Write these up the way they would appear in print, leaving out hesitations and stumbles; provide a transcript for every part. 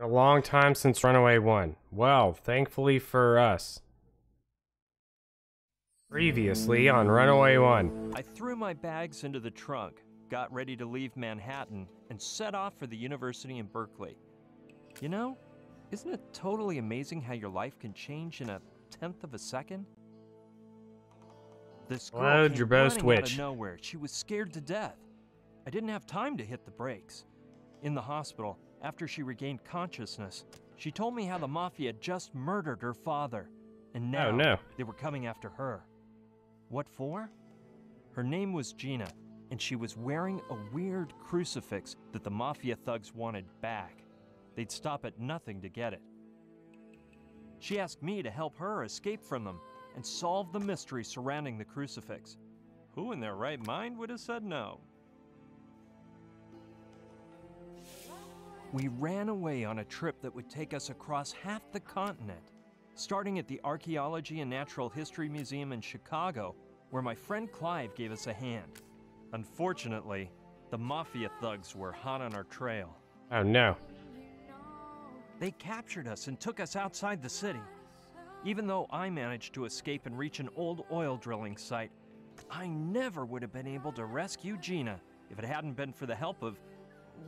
A long time since Runaway 1. Well, thankfully for us. Previously on Runaway 1. I threw my bags into the trunk, got ready to leave Manhattan, and set off for the university in Berkeley. You know, isn't it totally amazing how your life can change in a tenth of a second? This girl came running out of nowhere. She was scared to death. I didn't have time to hit the brakes. In the hospital, after she regained consciousness, she told me how the mafia had just murdered her father, and now they were coming after her. What for? Her name was Gina, and she was wearing a weird crucifix that the mafia thugs wanted back. They'd stop at nothing to get it. She asked me to help her escape from them and solve the mystery surrounding the crucifix. Who in their right mind would have said no? We ran away on a trip that would take us across half the continent, starting at the Archaeology and Natural History Museum in Chicago, where my friend Clive gave us a hand. Unfortunately, the mafia thugs were hot on our trail. Oh no. They captured us and took us outside the city. Even though I managed to escape and reach an old oil drilling site, I never would have been able to rescue Gina if it hadn't been for the help of,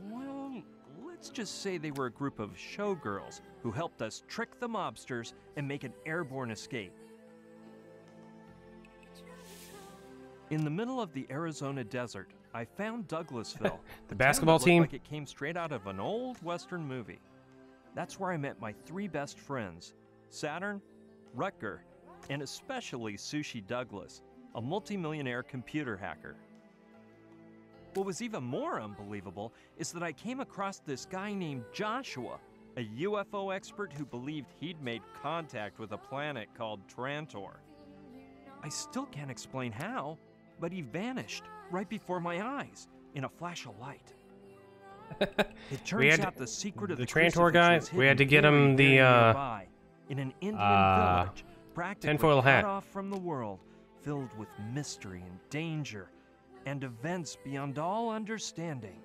well, let's just say they were a group of showgirls who helped us trick the mobsters and make an airborne escape. In the middle of the Arizona desert, I found Douglasville. The basketball team? Like it came straight out of an old Western movie. That's where I met my three best friends, Saturn, Rutger, and especially Sushi Douglas, a multimillionaire computer hacker. What was even more unbelievable is that I came across this guy named Joshua, a UFO expert who believed he'd made contact with a planet called Trantor. I still can't explain how, but he vanished right before my eyes in a flash of light. It turns out the secret of the Trantor guy, we had to get him the in an Indian village, practically tinfoil hat cut off from the world, filled with mystery and danger and events beyond all understanding.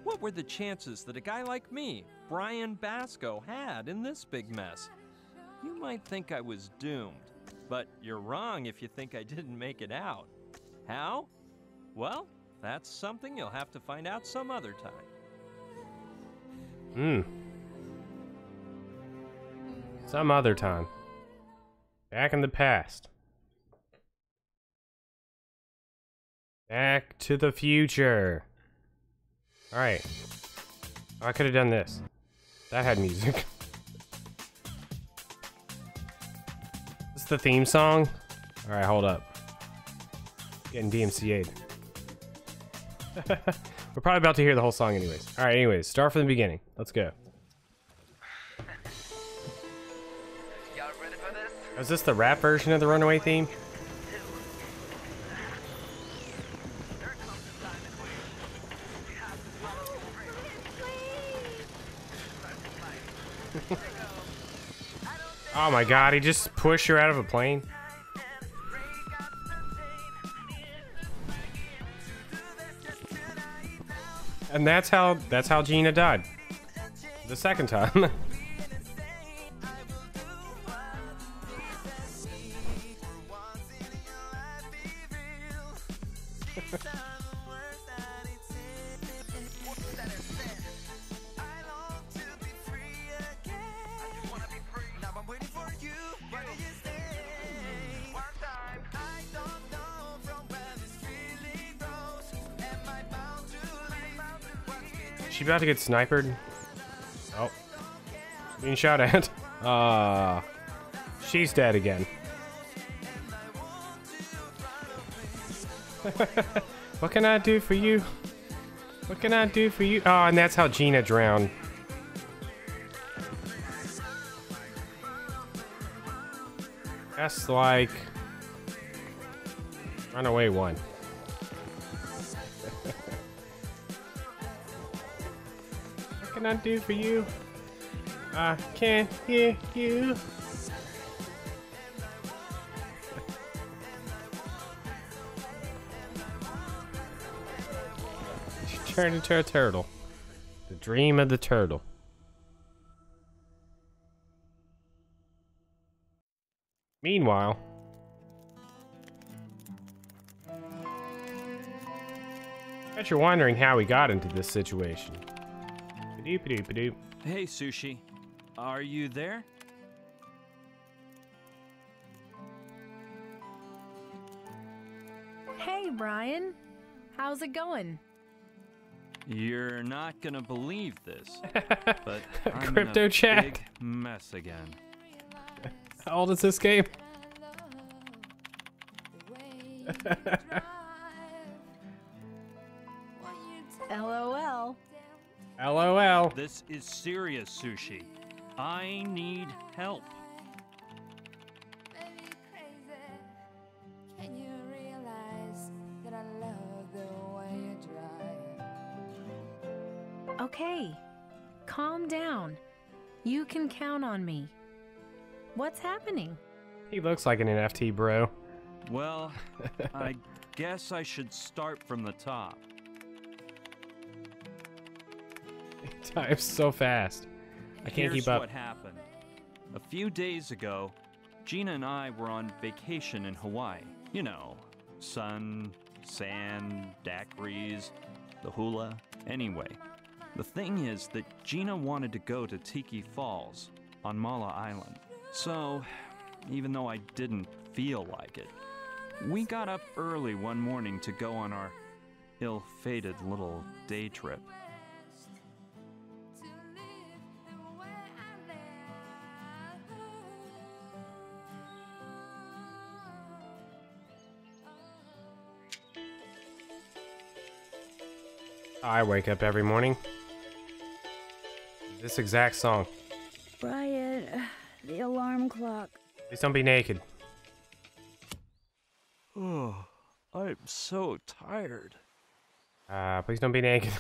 What were the chances that a guy like me, Brian Basco, had in this big mess? You might think I was doomed, but you're wrong if you think I didn't make it out. How? Well, that's something you'll have to find out some other time. Some other time. Back in the past. Back to the future. Alright. I could have done this. That had music. This is the theme song? Alright, hold up. Getting DMCA'd. We're probably about to hear the whole song anyways. Alright, anyways, start from the beginning. Let's go. Y'all ready for this? Is this the rap version of the Runaway theme? Oh my god, he just pushed her out of a plane. And that's how Gina died. The second time. She about to get sniped? Oh. Being shot at. She's dead again. What can I do for you? What can I do for you? Oh, and that's how Gina drowned. Just like Runaway 1. What can I do for you? I can't hear you. She turned into a turtle. The dream of the turtle. Meanwhile, bet you're wondering how we got into this situation. Ba-doop-a-doop-a-doop. Hey, Sushi. Are you there? Hey, Brian. How's it going? You're not gonna believe this, but I'm Crypto in a chat. big mess again. How old is this game? LOL. LOL. This is serious, Sushi. I need help. Okay, calm down. You can count on me. What's happening? He looks like an NFT, bro. Well, I guess I should start from the top. He types so fast. I can't Here's keep up. what happened. A few days ago, Gina and I were on vacation in Hawaii. You know, sun, sand, daiquiris, the hula. Anyway, the thing is that Gina wanted to go to Tiki Falls on Mala Island. So, even though I didn't feel like it, we got up early one morning to go on our ill-fated little day trip. I wake up every morning. This exact song. Brian, the alarm clock. Please don't be naked. Oh, I'm so tired. Please don't be naked.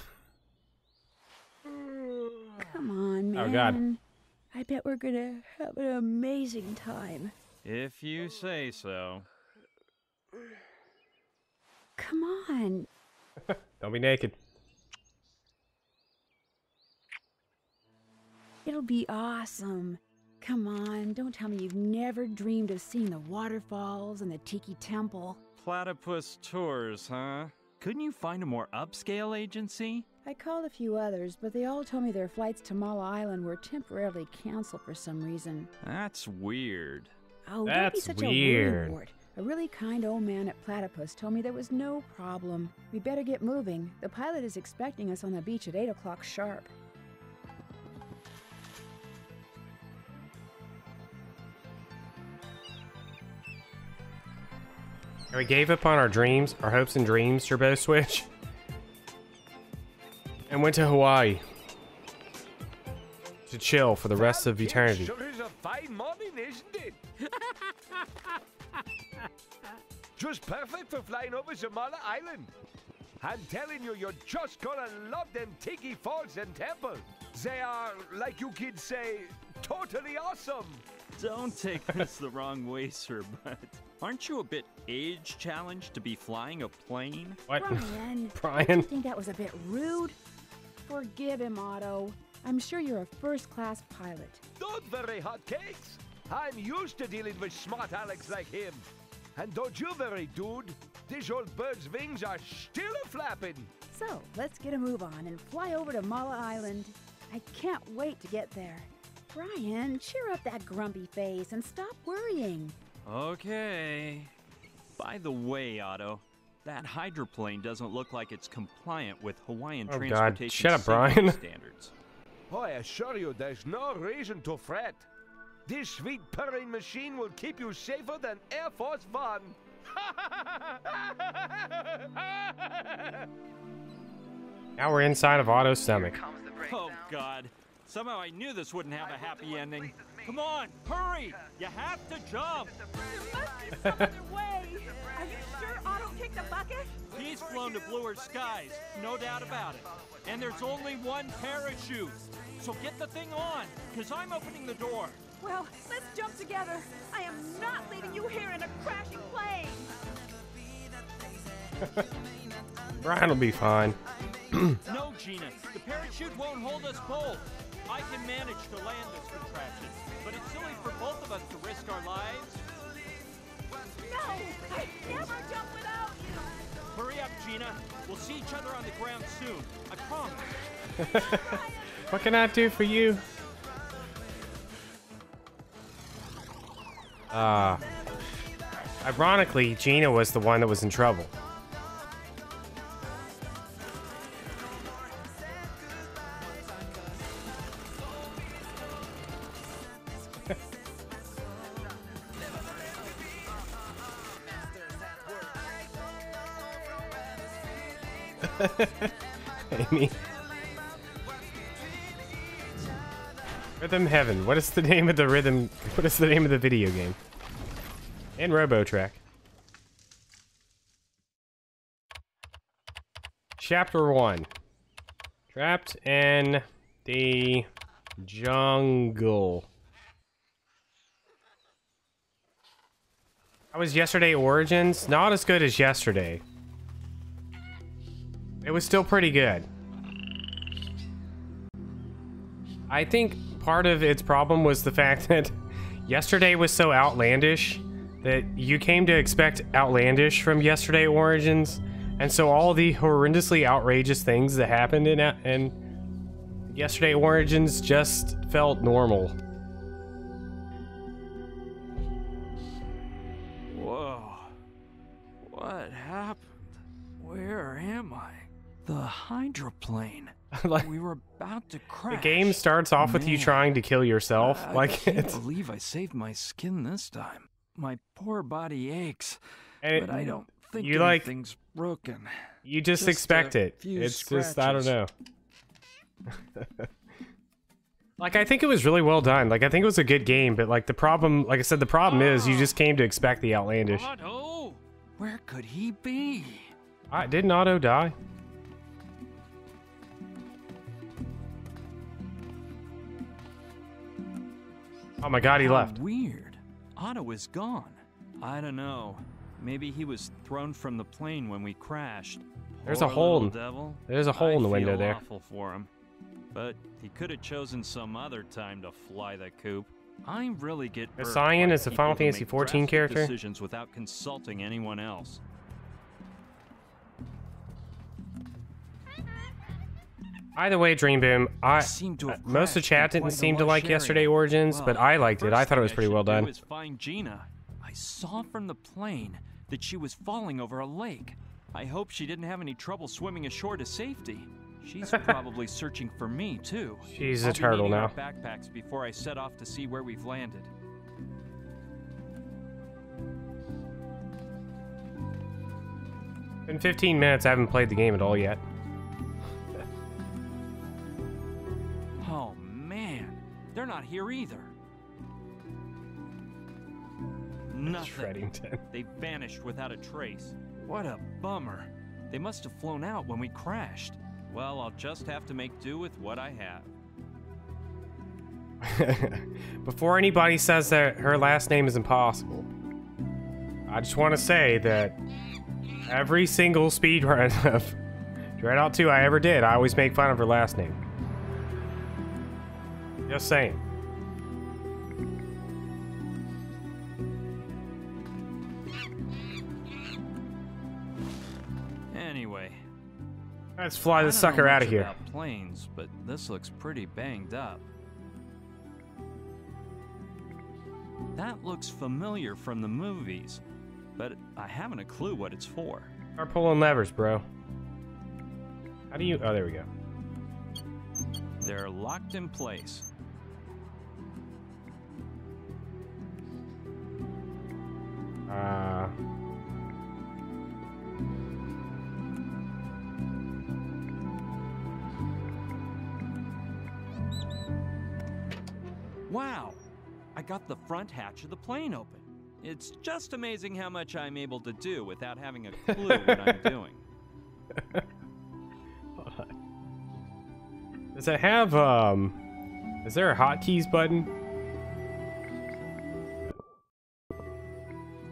Come on, man. Oh, God. I bet we're gonna have an amazing time. If you say so. Come on. Don't be naked. It'll be awesome. Come on, don't tell me you've never dreamed of seeing the waterfalls and the Tiki Temple. Platypus Tours, huh? Couldn't you find a more upscale agency? I called a few others, but they all told me their flights to Mala Island were temporarily canceled for some reason. That's weird. Oh, don't be That's such weird. a worrywart. A really kind old man at Platypus told me there was no problem. We better get moving. The pilot is expecting us on the beach at 8 o'clock sharp. And we gave up on our dreams, our hopes and dreams, Turbo Switch, and went to Hawaii to chill for the rest of eternity. Sure is a fine morning, isn't it? Just perfect for flying over Zamala Island. I'm telling you, you're just gonna love them Tiki Falls and Temple. They are, like you kids say, totally awesome. Don't take this the wrong way, sir, but aren't you a bit age challenged to be flying a plane? What? Brian, Brian? don't you think that was a bit rude? Forgive him, Otto. I'm sure you're a first-class pilot. Not very hot cakes. I'm used to dealing with smart Alex like him. And don't you worry, dude. This old bird's wings are still a-flapping. So, let's get a move on and fly over to Mala Island. I can't wait to get there. Brian, cheer up that grumpy face and stop worrying. Okay. By the way, Otto, that hydroplane doesn't look like it's compliant with Hawaiian Oh, God. transportation Shut up, safety Brian. standards. Oh, I assure you, there's no reason to fret. This sweet purring machine will keep you safer than Air Force One. Now we're inside of Otto's stomach. Comes the Oh, breakdown. God. Somehow I knew this wouldn't have a happy ending. Come on, hurry! You have to jump! Way! Are you sure Otto kicked the bucket? He's flown to bluer skies, no doubt about it. And there's only one parachute. So get the thing on, because I'm opening the door. Well, let's jump together. I am not leaving you here in a crashing plane. Brian will be fine. No, Gina, the parachute chute won't hold us both. I can manage to land this contraption, but it's silly for both of us to risk our lives. No! I'd never jump without you! Hurry up, Gina. We'll see each other on the ground soon. I promise. What can I do for you? Ironically, Gina was the one that was in trouble. Amy. Rhythm Heaven. What is the name of the rhythm? What is the name of the video game? And RoboTrack. Chapter 1. Trapped in the jungle. How was yesterday Origins? Not as good as yesterday. It was still pretty good. I think part of its problem was the fact that yesterday was so outlandish that you came to expect outlandish from yesterday Origins, and so all the horrendously outrageous things that happened in yesterday Origins just felt normal. Whoa. What happened? Where am I? The hydroplane. Like, we were about to crash. the game starts off with you trying to kill yourself. I Like, can't it's, believe I saved my skin this time. My poor body aches, and but I don't think you, like, anything's broken. you just Just expect a it. few It's just, I don't know. scratches. Like, I think it was really well done. Like, I think it was a good game, but like the problem, like I said, the problem is you just came to expect the outlandish. Otto! Where could he be? Didn't Otto die? Oh my god, he How left. Weird. Otto is gone. I don't know. Maybe he was thrown from the plane when we crashed. There's a Poor hole. little devil. There's a hole in the window I feel there. awful for him. But he could have chosen some other time to fly the coop. I really get Miss irked Cyan by is a people Final who Fantasy make XIV drastic character. decisions without consulting anyone else. Either way, Dream Boom, Seem to have most of the crashed chat in didn't quite a seem to lush like yesterday area. Origins, but Well, I liked it. I first thought it was thing pretty well should do done. is find Gina. I saw from the plane that she was falling over a lake. I hope she didn't have any trouble swimming ashore to safety. She's probably searching for me too. She's I'll a be turtle needing now. our backpacks before I set off to see where we've landed. In 15 minutes, I haven't played the game at all yet. Oh man, they're not here either. Nothing. Shreddington. They vanished without a trace. What a bummer. They must have flown out when we crashed. Well, I'll just have to make do with what I have. Before anybody says that her last name is impossible, I just want to say that every single speedrun of Dreadout 2 I ever did, I always make fun of her last name. Just saying. Anyway, Let's fly I this don't know sucker out of much here. about planes, but this looks pretty banged up. That looks familiar from the movies, but I haven't a clue what it's for. Start pulling levers, bro. How do you... Oh, there we go. They're locked in place. Wow! I got the front hatch of the plane open. It's just amazing how much I'm able to do without having a clue what I'm doing. Does it have, is there a hotkeys button?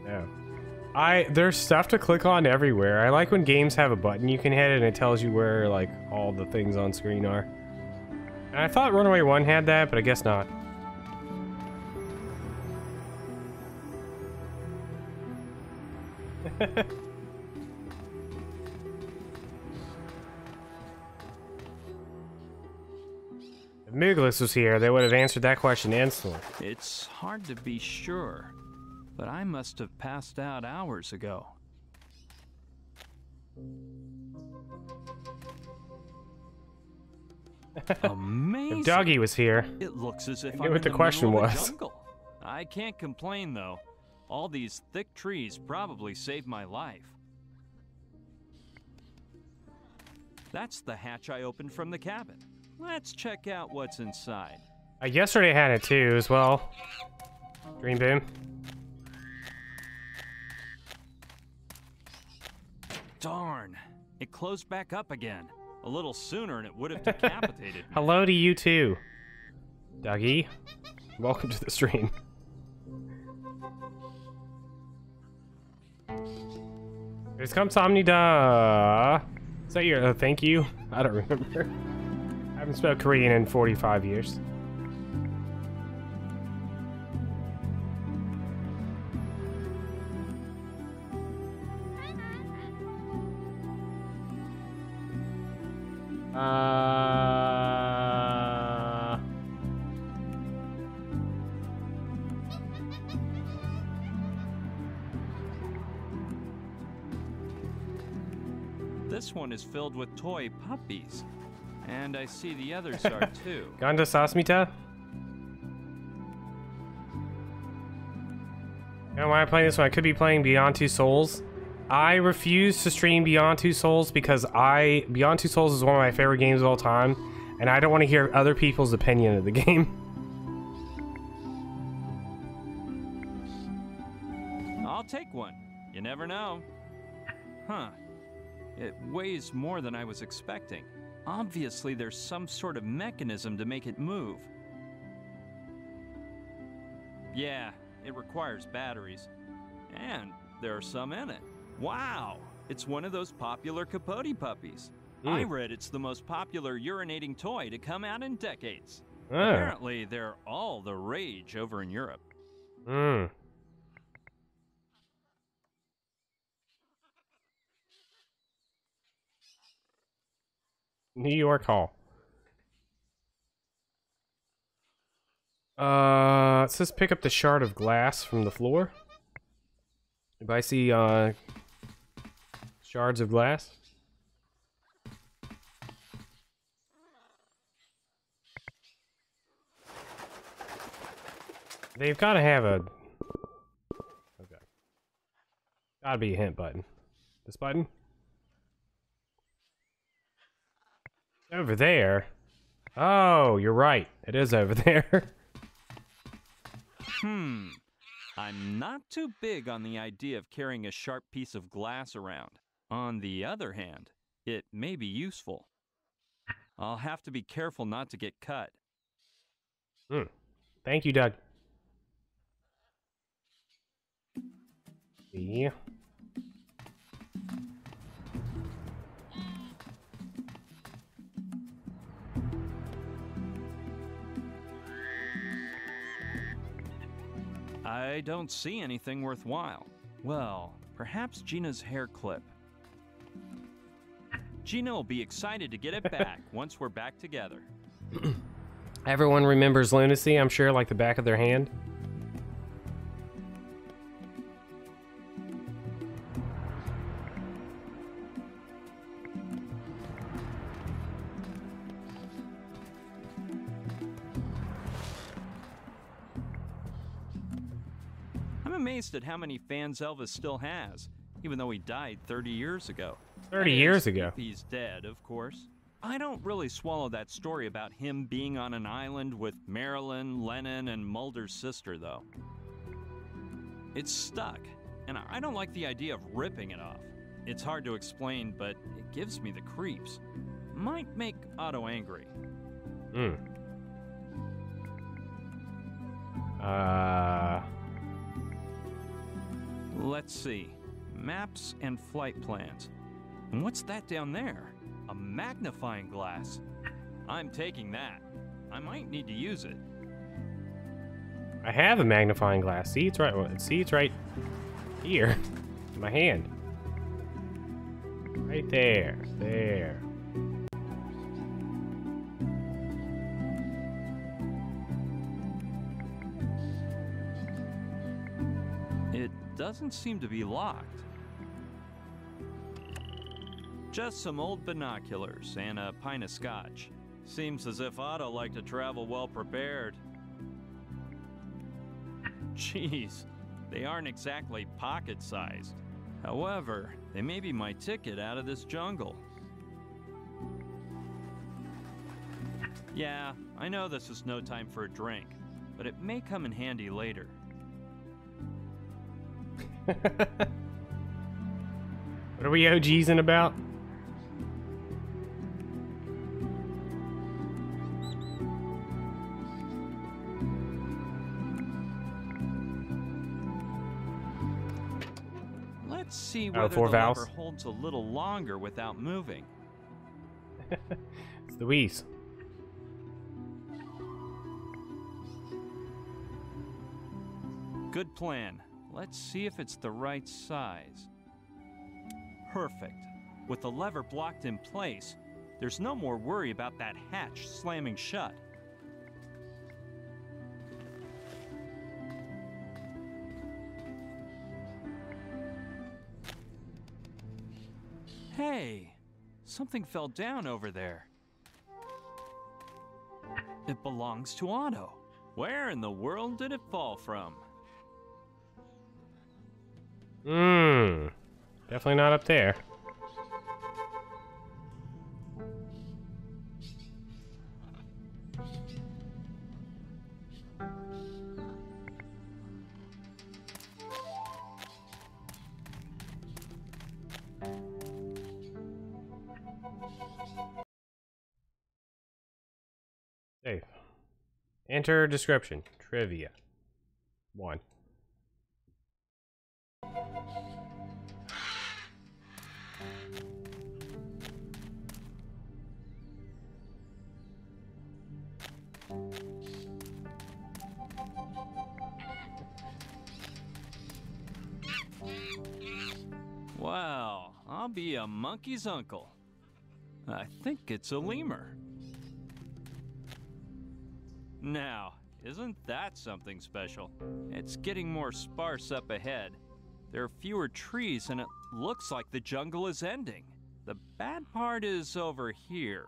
No. There's stuff to click on everywhere. I like when games have a button you can hit and it tells you where, like, all the things on screen are. And I thought Runaway 1 had that, but I guess not. If Mooglis was here, they would have answered that question instantly. It's hard to be sure, but I must have passed out hours ago. Amazing. If Doggy was here, It looks as if I I'm knew what in the question middle of a was. jungle. I can't complain though. All these thick trees probably saved my life. That's the hatch I opened from the cabin. Let's check out what's inside. yesterday I had it too, as well. Dream Boom. Darn, it closed back up again. A little sooner and it would have decapitated me. Hello to you too, Dougie. Welcome to the stream. Here's come Samnida. Is that your thank you? I don't remember. I haven't spoke Korean in 45 years. This one is filled with toy puppies. And I see the others are too. Ganda Sasmita? You know why I'm playing this one? I could be playing Beyond Two Souls. I refuse to stream Beyond Two Souls because Beyond Two Souls is one of my favorite games of all time, and I don't want to hear other people's opinion of the game. I'll take one. You never know. Huh. It weighs more than I was expecting. Obviously, there's some sort of mechanism to make it move. Yeah, it requires batteries. And there are some in it. Wow! It's one of those popular Capote puppies. I read it's the most popular urinating toy to come out in decades. Apparently, they're all the rage over in Europe. New York Hall. It says pick up the shard of glass from the floor. If I see shards of glass. They've got to have a... Okay. Gotta be a hint button. This button? Over there? Oh, you're right. It is over there. I'm not too big on the idea of carrying a sharp piece of glass around. On the other hand, it may be useful. I'll have to be careful not to get cut. Thank you, Doug. Yeah. I don't see anything worthwhile. Well, perhaps Gina's hair clip. Gina will be excited to get it back once we're back together. Everyone remembers Lunacy, I'm sure, like the back of their hand. I'm amazed at how many fans Elvis still has, even though he died 30 years ago. 30 years ago. He's dead, of course. I don't really swallow that story about him being on an island with Marilyn, Lennon, and Mulder's sister, though. It's stuck, and I don't like the idea of ripping it off. It's hard to explain, but it gives me the creeps. Might make Otto angry. Let's see. Maps and flight plans. And what's that down there? A magnifying glass. I'm taking that. I might need to use it. I have a magnifying glass. See, it's right. See, it's right here in my hand. Right there. There. It doesn't seem to be locked. Just some old binoculars and a pint of scotch. Seems as if Otto liked to travel well prepared. Jeez, they aren't exactly pocket-sized. However, they may be my ticket out of this jungle. Yeah, I know this is no time for a drink, but it may come in handy later. What are we OGsing about? Let's see whether the lever holds a little longer without moving. It's Louise. Good plan. Let's see if it's the right size. Perfect. With the lever blocked in place, there's no more worry about that hatch slamming shut. Hey, something fell down over there. It belongs to Otto. Where in the world did it fall from? Definitely not up there. Safe. Enter description. Trivia. 1. Well, I'll be a monkey's uncle. I think it's a lemur. Now, isn't that something special? It's getting more sparse up ahead. There are fewer trees and it looks like the jungle is ending. The bad part is over here.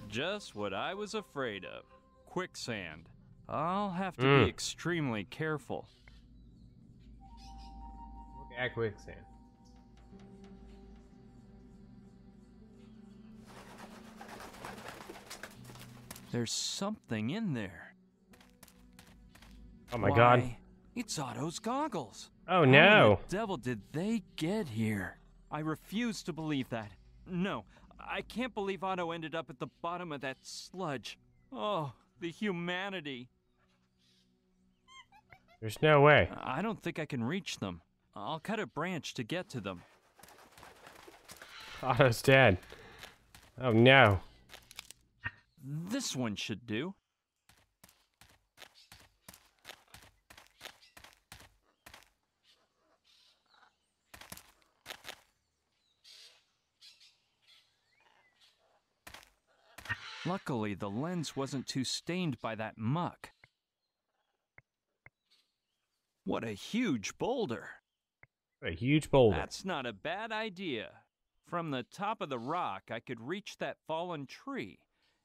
Just what I was afraid of. Quicksand. I'll have to be extremely careful. Look at quicksand. There's something in there. Oh my god. It's Otto's goggles. Oh no. How the devil did they get here? I refuse to believe that. No, I can't believe Otto ended up at the bottom of that sludge. Oh, the humanity. There's no way. I don't think I can reach them. I'll cut a branch to get to them. Otto's dead. Oh no. This one should do. Luckily, the lens wasn't too stained by that muck. What a huge boulder. A huge boulder. That's not a bad idea. From the top of the rock, I could reach that fallen tree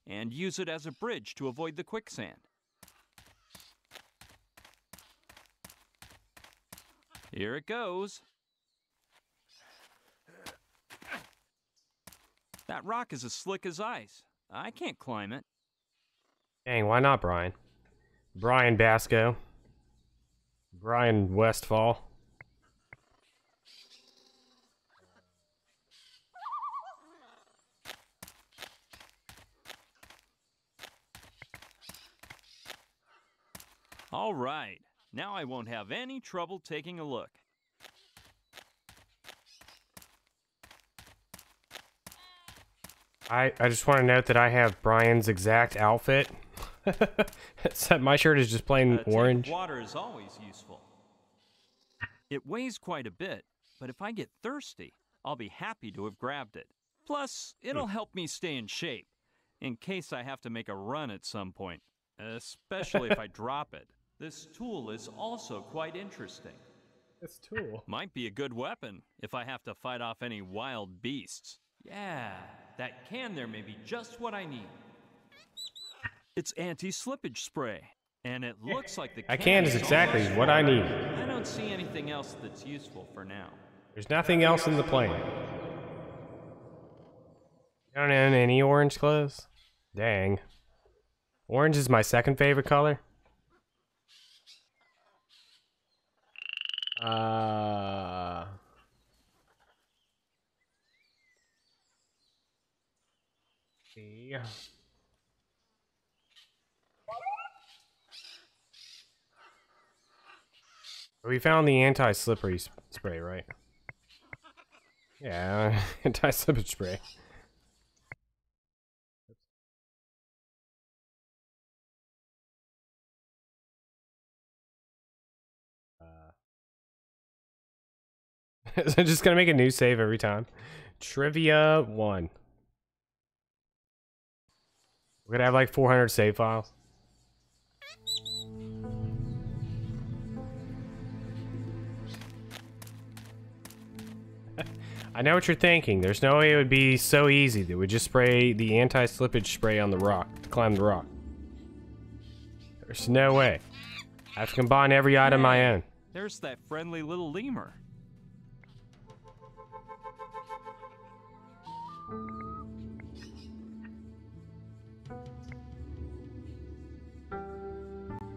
and use it as a bridge to avoid the quicksand. Here it goes. That rock is as slick as ice. I can't climb it. Dang, why not Brian? Brian Basco. Brian Westfall. All right, now I won't have any trouble taking a look. I just want to note that I have Brian's exact outfit. Except my shirt is just plain orange. Water is always useful. It weighs quite a bit, but if I get thirsty, I'll be happy to have grabbed it. Plus, it'll help me stay in shape, in case I have to make a run at some point, especially if I drop it. This tool is also quite interesting. This tool? Might be a good weapon if I have to fight off any wild beasts. Yeah, that can there may be just what I need. It's anti-slippage spray, and it looks like the can is exactly what I need. I don't see anything else that's useful for now. There's nothing else in the plane. You don't own any orange clothes? Dang. Orange is my second favorite color. See. We found the anti-slippery spray, right? Yeah, anti-slippage spray. So just gonna make a new save every time. Trivia 1. We're gonna have like 400 save files. I know what you're thinking. There's no way it would be so easy. They would just spray the anti-slippage spray on the rock to climb the rock. There's no way. I have to combine every item I own. There's that friendly little lemur.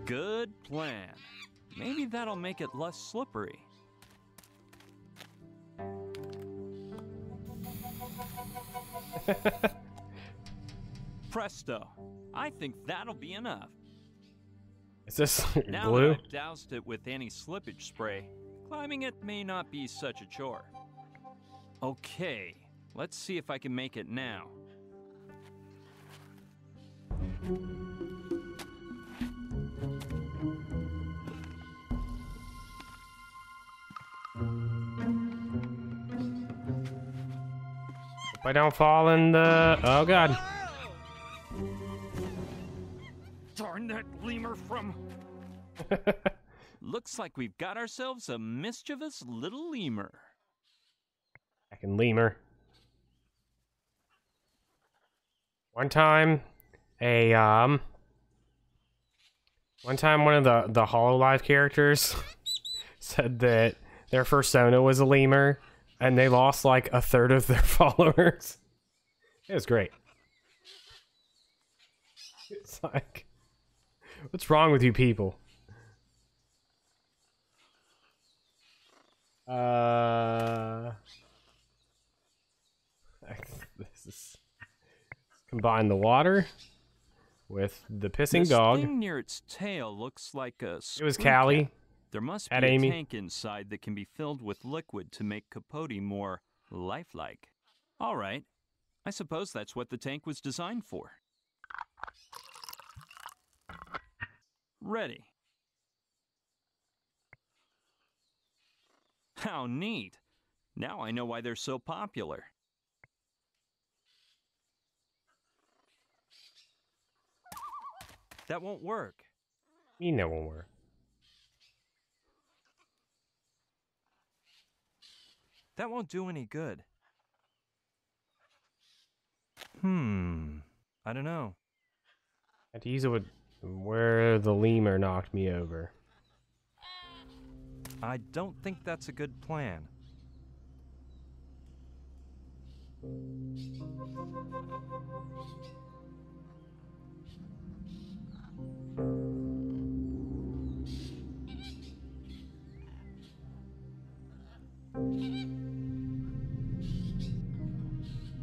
Good plan. Maybe that'll make it less slippery. Presto. I think that'll be enough. Is this Now glue? that I've doused it with anti-slippage spray, climbing it may not be such a chore. Okay, let's see if I can make it now. If I don't fall in the... Oh, God. Darn that lemur from... Looks like we've got ourselves a mischievous little lemur. Heckin' lemur. One time, one of the HoloLive characters said that their persona was a lemur, and they lost like a third of their followers. It was great. It's like, what's wrong with you people? This is combine the water with the pissing dog. This thing near its tail looks like a... It was Callie. There must be At a Amy. tank inside that can be filled with liquid to make Capote more lifelike. All right. I suppose that's what the tank was designed for. Ready. How neat. Now I know why they're so popular. That won't work. You know won't work. That won't do any good. I don't know. I had to use it with where the lemur knocked me over. I don't think that's a good plan.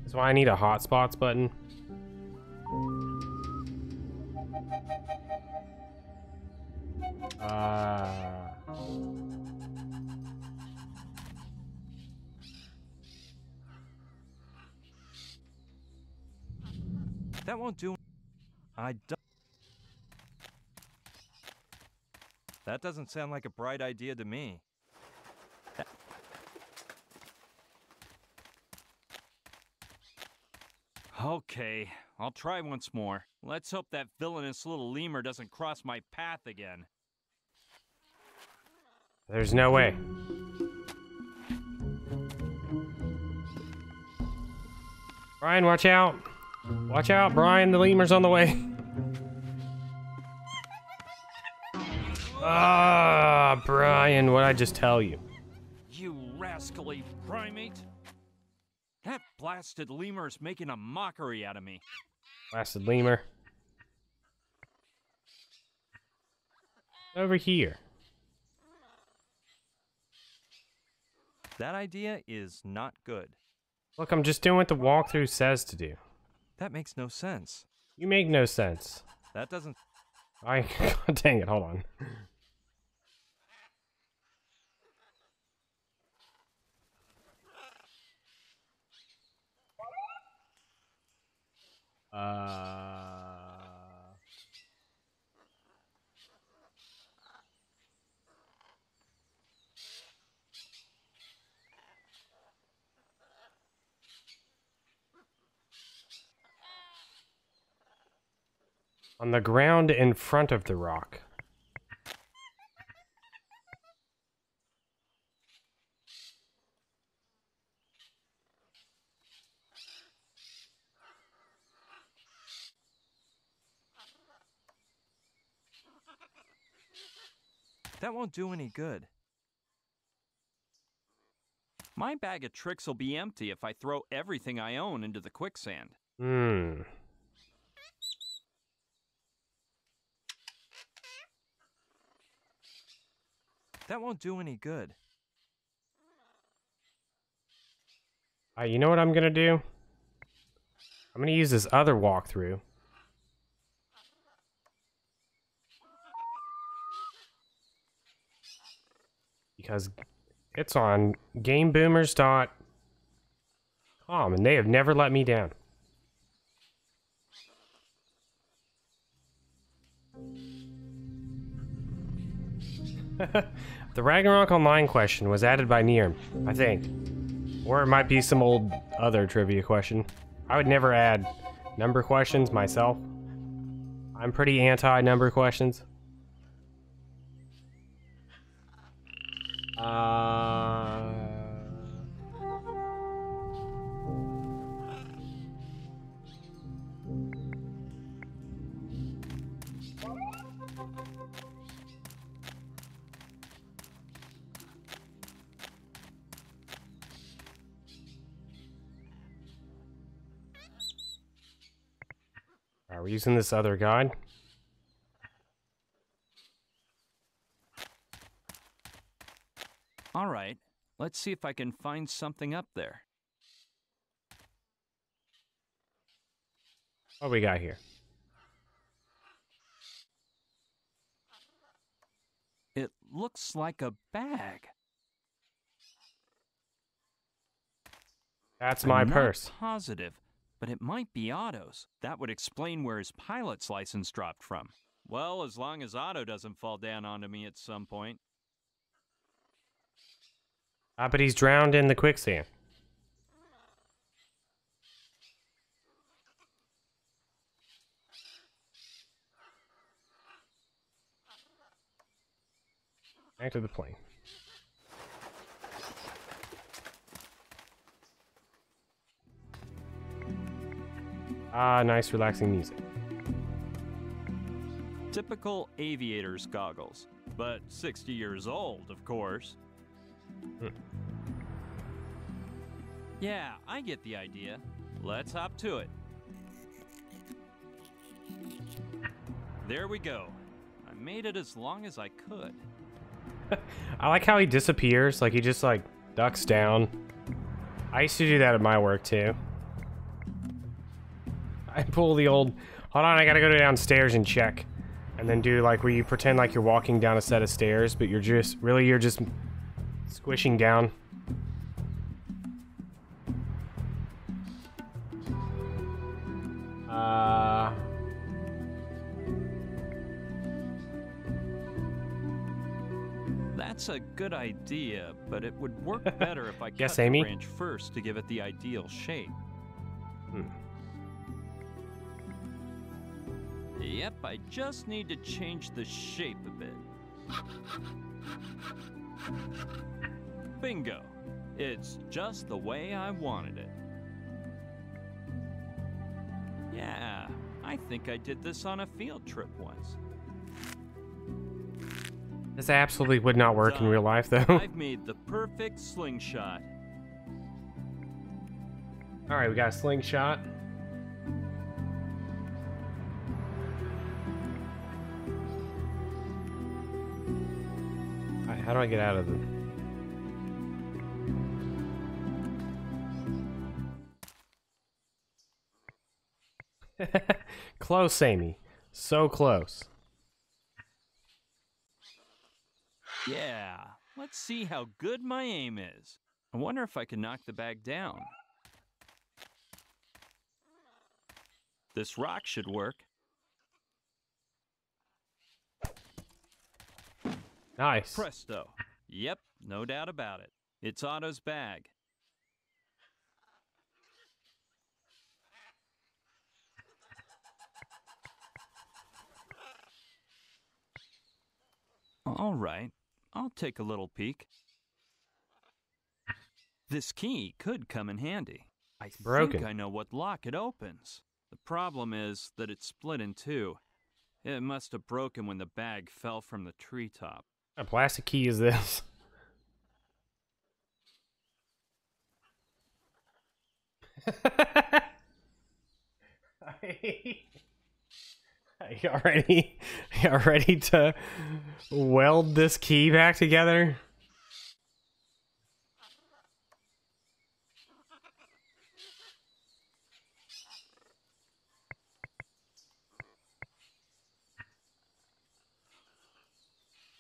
That's why I need a hotspots button. That won't do. I don't. That doesn't sound like a bright idea to me. Okay, I'll try once more. Let's hope that villainous little lemur doesn't cross my path again. There's no way. Brian, watch out. Watch out, Brian. The lemur's on the way. Ah, Brian, what'd I just tell you? You rascally primate! That blasted lemur's making a mockery out of me. Blasted lemur. Over here. That idea is not good. Look, I'm just doing what the walkthrough says to do. That makes no sense. You make no sense. That doesn't... Dang it, hold on. On the ground in front of the rock. That won't do any good. My bag of tricks will be empty if I throw everything I own into the quicksand. That won't do any good. You know what I'm gonna do? I'm gonna use this other walkthrough. Because it's on GameBoomers.com and they have never let me down. The Ragnarok Online question was added by Nierm, I think. Or it might be some old other trivia question. I would never add number questions myself. I'm pretty anti-number questions. Are we using this other guide? All right, let's see if I can find something up there. What we got here? It looks like a bag. That's my purse. I'm not positive, but it might be Otto's. That would explain where his pilot's license dropped from. Well, as long as Otto doesn't fall down onto me at some point. But he's drowned in the quicksand. Back to the plane. Nice relaxing music. Typical aviator's goggles, but 60 years old, of course. Yeah, I get the idea. Let's hop to it. There we go. I made it as long as I could. I like how he disappears, like he just like ducks down. I used to do that at my work too. I pull the old, hold on, I gotta go downstairs and check. And then do like where you pretend like you're walking down a set of stairs, but you're just squishing down. That's a good idea, but it would work better if I Yes, cut Amy? the branch first to give it the ideal shape. Yep, I just need to change the shape a bit. Bingo! It's just the way I wanted it. Yeah, I think I did this on a field trip once. This absolutely would not work in real life, though. I've made the perfect slingshot. Alright, we got a slingshot. Alright, how do I get out of the... Close, Amy. So close. Yeah, let's see how good my aim is. I wonder if I can knock the bag down. This rock should work. Nice. Presto. Yep, no doubt about it. It's Otto's bag. All right, I'll take a little peek. This key could come in handy. I think I know what lock it opens. The problem is that it's split in two. It must have broken when the bag fell from the treetop. What plastic key is this? Are you ready to weld this key back together?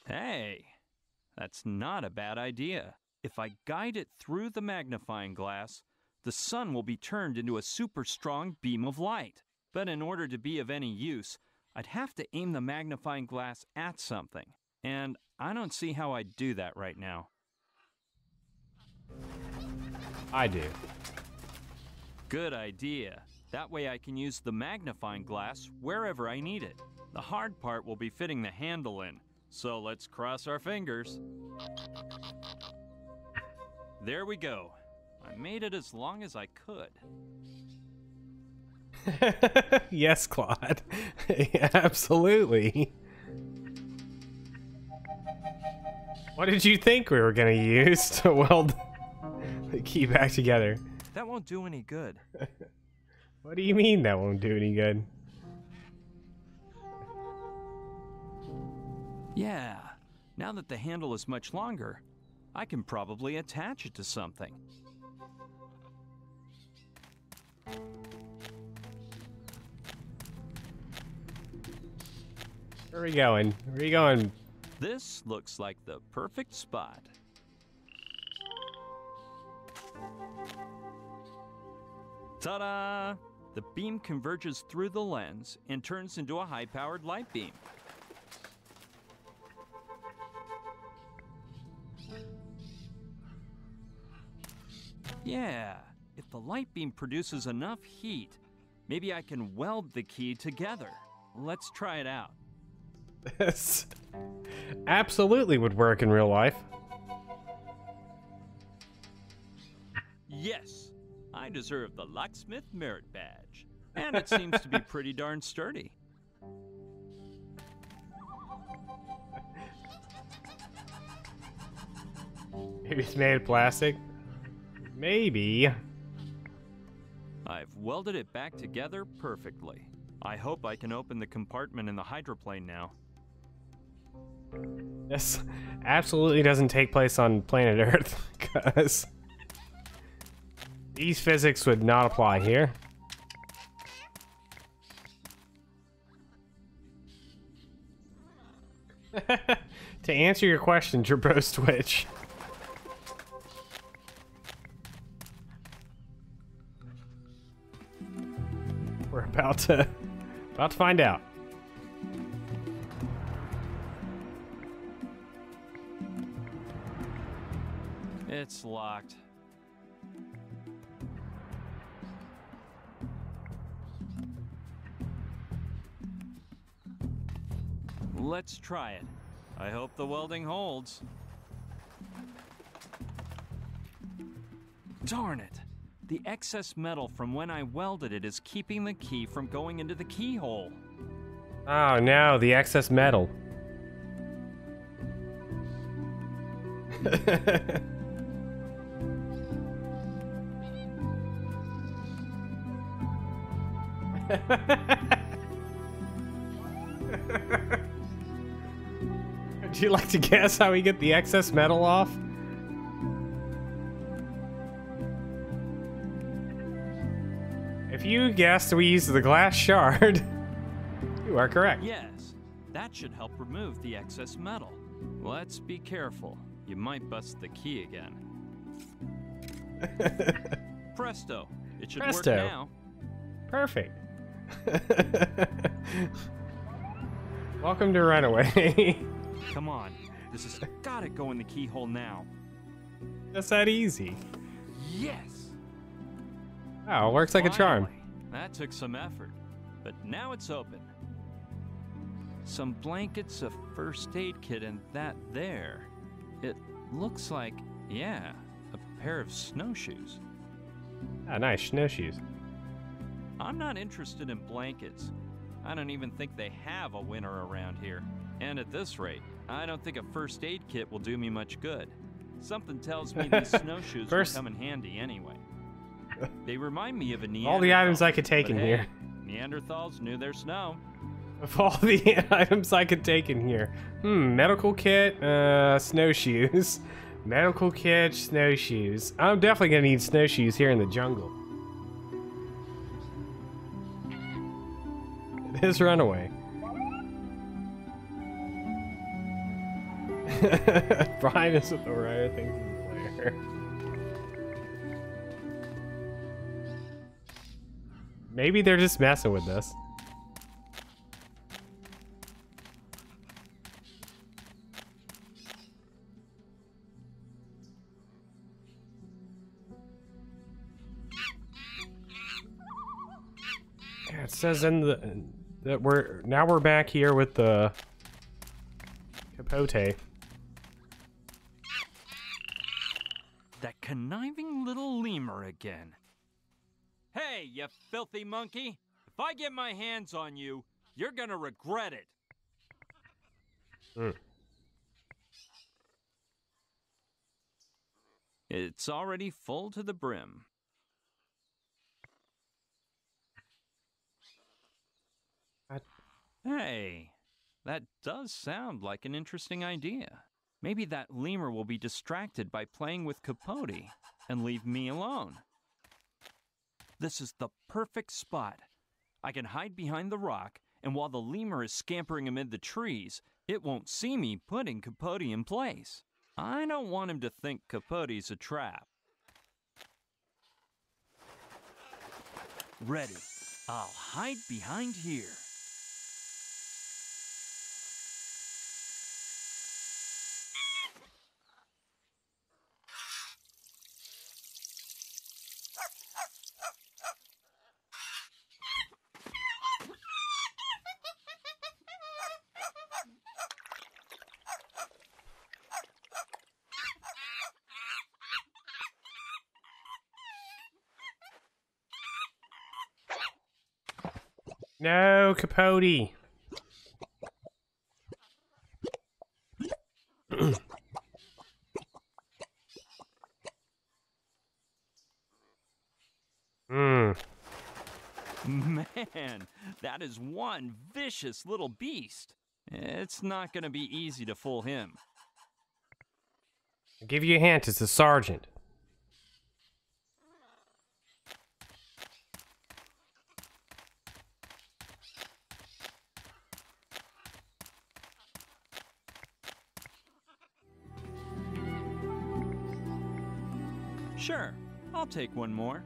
Hey, that's not a bad idea. If I guide it through the magnifying glass, the sun will be turned into a super strong beam of light. But in order to be of any use, I'd have to aim the magnifying glass at something. And I don't see how I'd do that right now. I do. Good idea. That way I can use the magnifying glass wherever I need it. The hard part will be fitting the handle in. So let's cross our fingers. There we go. I made it as long as I could. Yes, Claude. Absolutely. What did you think we were going to use to weld the key back together? That won't do any good. What do you mean that won't do any good? Yeah, now that the handle is much longer, I can probably attach it to something. Where are we going? Where are you going? This looks like the perfect spot. Ta-da! The beam converges through the lens and turns into a high-powered light beam. Yeah, if the light beam produces enough heat, maybe I can weld the key together. Let's try it out. This absolutely would work in real life. Yes, I deserve the Locksmith Merit Badge. And it seems to be pretty darn sturdy. Maybe it's made of plastic. Maybe. I've welded it back together perfectly. I hope I can open the compartment in the hydroplane now. This absolutely doesn't take place on planet Earth, because these physics would not apply here. To answer your question, Jabro Twitch. We're About to find out. It's locked. Let's try it. I hope the welding holds. Darn it! The excess metal from when I welded it is keeping the key from going into the keyhole. Oh no, the excess metal. Would you like to guess how we get the excess metal off? If you guessed we used the glass shard, you are correct. Yes, that should help remove the excess metal. Let's be careful. You might bust the key again. Presto. It should work now. Perfect. Welcome to Runaway. Come on. This has gotta go in the keyhole now. That's that easy. Yes! Oh, it works like a charm. Finally. That took some effort, but now it's open. Some blankets, a first aid kit, and that there. It looks like, yeah, a pair of snowshoes. Ah, nice snowshoes. I'm not interested in blankets. I don't even think they have a winter around here. And at this rate, I don't think a first aid kit will do me much good. Something tells me these snowshoes will come in handy anyway. They remind me of a Neanderthal. All the items I could take in hey, here. Neanderthals knew their snow. Of all the items I could take in here. Medical kit, snowshoes. Medical kit, snowshoes. I'm definitely gonna need snowshoes here in the jungle. It is Runaway. Brian is with the rare things in the player. Maybe they're just messing with us. Yeah, it says in the that we're back here with the Capote. That conniving little lemur again. Hey, you filthy monkey! If I get my hands on you, you're gonna regret it. It's already full to the brim. Hey, that does sound like an interesting idea. Maybe that lemur will be distracted by playing with Capote and leave me alone. This is the perfect spot. I can hide behind the rock, and while the lemur is scampering amid the trees, it won't see me putting Capote in place. I don't want him to think Capote's a trap. Ready. I'll hide behind here. No, Capote. Man, that is one vicious little beast. It's not going to be easy to fool him. I'll give you a hint, it's the sergeant. Sure, I'll take one more.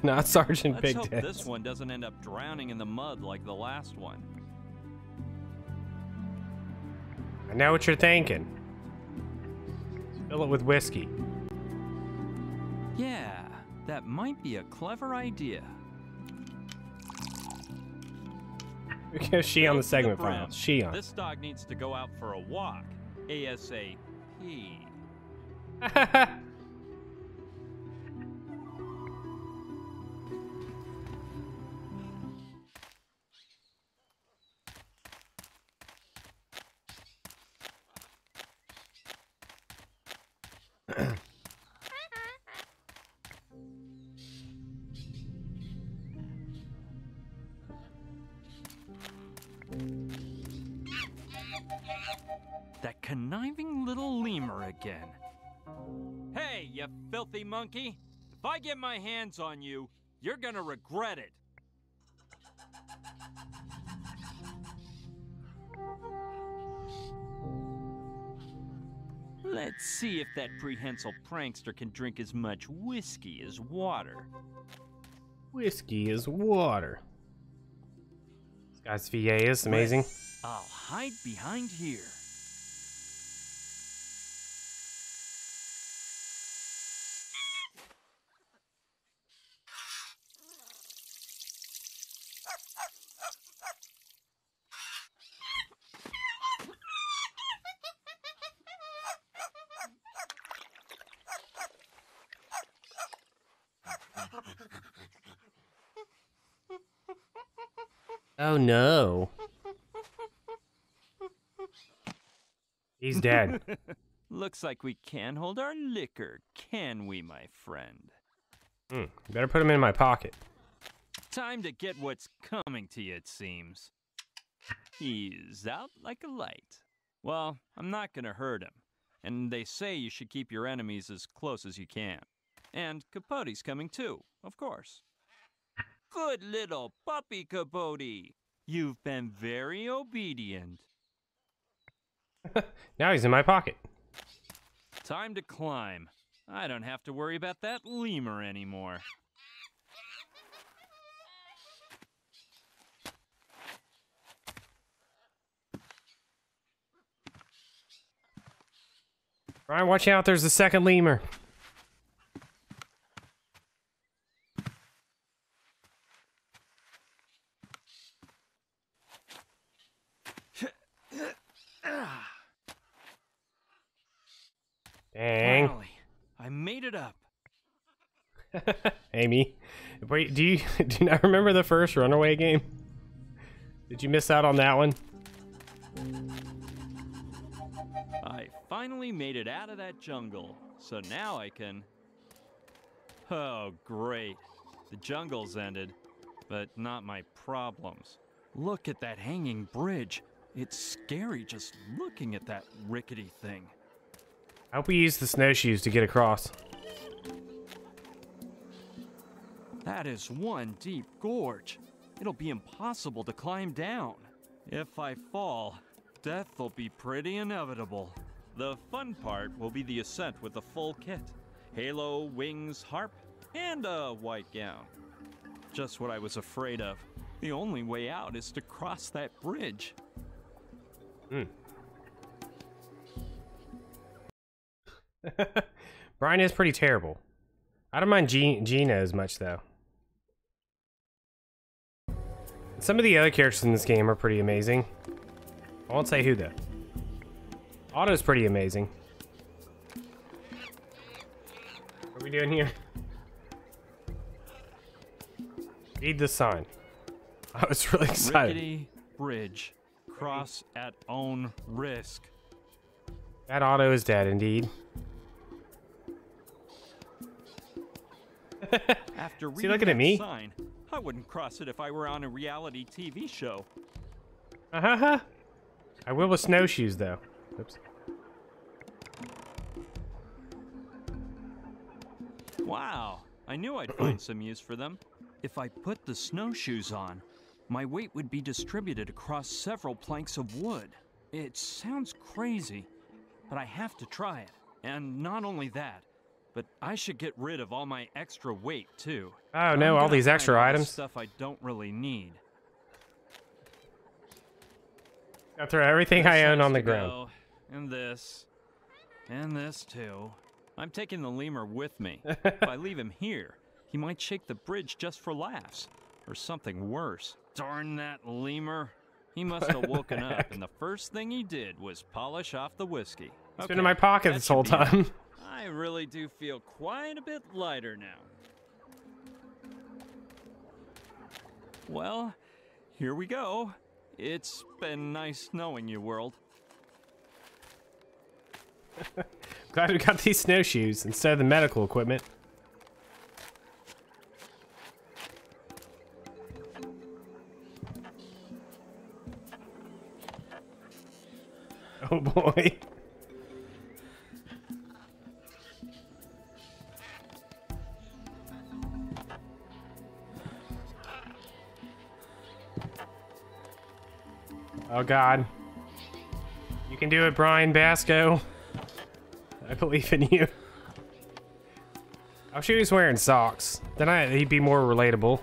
Not Sergeant Let's Big hope Tits. this one doesn't end up drowning in the mud like the last one. I know what you're thinking. Fill it with whiskey. Yeah, that might be a clever idea. Because she on the segment brim. file. She on. This dog needs to go out for a walk. ASAP. That conniving little lemur again. Hey, you filthy monkey! If I get my hands on you, you're gonna regret it. Let's see if that prehensile prankster can drink as much whiskey as water. Whiskey is water. This guy's VA is amazing. I'll hide behind here. Oh no. He's dead. Looks like we can hold our liquor, can we, my friend? Better put him in my pocket. Time to get what's coming to you, it seems. He's out like a light. Well, I'm not gonna hurt him. And they say you should keep your enemies as close as you can. And Capote's coming too, of course. Good little puppy, Capote. You've been very obedient. Now he's in my pocket. Time to climb. I don't have to worry about that lemur anymore. Ryan, watch out, there's a second lemur. Dang. Finally, I made it up. Amy, wait, do you not remember the first Runaway game? Did you miss out on that one? I finally made it out of that jungle, so now I can... Oh, great. The jungle's ended, but not my problems. Look at that hanging bridge. It's scary just looking at that rickety thing. I hope we use the snowshoes to get across. That is one deep gorge. It'll be impossible to climb down. If I fall, death will be pretty inevitable. The fun part will be the ascent with a full kit. Halo, wings, harp, and a white gown. Just what I was afraid of. The only way out is to cross that bridge. Brian is pretty terrible. I don't mind Gina as much, though. Some of the other characters in this game are pretty amazing. I won't say who, though. Otto's pretty amazing. What are we doing here? Read the sign. I was really excited. Rickety bridge. Cross at own risk. That Otto is dead, indeed. After Is he reading looking at that me? sign, I wouldn't cross it if I were on a reality TV show. I will with snowshoes, though. Oops. Wow, I knew I'd find some use for them. If I put the snowshoes on, my weight would be distributed across several planks of wood. It sounds crazy, but I have to try it. And not only that, but I should get rid of all my extra weight too. Oh no, all these extra items. Stuff I don't really need. I throw everything I own on the ground. And this too. I'm taking the lemur with me. If I leave him here, he might shake the bridge just for laughs. Or something worse. Darn that lemur. He must have woken up, and the first thing he did was polish off the whiskey. It's been in my pocket this whole time. I really do feel quite a bit lighter now. Well, here we go. It's been nice knowing you, world. Glad we got these snowshoes instead of the medical equipment. Oh boy. Oh God. You can do it, Brian Basco. I believe in you. I wish he was wearing socks. Then he'd be more relatable.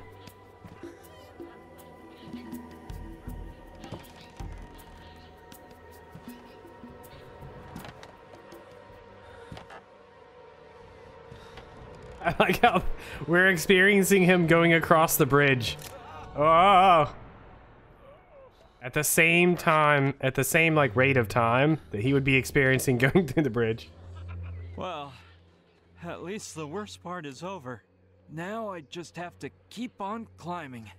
I like how we're experiencing him going across the bridge. Oh! At the same time, at the same like rate of time that he would be experiencing going through the bridge. Well, at least the worst part is over. Now I just have to keep on climbing.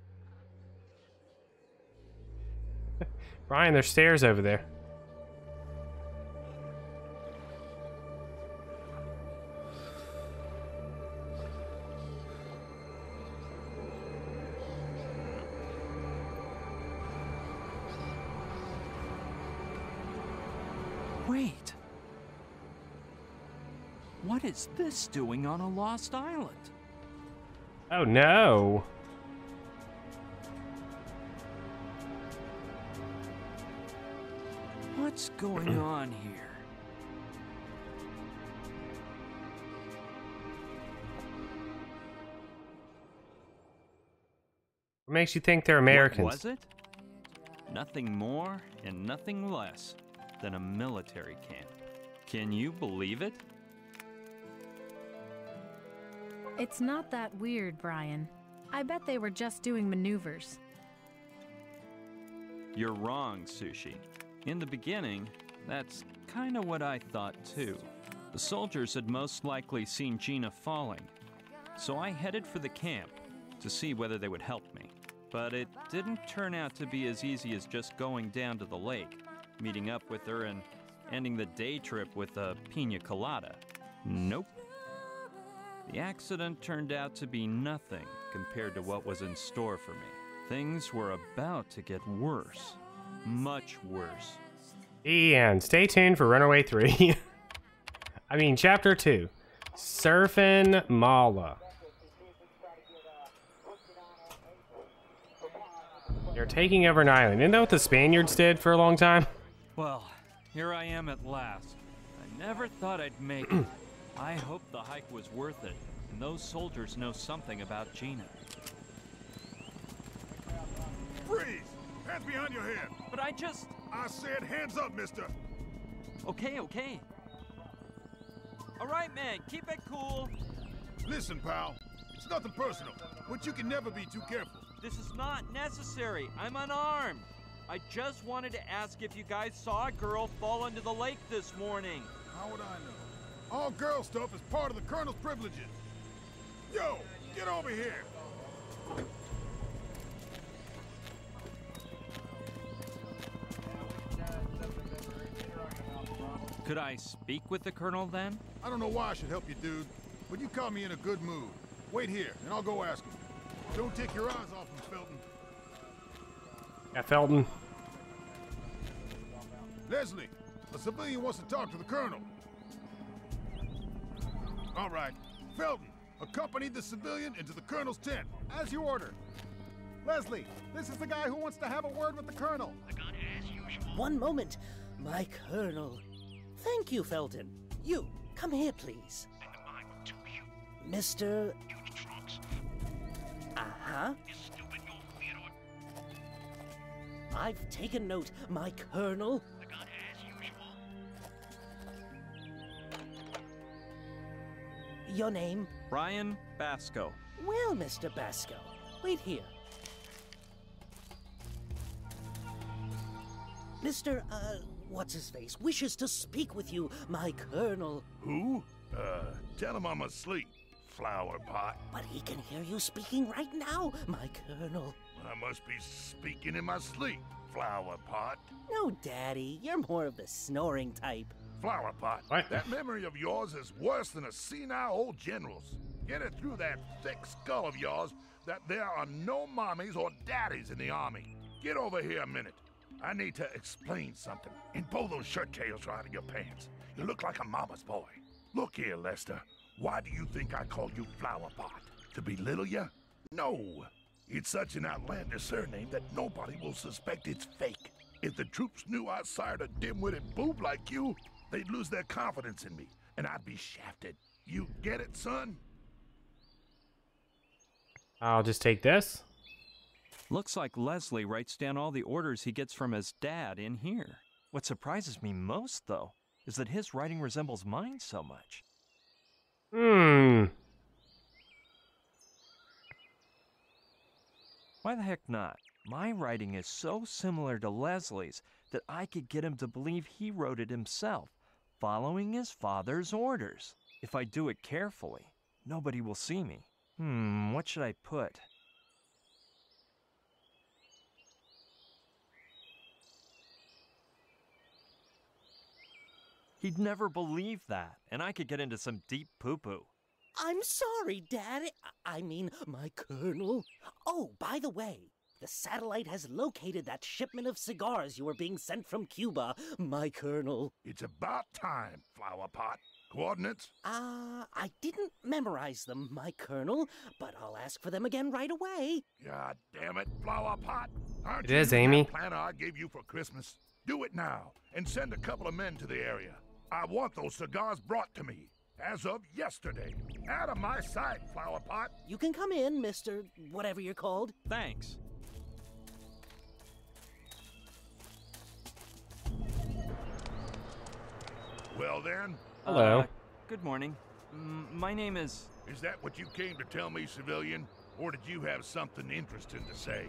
Brian, there's stairs over there. Wait. What is this doing on a lost island? Oh no. What's going on here? What makes you think they're Americans? What was it? Nothing more and nothing less than a military camp. Can you believe it? It's not that weird, Brian. I bet they were just doing maneuvers. You're wrong, Sushi. In the beginning, that's kind of what I thought too. The soldiers had most likely seen Gina falling, so I headed for the camp to see whether they would help me. But it didn't turn out to be as easy as just going down to the lake, meeting up with her and ending the day trip with a pina colada. Nope. The accident turned out to be nothing compared to what was in store for me. Things were about to get worse. Much worse. And stay tuned for Runaway 3. I mean, Chapter 2. Surfin' Mala. They're taking over an island. Isn't that what the Spaniards did for a long time? Well, here I am at last. I never thought I'd make it. I hope the hike was worth it, and those soldiers know something about Gina. Freeze! Hands behind your head! But I said hands up, mister! Okay. All right, man, keep it cool. Listen, pal. It's nothing personal, but you can never be too careful. This is not necessary. I'm unarmed. I just wanted to ask if you guys saw a girl fall into the lake this morning. How would I know? All girl stuff is part of the Colonel's privileges. Yo, get over here! Could I speak with the Colonel then? I don't know why I should help you, dude, but you caught me in a good mood. Wait here, and I'll go ask him. Don't take your eyes off him, Felton. Yeah, Felton. Leslie, a civilian wants to talk to the Colonel. All right. Felton, accompany the civilian into the Colonel's tent. As you order. Leslie, this is the guy who wants to have a word with the Colonel. One moment, my Colonel. Thank you, Felton. You, come here, please. And I will Mr. Uh-huh. I've taken note, my colonel. Your name? Brian Basco. Well, Mr. Basco, wait here. Mr. What's-his-face wishes to speak with you, my colonel. Who? Tell him I'm asleep, flower pot. But he can hear you speaking right now, my colonel. I must be speaking in my sleep, flower pot. No, Daddy, you're more of the snoring type. Flower pot, What? that memory of yours is worse than a senile old general's. Get it through that thick skull of yours that there are no mommies or daddies in the army. Get over here a minute. I need to explain something. And pull those shirt tails right out of your pants. You look like a mama's boy. Look here, Lester. Why do you think I call you Flower Pot? To belittle you? No. It's such an outlandish surname that nobody will suspect it's fake. If the troops knew I sired a dim-witted boob like you, they'd lose their confidence in me, and I'd be shafted. You get it, son? I'll just take this. Looks like Leslie writes down all the orders he gets from his dad in here. What surprises me most, though, is that his writing resembles mine so much. Why the heck not? My writing is so similar to Leslie's that I could get him to believe he wrote it himself, following his father's orders. If I do it carefully, nobody will see me. What should I put? He'd never believe that, and I could get into some deep poo-poo. I'm sorry, Dad. I mean, my colonel. Oh, by the way, the satellite has located that shipment of cigars you were being sent from Cuba, my colonel. It's about time, Flower Pot. Coordinates? I didn't memorize them, my colonel, but I'll ask for them again right away. God damn it, Flower Pot. Aren't It you is, using Amy. that planner I gave you for Christmas? Do it now, and send a couple of men to the area. I want those cigars brought to me, as of yesterday. Out of my sight, Flower Pot. You can come in, Mr. whatever you're called. Thanks. Well then, Hello. Good morning. My name is... is that what you came to tell me, civilian? Or did you have something interesting to say?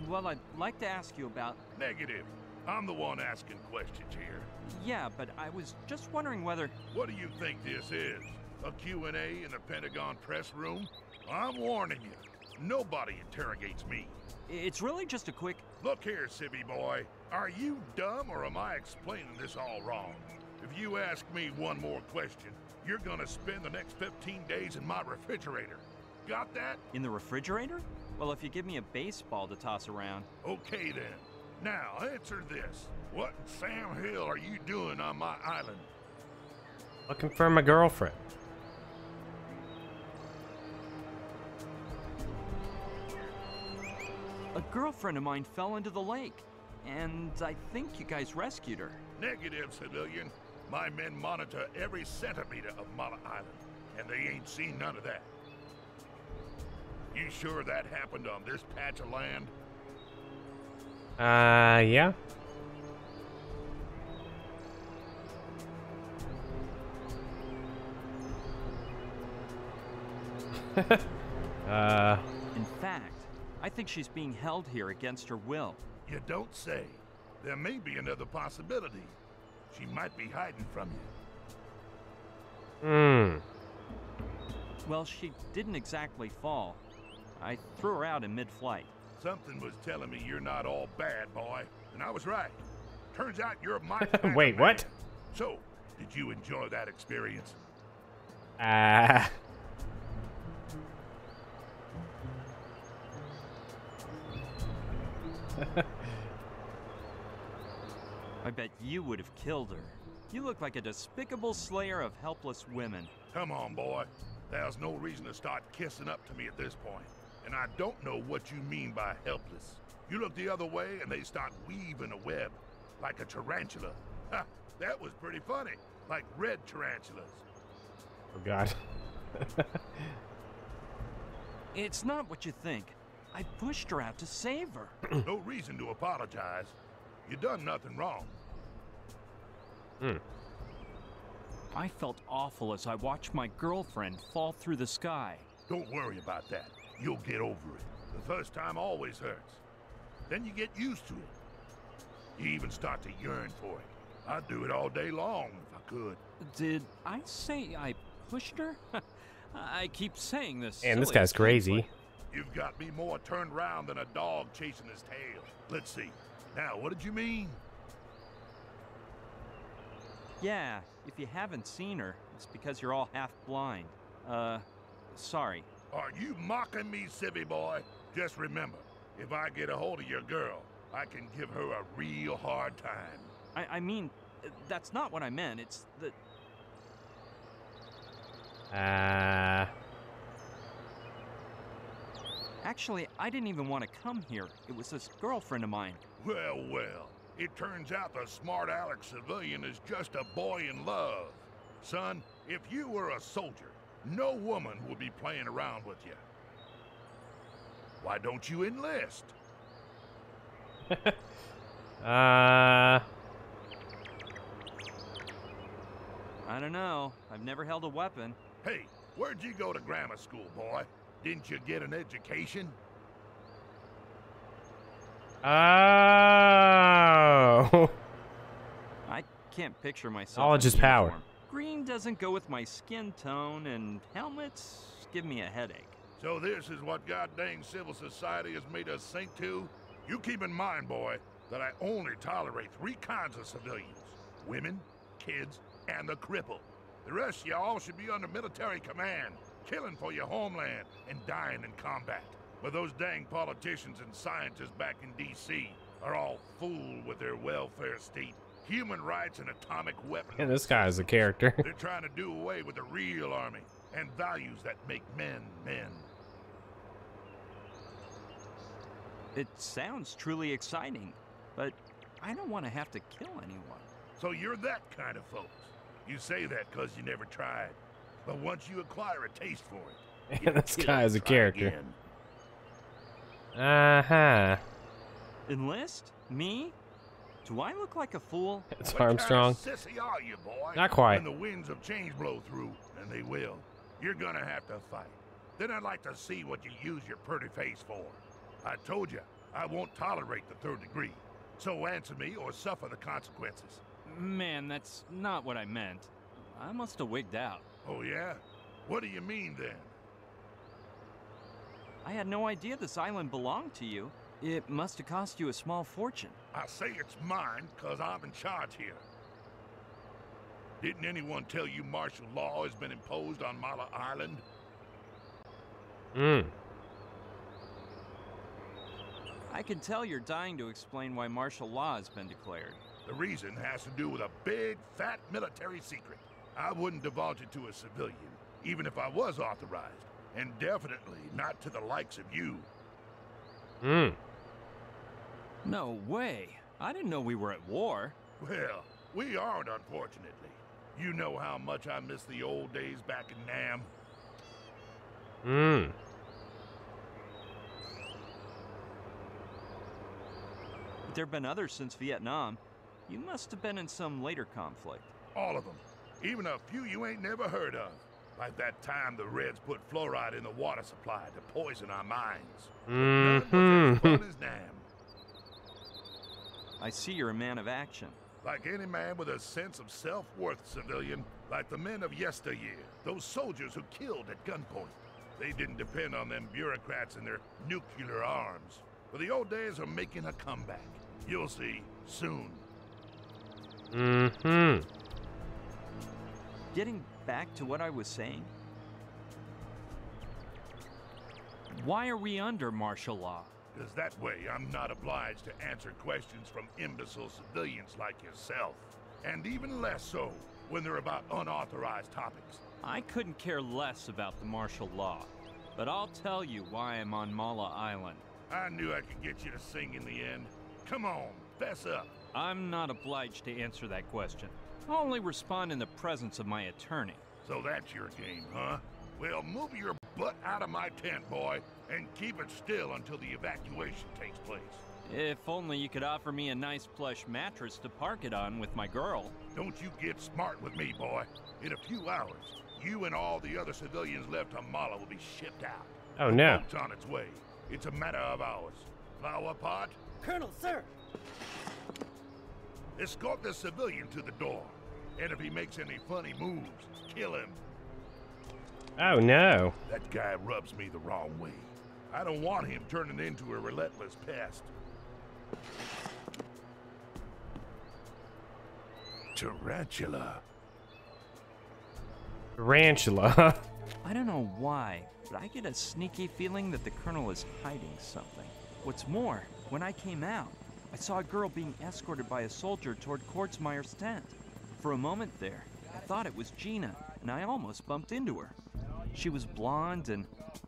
Well, I'd like to ask you about... Negative. I'm the one asking questions here. Yeah, but I was just wondering whether... What do you think this is? A Q&A in the Pentagon press room? I'm warning you. Nobody interrogates me. It's really just a quick... Look here, civvy boy. Are you dumb or am I explaining this all wrong? If you ask me one more question, you're gonna spend the next 15 days in my refrigerator. Got that? In the refrigerator? Well, if you give me a baseball to toss around... Okay then. Now, answer this. What in Sam Hill are you doing on my island? Looking for my girlfriend. A girlfriend of mine fell into the lake, and I think you guys rescued her. Negative, civilian. My men monitor every centimeter of Mala Island, and they ain't seen none of that. You sure that happened on this patch of land? Yeah. In fact, I think she's being held here against her will. You don't say. There may be another possibility. She might be hiding from you. Well, she didn't exactly fall. I threw her out in mid-flight. Something was telling me you're not all bad, boy, and I was right. Turns out you're my kind of Wait, man. what? So, did you enjoy that experience? I bet you would have killed her. You look like a despicable slayer of helpless women. Come on, boy. There's no reason to start kissing up to me at this point. And I don't know what you mean by helpless. You look the other way and they start weaving a web, like a tarantula. Ha! That was pretty funny. Like red tarantulas. Oh, God. It's not what you think. I pushed her out to save her. No reason to apologize. You done nothing wrong. I felt awful as I watched my girlfriend fall through the sky. Don't worry about that. You'll get over it. The first time always hurts. Then you get used to it. You even start to yearn for it. I'd do it all day long if I could. Did I say I pushed her? I keep saying this. And this guy's crazy. You've got me more turned round than a dog chasing his tail. Let's see. Now, what did you mean? Yeah, if you haven't seen her, it's because you're all half blind. Sorry. Are you mocking me, civvy boy? Just remember, if I get a hold of your girl, I can give her a real hard time. I mean, that's not what I meant. It's the... Actually, I didn't even want to come here. It was this girlfriend of mine. Well, well. It turns out the smart Alex civilian is just a boy in love. Son, if you were a soldier, no woman would be playing around with you. Why don't you enlist? I don't know. I've never held a weapon. Hey, where'd you go to grammar school, boy? Didn't you get an education? Oh. I can't picture myself. Knowledge is in power. uniform. Green doesn't go with my skin tone, and helmets give me a headache. So this is what goddamn civil society has made us sink to? You keep in mind, boy, that I only tolerate 3 kinds of civilians. Women, kids, and the cripple. The rest of y'all should be under military command, killing for your homeland and dying in combat. But those dang politicians and scientists back in D.C. are all fooled with their welfare state, human rights, and atomic weapons. And this guy is a character. They're trying to do away with the real army and values that make men men. It sounds truly exciting, but I don't want to have to kill anyone. So you're that kind of folks. You say that because you never tried. But once you acquire a taste for it, And this guy is a try character. again. Uh-huh. Enlist? Me? Do I look like a fool? It's What Armstrong. kind of sissy are you, boy? Not quite. When the winds of change blow through, and they will, you're gonna have to fight. Then I'd like to see what you use your pretty face for. I told you, I won't tolerate the 3rd degree. So answer me or suffer the consequences. Man, that's not what I meant. I must have wigged out. Oh, yeah? What do you mean, then? I had no idea this island belonged to you. It must have cost you a small fortune. I say it's mine because I'm in charge here. Didn't anyone tell you martial law has been imposed on Mala Island? I can tell you're dying to explain why martial law has been declared. The reason has to do with a big, fat military secret. I wouldn't divulge it to a civilian, even if I was authorized, and definitely not to the likes of you. No way. I didn't know we were at war. Well, we aren't, unfortunately. You know how much I miss the old days back in Nam. But there have been others since Vietnam. You must have been in some later conflict. All of them. Even a few you ain't never heard of. Like that time the Reds put fluoride in the water supply to poison our minds. None was as fun as Nam. I see you're a man of action. Like any man with a sense of self-worth, civilian. Like the men of yesteryear. Those soldiers who killed at gunpoint. They didn't depend on them bureaucrats and their nuclear arms. But the old days are making a comeback. You'll see, soon. Getting back to what I was saying. Why are we under martial law? Because that way I'm not obliged to answer questions from imbecile civilians like yourself. And even less so when they're about unauthorized topics. I couldn't care less about the martial law. But I'll tell you why I'm on Mala Island. I knew I could get you to sing in the end. Come on, fess up. I'm not obliged to answer that question. I'll only respond in the presence of my attorney. So that's your game, huh? Well, move your butt out of my tent, boy, and keep it still until the evacuation takes place. If only you could offer me a nice plush mattress to park it on with my girl. Don't you get smart with me, boy. In a few hours, you and all the other civilians left on Mala will be shipped out. Oh, no. The boat's on its way. It's a matter of hours. Flower pot? Colonel, sir! Escort the civilian to the door. And if he makes any funny moves, kill him. Oh, no. That guy rubs me the wrong way. I don't want him turning into a relentless pest. Tarantula. Tarantula. I don't know why, but I get a sneaky feeling that the Colonel is hiding something. What's more, when I came out, I saw a girl being escorted by a soldier toward Kortzmeyer's tent. For a moment there, I thought it was Gina, and I almost bumped into her. She was blonde and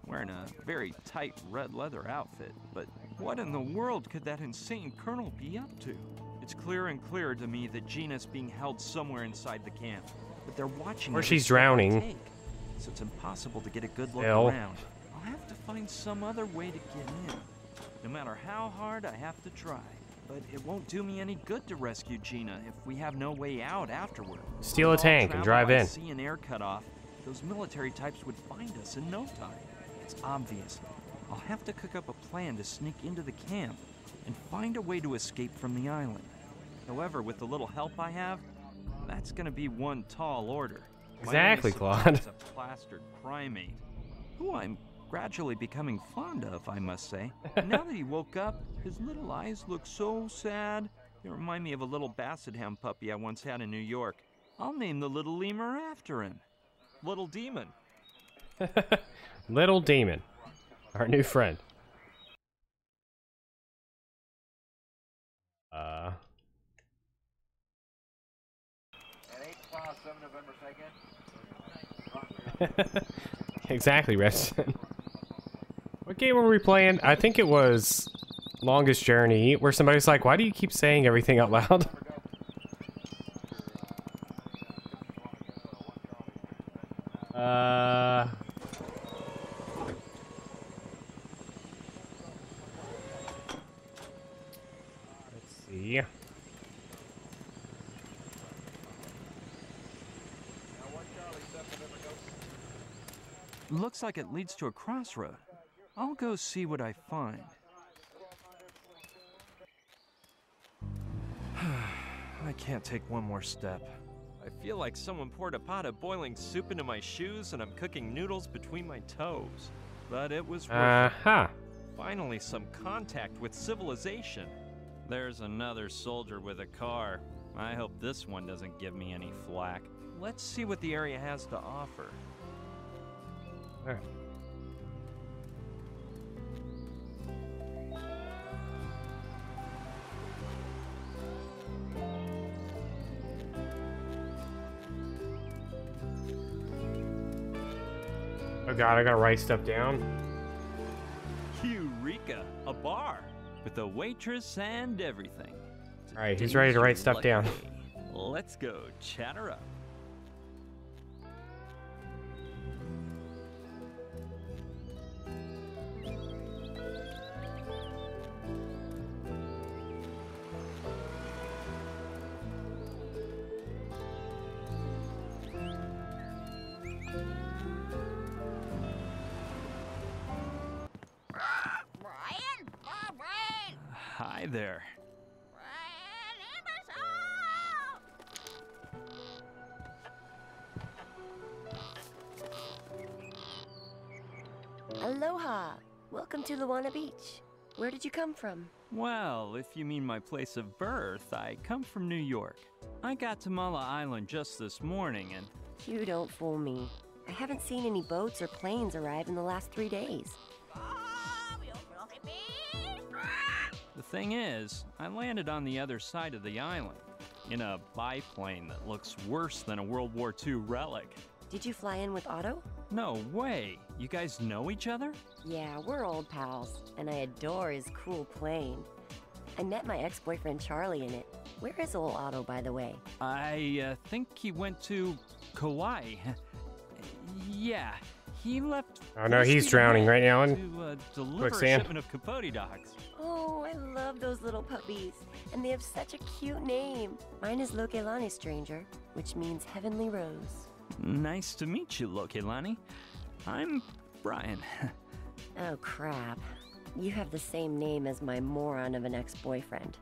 wearing a very tight red leather outfit, but what in the world could that insane Colonel be up to? It's clearer and clearer to me that Gina's being held somewhere inside the camp, but they're watching. Or she's drowning. So it's impossible to get a good look Hell. around. I'll have to find some other way to get in. No matter how hard I have to try. But it won't do me any good to rescue Gina if we have no way out afterward. Steal a We'll all tank and travel drive by in. sea and air cut off. Those military types would find us in no time. It's obvious. I'll have to cook up a plan to sneak into the camp and find a way to escape from the island. However, with the little help I have, that's gonna be one tall order. My Exactly, only Claude. support is a plastered primate, who I'm gradually becoming fond of, I must say. Now that he woke up, his little eyes look so sad. They remind me of a little basset hound puppy I once had in New York. I'll name the little lemur after him. Little Demon. Little Demon. Our new friend. Exactly, Redstone. What game were we playing? I think it was Longest Journey, where somebody's like, why do you keep saying everything out loud? Let's see. Looks like it leads to a crossroad. I'll go see what I find. I can't take one more step. I feel like someone poured a pot of boiling soup into my shoes and I'm cooking noodles between my toes. But it was worth it. Finally, some contact with civilization. There's another soldier with a car. I hope this one doesn't give me any flack. Let's see what the area has to offer. There. Oh god, I gotta write stuff down. Eureka! A bar with a waitress and everything. Alright, he's ready to write stuff down. Let's go chatter up. Hi there. Aloha! Welcome to Luana Beach. Where did you come from? Well, if you mean my place of birth, I come from New York. I got to Mala Island just this morning and... You don't fool me. I haven't seen any boats or planes arrive in the last 3 days. The thing is, I landed on the other side of the island, in a biplane that looks worse than a World War II relic. Did you fly in with Otto? No way! You guys know each other? Yeah, we're old pals, and I adore his cool plane. I met my ex-boyfriend Charlie in it. Where is old Otto, by the way? I think he went to Kauai. Yeah, He left. Oh no, he's drowning right now in to deliver a quicksand. shipment of Capote dogs. Oh, I love those little puppies. And they have such a cute name. Mine is Lokelani, stranger, which means heavenly rose. Nice to meet you, Lokelani. I'm Brian. Oh, crap. You have the same name as my moron of an ex-boyfriend.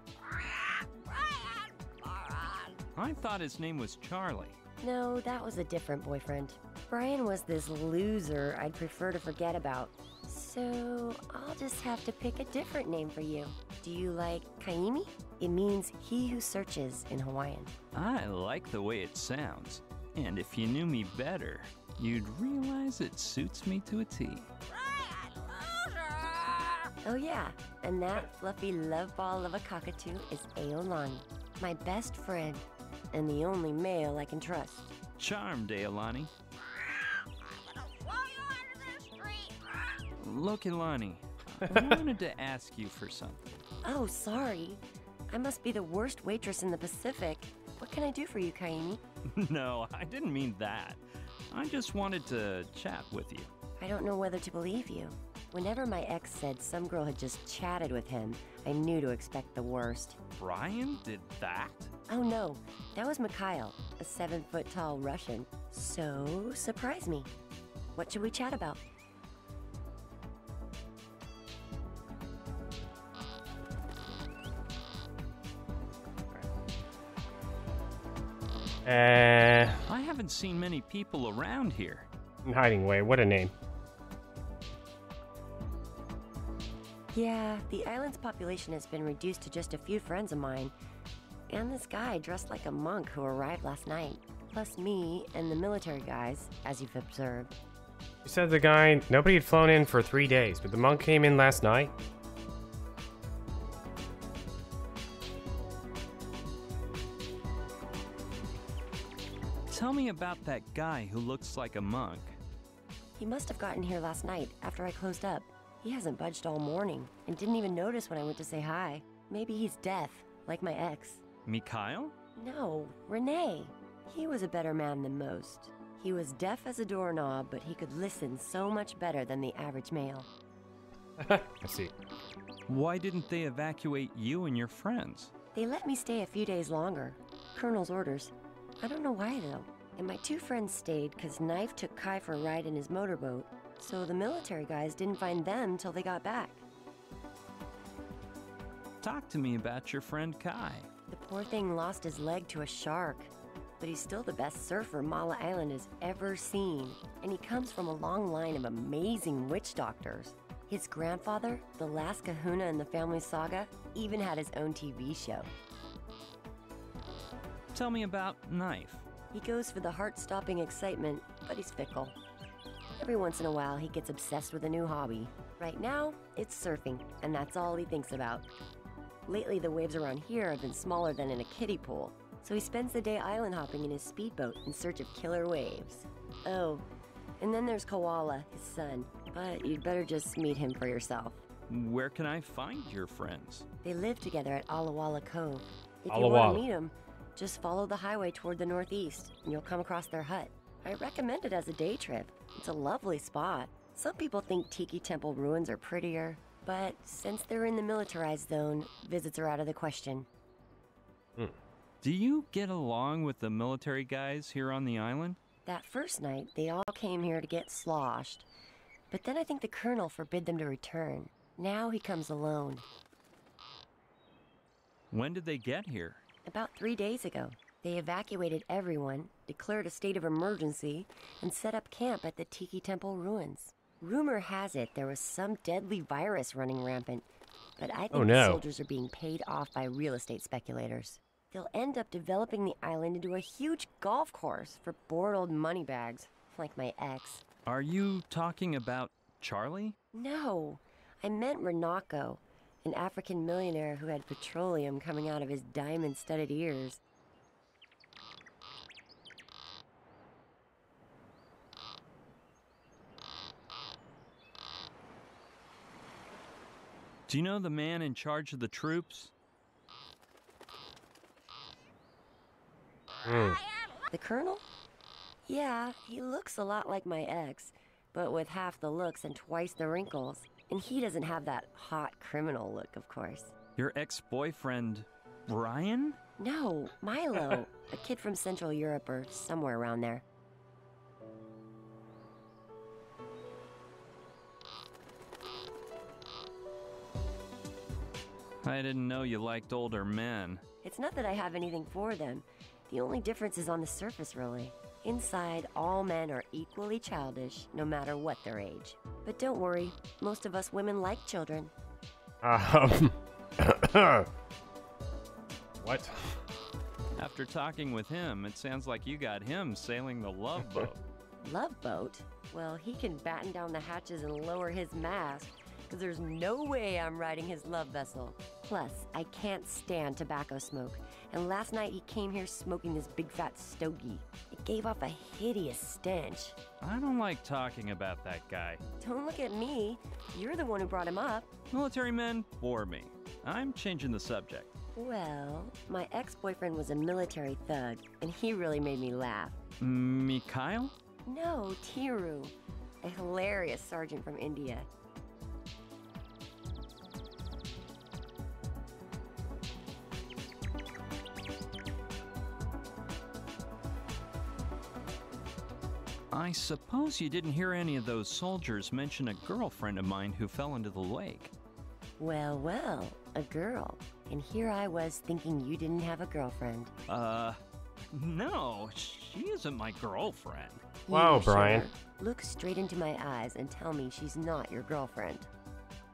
I thought his name was Charlie. No, that was a different boyfriend. Brian was this loser I'd prefer to forget about. So, I'll just have to pick a different name for you. Do you like Kaimi? It means he who searches in Hawaiian. I like the way it sounds. And if you knew me better, you'd realize it suits me to a T. Oh yeah, and that fluffy love ball of a cockatoo is Aolani, my best friend, and the only male I can trust. Charmed, Aolani. Lokelani, I wanted to ask you for something. Oh, sorry. I must be the worst waitress in the Pacific. What can I do for you, Kaimi? No, I didn't mean that. I just wanted to chat with you. I don't know whether to believe you. Whenever my ex said some girl had just chatted with him, I knew to expect the worst. Brian did that? Oh no, that was Mikhail, a 7-foot-tall Russian. So, surprise me. What should we chat about? I haven't seen many people around here. Hiding away, what a name. Yeah, the island's population has been reduced to just a few friends of mine. And this guy dressed like a monk who arrived last night. Plus me and the military guys, as you've observed. You said the guy, nobody had flown in for 3 days, but the monk came in last night? Tell me about that guy who looks like a monk. He must have gotten here last night after I closed up. He hasn't budged all morning and didn't even notice when I went to say hi. Maybe he's deaf, like my ex. Mikhail? No, Renee. He was a better man than most. He was deaf as a doorknob, but he could listen so much better than the average male. I see. Why didn't they evacuate you and your friends? They let me stay a few days longer. Colonel's orders. I don't know why, though. And my two friends stayed because Knife took Kai for a ride in his motorboat, so the military guys didn't find them till they got back. Talk to me about your friend Kai. The poor thing lost his leg to a shark, but he's still the best surfer Mala Island has ever seen. And he comes from a long line of amazing witch doctors. His grandfather, the last kahuna in the family saga, even had his own TV show. Tell me about Knife. He goes for the heart-stopping excitement, but he's fickle. Every once in a while, he gets obsessed with a new hobby. Right now, it's surfing, and that's all he thinks about. Lately, the waves around here have been smaller than in a kiddie pool, so he spends the day island hopping in his speedboat in search of killer waves. Oh, and then there's Koala, his son, but you'd better just meet him for yourself. Where can I find your friends? They live together at Alawala Cove. If you Alawala. want to meet them, just follow the highway toward the northeast, and you'll come across their hut. I recommend it as a day trip. It's a lovely spot. Some people think Tiki Temple ruins are prettier, but since they're in the militarized zone, visits are out of the question. Do you get along with the military guys here on the island? That first night, they all came here to get sloshed. But then I think the colonel forbid them to return. Now he comes alone. When did they get here? About 3 days ago. They evacuated everyone, declared a state of emergency, and set up camp at the Tiki Temple ruins. Rumor has it there was some deadly virus running rampant, but I think the soldiers are being paid off by real estate speculators. They'll end up developing the island into a huge golf course for bored old moneybags, like my ex. Are you talking about Charlie? No, I meant Renako, an African millionaire who had petroleum coming out of his diamond-studded ears. Do you know the man in charge of the troops? The colonel? Yeah, he looks a lot like my ex, but with half the looks and twice the wrinkles. And he doesn't have that hot criminal look, of course. Your ex-boyfriend, Brian? No, Milo. A kid from Central Europe or somewhere around there. I didn't know you liked older men. It's not that I have anything for them. The only difference is on the surface, really. Inside, all men are equally childish, no matter what their age. But don't worry, most of us women like children. What? After talking with him, it sounds like you got him sailing the love boat. Love boat? Well, he can batten down the hatches and lower his mast, because there's no way I'm riding his love vessel. Plus, I can't stand tobacco smoke, and last night he came here smoking this big fat stogie. It gave off a hideous stench. I don't like talking about that guy. Don't look at me. You're the one who brought him up. Military men bore me. I'm changing the subject. Well, my ex-boyfriend was a military thug, and he really made me laugh. Mikhail? No, Tiru, a hilarious sergeant from India. I suppose you didn't hear any of those soldiers mention a girlfriend of mine who fell into the lake. Well, well, a girl. And here I was thinking you didn't have a girlfriend. No, she isn't my girlfriend. Wow, Brian. Look straight into my eyes and tell me she's not your girlfriend.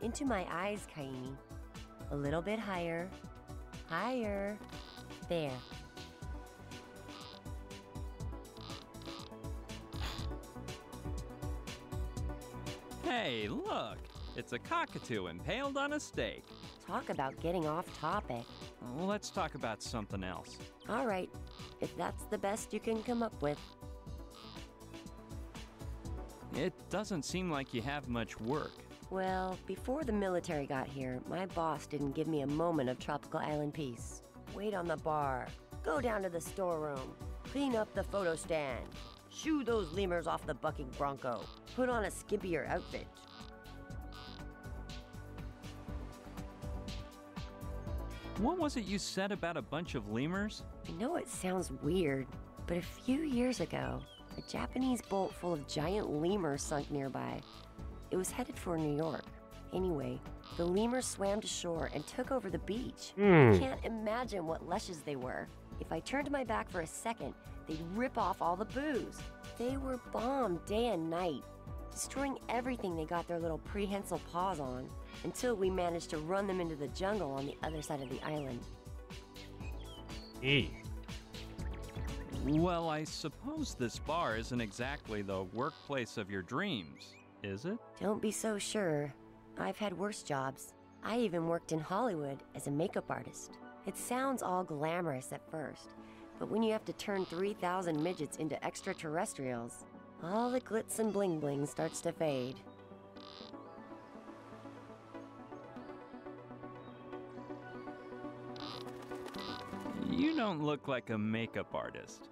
Into my eyes, Kaini. A little bit higher. Higher. There. Hey, look! It's a cockatoo impaled on a stake. Talk about getting off topic. Let's talk about something else. All right, if that's the best you can come up with. It doesn't seem like you have much work. Well, before the military got here, my boss didn't give me a moment of tropical island peace. Wait on the bar. Go down to the storeroom. Clean up the photo stand. Shoo those lemurs off the bucking bronco. Put on a skimpier outfit. What was it you said about a bunch of lemurs? I know it sounds weird, but a few years ago, a Japanese boat full of giant lemurs sunk nearby. It was headed for New York. Anyway, the lemurs swam to shore and took over the beach. I can't imagine what lushes they were. If I turned my back for a second, they'd rip off all the booze. They were bombed day and night, destroying everything they got their little prehensile paws on, until we managed to run them into the jungle on the other side of the island. Well, I suppose this bar isn't exactly the workplace of your dreams, is it? Don't be so sure. I've had worse jobs. I even worked in Hollywood as a makeup artist. It sounds all glamorous at first, but when you have to turn 3,000 midgets into extraterrestrials, all the glitz and bling bling starts to fade. You don't look like a makeup artist.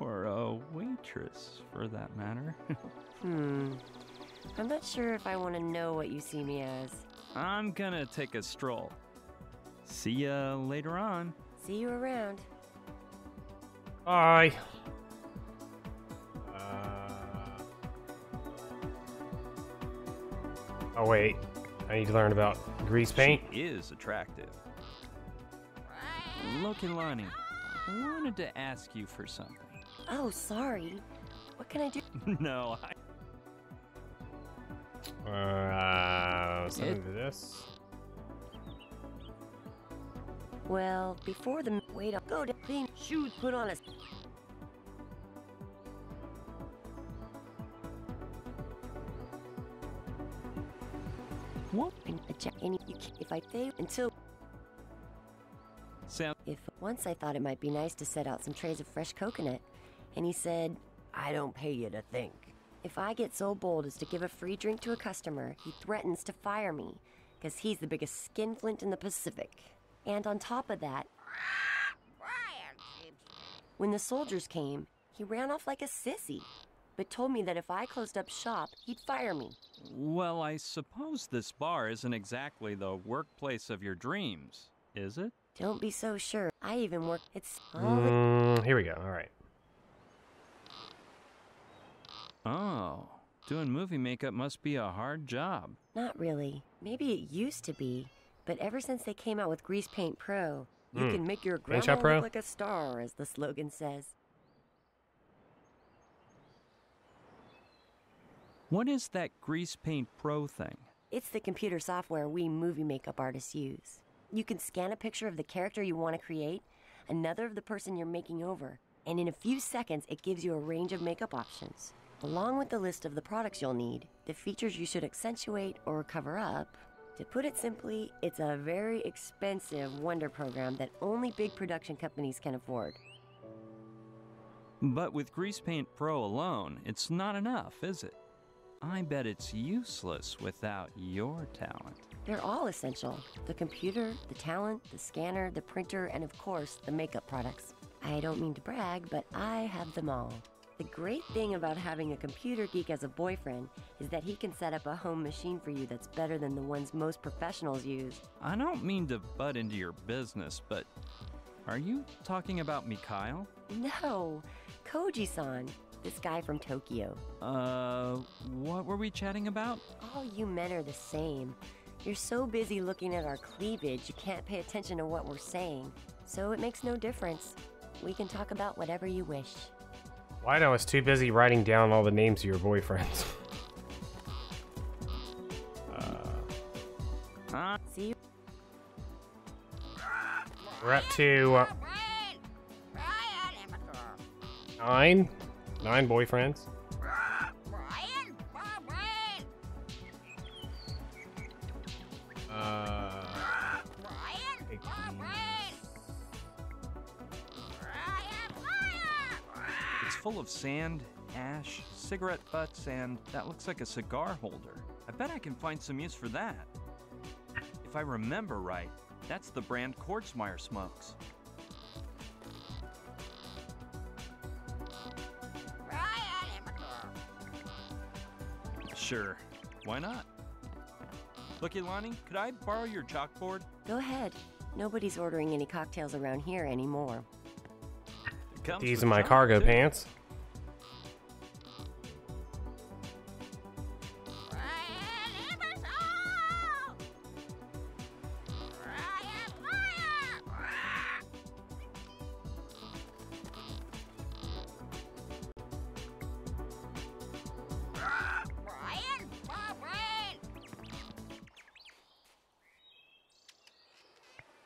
Or a waitress, for that matter. I'm not sure if I want to know what you see me as. I'm gonna take a stroll. See ya later on. See you around. Bye. Oh wait, I need to learn about grease paint. She is attractive. Look, Ilani, I wanted to ask you for something. Oh, sorry. What can I do? No, Something to this. Well, before the wait up, go to clean shoes, put on a. What? If I stay until. Sam. If once I thought it might be nice to set out some trays of fresh coconut, and he said, "I don't pay you to think." If I get so bold as to give a free drink to a customer, he threatens to fire me, because he's the biggest skinflint in the Pacific. And on top of that, when the soldiers came, he ran off like a sissy. but told me that if I closed up shop, he'd fire me. Well, I suppose this bar isn't exactly the workplace of your dreams, is it? Don't be so sure. I even work. It's Here we go. All right. Oh, doing movie makeup must be a hard job. Not really. Maybe it used to be, but ever since they came out with Grease Paint Pro, you can make your grandma look like a star, as the slogan says. What is that Grease Paint Pro thing? It's the computer software we movie makeup artists use. You can scan a picture of the character you want to create, another of the person you're making over, and in a few seconds it gives you a range of makeup options. Along with the list of the products you'll need, the features you should accentuate or cover up. To put it simply, it's a very expensive wonder program that only big production companies can afford. But with Grease Paint Pro alone, it's not enough, is it? I bet it's useless without your talent. They're all essential. The computer, the talent, the scanner, the printer, and of course, the makeup products. I don't mean to brag, but I have them all. The great thing about having a computer geek as a boyfriend is that he can set up a home machine for you that's better than the ones most professionals use. I don't mean to butt into your business, but are you talking about Mikhail? No, Koji-san, this guy from Tokyo. What were we chatting about? All you men are the same. You're so busy looking at our cleavage, you can't pay attention to what we're saying. So it makes no difference. We can talk about whatever you wish. Why I was too busy writing down all the names of your boyfriends. See you. We're up to 9 boyfriends. It's full of sand, ash, cigarette butts, and that looks like a cigar holder. I bet I can find some use for that. If I remember right, that's the brand Kortzmeyer smokes. Sure, why not? Look, Ilani, could I borrow your chalkboard? Go ahead. Nobody's ordering any cocktails around here anymore. These are my cargo pants.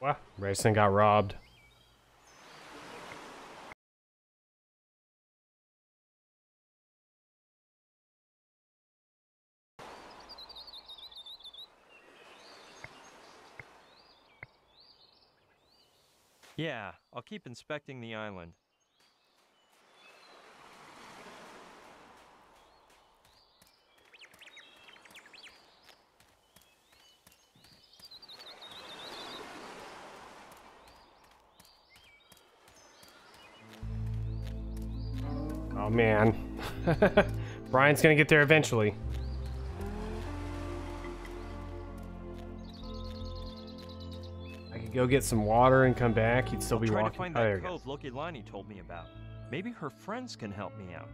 Well, Rayson got robbed. Yeah, I'll keep inspecting the island. Oh man. Brian's gonna get there eventually. I could go get some water and come back. He'd still be Try walking. to find Oh, there that he goes. cove Lokilani told me about. Maybe her friends can help me out.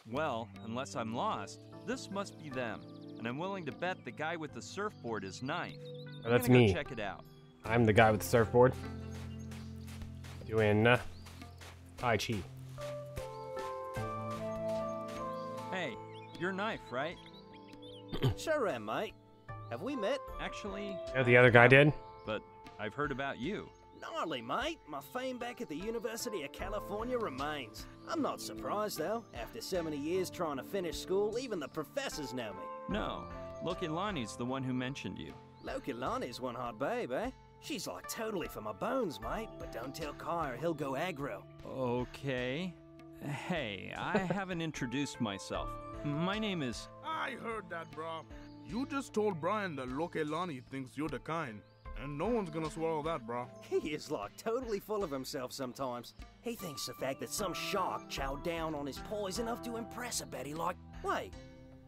Well, unless I'm lost, this must be them. And I'm willing to bet the guy with the surfboard is Knife. Oh, that's I'm gonna me. go check it out. I'm the guy with the surfboard. Doing Tai Chi. Hey, you're Knife, right? Sure am, mate. Have we met? Actually... Yeah, the other guy did. But I've heard about you. Gnarly, mate. My fame back at the University of California remains. I'm not surprised, though. After so many years trying to finish school, even the professors know me. No, Lokilani's the one who mentioned you. Lokilani's one hot babe, eh? She's like totally for my bones, mate. But don't tell Kai or he'll go aggro. Okay. Hey, I haven't introduced myself. My name is... I heard that, bro. You just told Brian that Lokilani thinks you're the kind. and no one's gonna swallow that, bro. He is like totally full of himself sometimes. He thinks the fact that some shark chowed down on his paw is enough to impress a Betty. Like, wait,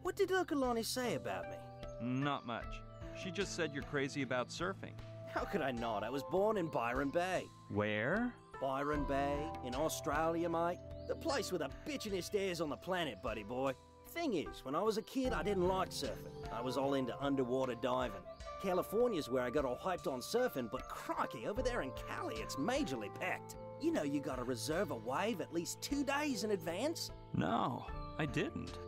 what did Lokalani say about me? Not much. She just said you're crazy about surfing. How could I not? I was born in Byron Bay. Where? Byron Bay, in Australia, mate. The place with the bitchinest airs on the planet, buddy boy. Thing is, when I was a kid, I didn't like surfing. I was all into underwater diving. California's where I got all hyped on surfing, but crikey, over there in Cali, it's majorly packed. You know you gotta reserve a wave at least 2 days in advance? No, I didn't.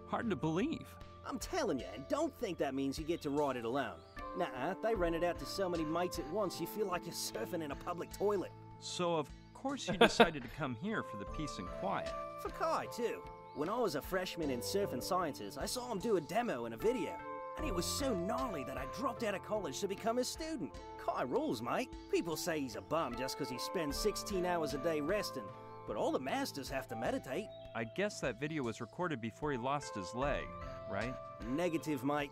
Hard to believe. I'm telling you, and don't think that means you get to ride it alone. Nuh-uh, they rent it out to so many mates at once you feel like you're surfing in a public toilet. So of course you decided to come here for the peace and quiet. For Kai, too. When I was a freshman in Surf and Sciences, I saw him do a demo in a video. And it was so gnarly that I dropped out of college to become his student. Kai rules, mate. People say he's a bum just because he spends 16 hours a day resting. But all the masters have to meditate. I guess that video was recorded before he lost his leg, right? Negative, mate.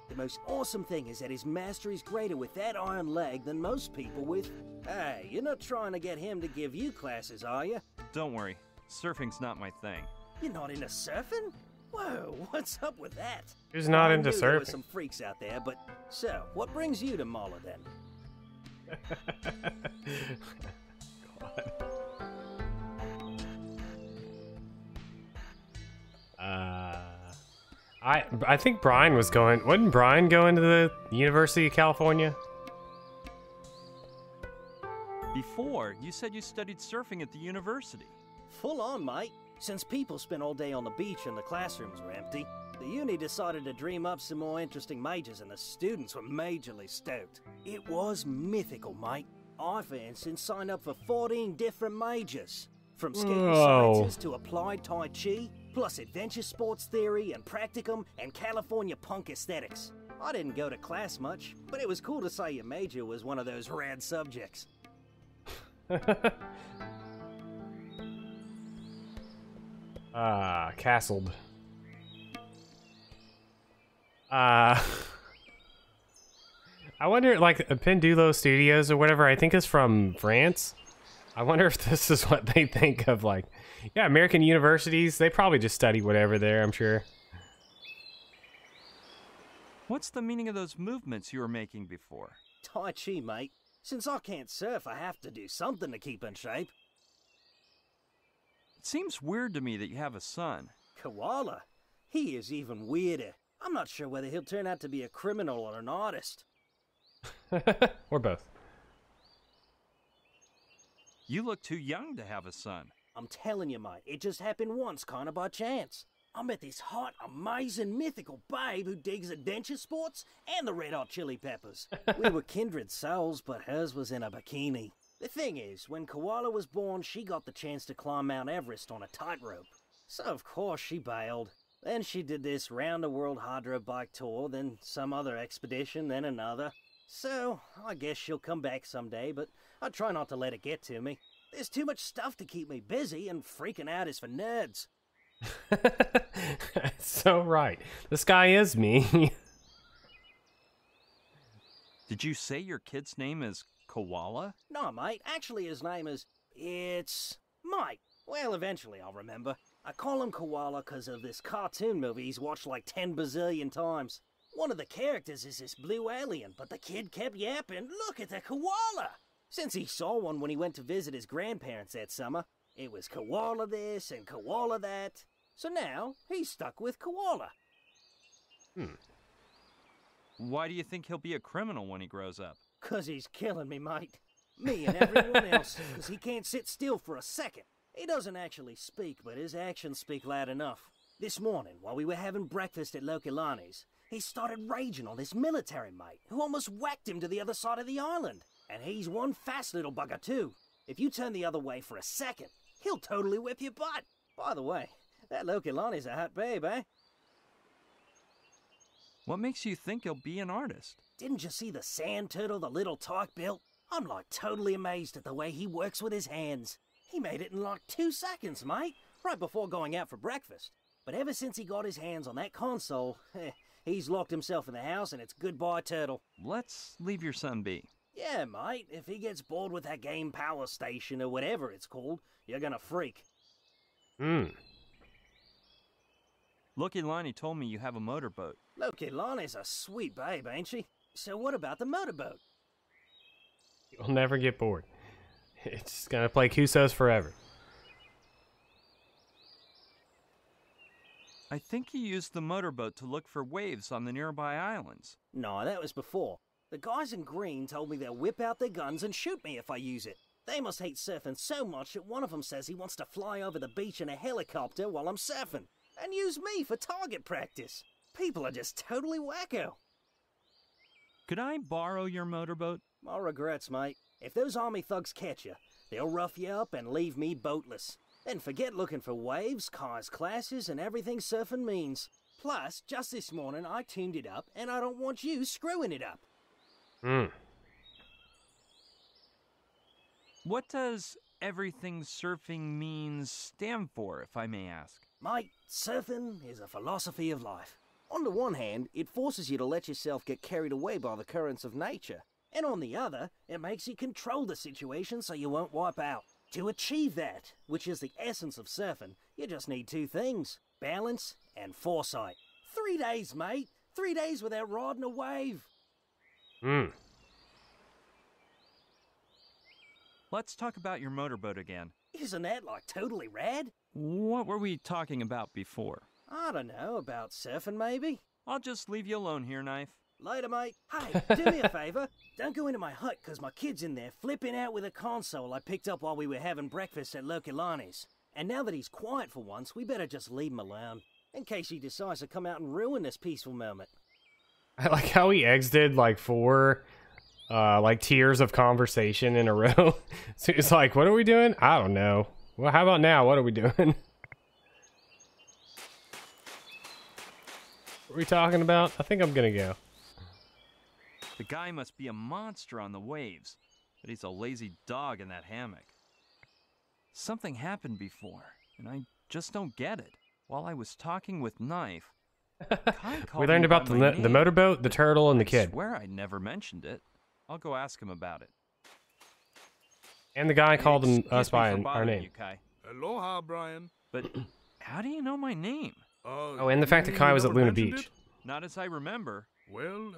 The most awesome thing is that his mastery is greater with that iron leg than most people with... Hey, you're not trying to get him to give you classes, are you? Don't worry. Surfing's not my thing. You're not into surfing? Whoa, what's up with that? Who's not into surfing? There were surfing? some freaks out there, but... So, what brings you to Mala, then? I think Brian was going... Wouldn't Brian go into the University of California? Before, you said you studied surfing at the university. Full on, mate. Since people spent all day on the beach and the classrooms were empty, the uni decided to dream up some more interesting majors and the students were majorly stoked. It was mythical, mate. I, for instance, signed up for 14 different majors. From skating sciences to applied Tai Chi, plus adventure sports theory and practicum and California punk aesthetics. I didn't go to class much, but it was cool to say your major was one of those rad subjects. Castled. I wonder, like, Pendulo Studios or whatever, I think is from France. I wonder if this is what they think of, like, yeah, American universities, they probably just study whatever there, I'm sure. What's the meaning of those movements you were making before? Tai Chi, mate. Since I can't surf, I have to do something to keep in shape. It seems weird to me that you have a son. Koala? He is even weirder. I'm not sure whether he'll turn out to be a criminal or an artist. Or both. You look too young to have a son. I'm telling you, mate, it just happened once, kind of by chance. I met this hot, amazing, mythical babe who digs adventure sports and the Red Hot Chili Peppers. We were kindred souls, but hers was in a bikini. The thing is, when Koala was born, she got the chance to climb Mount Everest on a tightrope. So, of course, she bailed. Then she did this round-the-world hydro bike tour, then some other expedition, then another. So, I guess she'll come back someday, but I try not to let it get to me. There's too much stuff to keep me busy, and freaking out is for nerds. So right. This guy is me. Did you say your kid's name is Koala? No, mate. Actually, his name is... It's... Mike. Well, eventually I'll remember. I call him Koala because of this cartoon movie he's watched like 10 bazillion times. One of the characters is this blue alien, but the kid kept yapping, "Look at the koala!" Since he saw one when he went to visit his grandparents that summer, it was Koala this and Koala that. So now, he's stuck with Koala. Why do you think he'll be a criminal when he grows up? 'Cause he's killing me, mate. Me and everyone else, 'cause he can't sit still for a second. He doesn't actually speak, but his actions speak loud enough. This morning, while we were having breakfast at Lokalani's, he started raging on this military mate who almost whacked him to the other side of the island. And he's one fast little bugger too. If you turn the other way for a second, he'll totally whip your butt. By the way, that Lokalani's a hot babe, eh? What makes you think he'll be an artist? Didn't you see the sand turtle the little tyke built? I'm like totally amazed at the way he works with his hands. He made it in like 2 seconds, mate, right before going out for breakfast. But ever since he got his hands on that console, He's locked himself in the house and it's goodbye, turtle. Let's leave your son be. Yeah, mate, if he gets bored with that game power station or whatever it's called, you're gonna freak. Loki Lonnie told me you have a motorboat. Loki Lonnie's a sweet babe, ain't she? So what about the motorboat? You'll never get bored. It's gonna play Kusos forever. I think he used the motorboat to look for waves on the nearby islands. No, that was before. The guys in green told me they'll whip out their guns and shoot me if I use it. They must hate surfing so much that one of them says he wants to fly over the beach in a helicopter while I'm surfing, and use me for target practice. People are just totally wacko. Could I borrow your motorboat? My regrets, mate. If those army thugs catch you, they'll rough you up and leave me boatless. Then forget looking for waves, cars, classes, and everything surfing means. Plus, just this morning I tuned it up, and I don't want you screwing it up. What does everything surfing means stand for, if I may ask? Mate, surfing is a philosophy of life. On the one hand, it forces you to let yourself get carried away by the currents of nature. And on the other, it makes you control the situation so you won't wipe out. To achieve that, which is the essence of surfing, you just need two things: balance and foresight. 3 days, mate. 3 days without riding a wave. Let's talk about your motorboat again. Isn't that like totally rad? What were we talking about before? I don't know, about surfing maybe? I'll just leave you alone here, Knife. Later, mate. Hey, do me a favor. Don't go into my hut, because my kid's in there flipping out with a console I picked up while we were having breakfast at Lokilani's. And now that he's quiet for once, we better just leave him alone, in case he decides to come out and ruin this peaceful moment. I like how he exited like 4 like tiers of conversation in a row. So he's like, what are we doing? I don't know. Well, how about now? What are we doing? What are we talking about? I think I'm gonna go. The guy must be a monster on the waves, but he's a lazy dog in that hammock. Something happened before, and I just don't get it. While I was talking with Knife, Kai called We learned me about by my the name. motorboat, the turtle, and the I kid. swear I never mentioned it. I'll go ask him about it. And the guy called him Excuse us me by for our bothering name. you, Kai. Aloha, Brian. But how do you know my name? Oh, and the fact that Kai was at Luna Beach. Not as I remember. Well,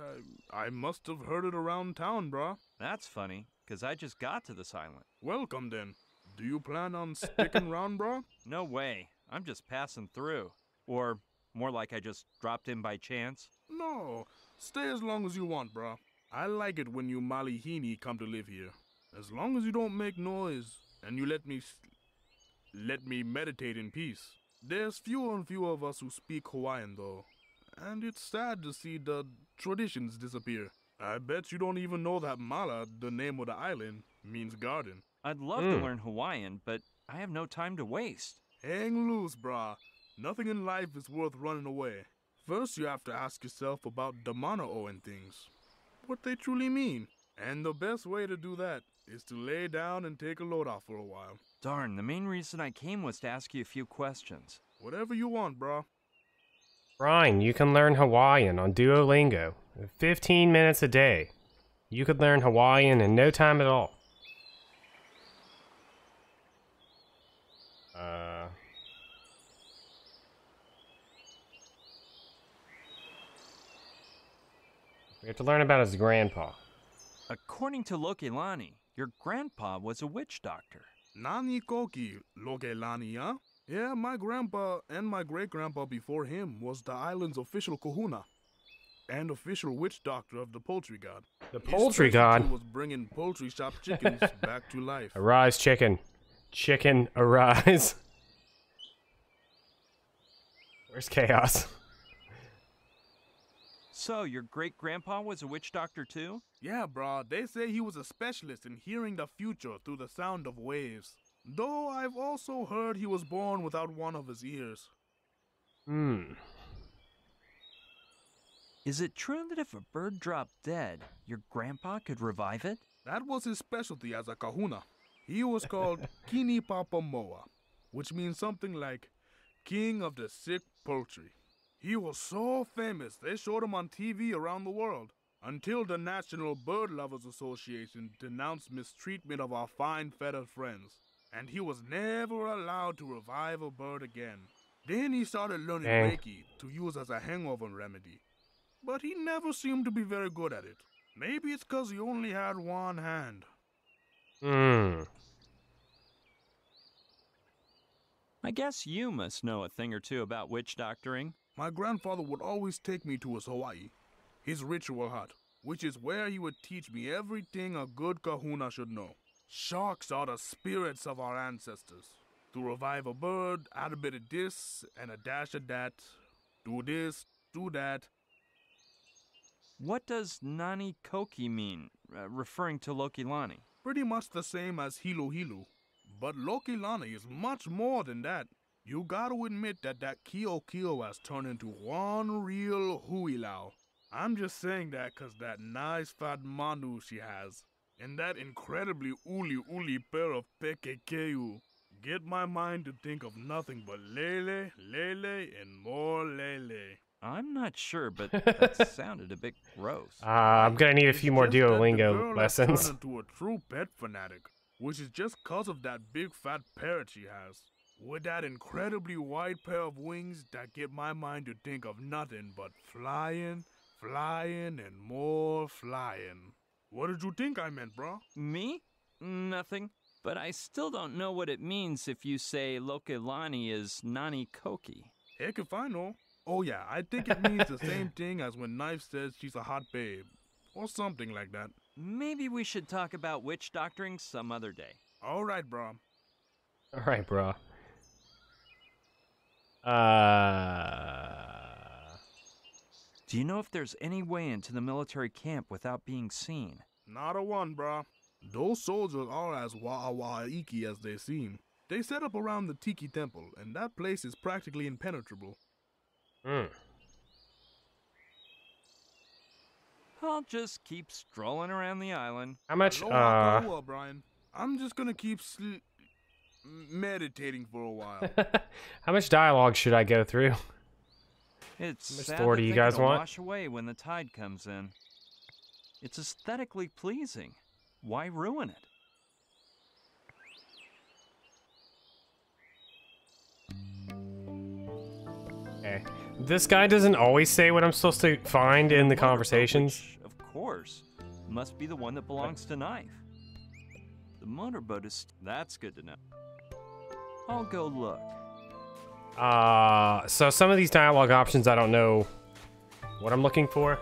I must have heard it around town, brah. That's funny, because I just got to this island. Welcome, then. Do you plan on sticking around, brah? No way. I'm just passing through. Or more like I just dropped in by chance. No. Stay as long as you want, brah. I like it when you Malihini come to live here. As long as you don't make noise and you let me meditate in peace. There's fewer and fewer of us who speak Hawaiian, though. And it's sad to see the traditions disappear. I bet you don't even know that Mala, the name of the island, means garden. I'd love to learn Hawaiian, but I have no time to waste. Hang loose, brah. Nothing in life is worth running away. First, you have to ask yourself about the Mana'o and things. What they truly mean. And the best way to do that is to lay down and take a load off for a while. Darn, the main reason I came was to ask you a few questions. Whatever you want, brah. Brian, you can learn Hawaiian on Duolingo. 15 minutes a day. You could learn Hawaiian in no time at all. We have to learn about his grandpa. According to Lokilani, your grandpa was a witch doctor. Nani koki, Lokelani, huh? Yeah, my grandpa and my great-grandpa before him was the island's official kahuna and official witch doctor of the poultry god. The poultry god? His specialty was bringing poultry shop chickens back to life. Arise, chicken. Chicken, arise. Where's Chaos? So, your great-grandpa was a witch doctor too? Yeah, brah. They say he was a specialist in hearing the future through the sound of waves. Though I've also heard he was born without one of his ears. Is it true that if a bird dropped dead, your grandpa could revive it? That was his specialty as a kahuna. He was called Kini Papa Moa, which means something like King of the Sick Poultry. He was so famous, they showed him on TV around the world. Until the National Bird Lovers Association denounced mistreatment of our fine feathered friends. And he was never allowed to revive a bird again. Then he started learning Reiki to use as a hangover remedy. But he never seemed to be very good at it. Maybe it's because he only had one hand. I guess you must know a thing or two about witch doctoring. My grandfather would always take me to his Hawaii, his ritual hut, which is where he would teach me everything a good kahuna should know. Sharks are the spirits of our ancestors. To revive a bird, add a bit of this and a dash of that. Do this, do that. What does Nani Koki mean, referring to Lokilani? Pretty much the same as Hilo Hilo. But Lokilani is much more than that. You gotta admit that Kio Kio has turned into one real huilau. I'm just saying that 'cause that nice fat manu she has, and that incredibly uli pair of pekekeu, get my mind to think of nothing but lele, lele, and more lele. I'm not sure, but that sounded a bit gross. I'm gonna need a few more Duolingo lessons. Turned into a true pet fanatic, which is just 'cause of that big fat parrot she has. With that incredibly wide pair of wings that get my mind to think of nothing but flying, flying, and more flying. What did you think I meant, bro? Me? Nothing. But I still don't know what it means if you say Lokilani is Nani Koki. Heck if I know. Oh yeah, I think it means the same thing as when Knife says she's a hot babe. Or something like that. Maybe we should talk about witch doctoring some other day. Alright, bro. Alright, bro. Do you know if there's any way into the military camp without being seen? Not a one, bro. Those soldiers are as wa'awa'iki as they seem. They set up around the Tiki Temple, and that place is practically impenetrable. I'll just keep strolling around the island. How much, Aloha, Brian. I'm just gonna keep meditating for a while. How much dialogue should I go through? It's How much sad story to do you think guys it'll want? wash away when the tide comes in. It's aesthetically pleasing. Why ruin it? Okay. This guy doesn't always say what I'm supposed to find in the conversations. Which, of course, must be the one that belongs to Knife. The motorboat is... That's good to know. I'll go look. So some of these dialogue options, I don't know what I'm looking for.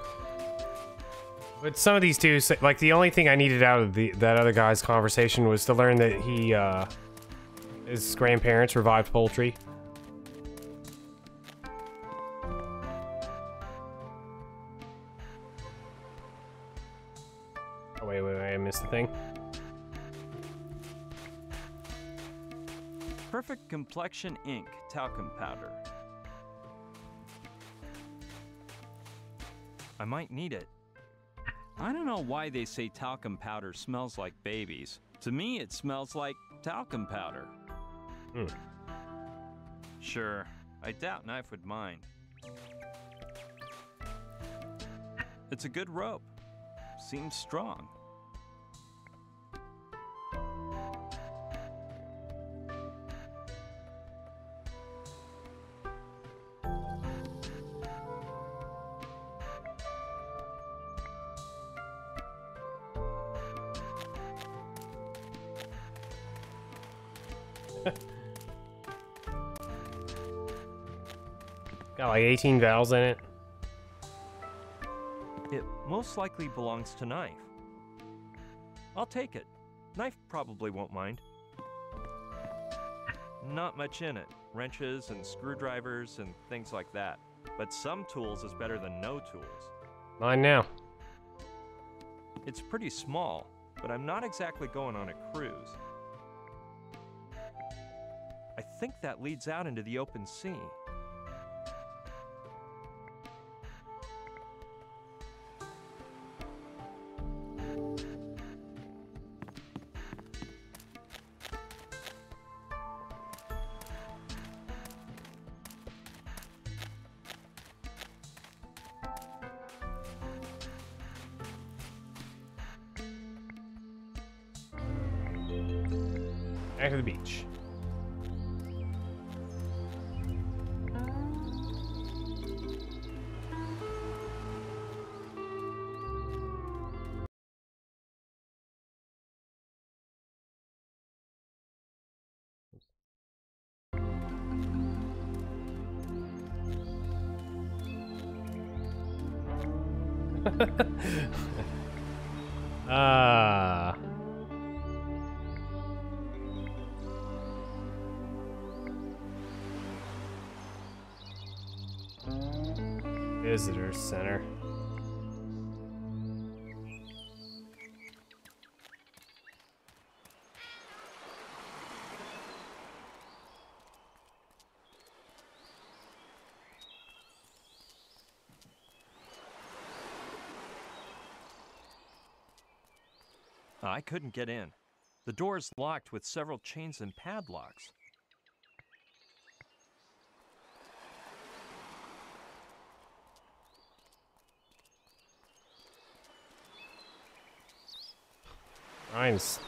But some of these do, like the only thing I needed out of that other guy's conversation was to learn that his grandparents revived poultry. Oh, wait, I missed the thing. Perfect Complexion Ink Talcum Powder. I might need it. I don't know why they say talcum powder smells like babies. To me, it smells like talcum powder. Sure, I doubt Knife would mind. It's a good rope. Seems strong. Got like 18 vowels in it. It most likely belongs to Knife. I'll take it. Knife probably won't mind. Not much in it. Wrenches and screwdrivers and things like that. But some tools is better than no tools. Mine now. It's pretty small, but I'm not exactly going on a cruise. I think that leads out into the open sea. Back to the beach. Visitor center. I couldn't get in. The door's locked with several chains and padlocks. Mine's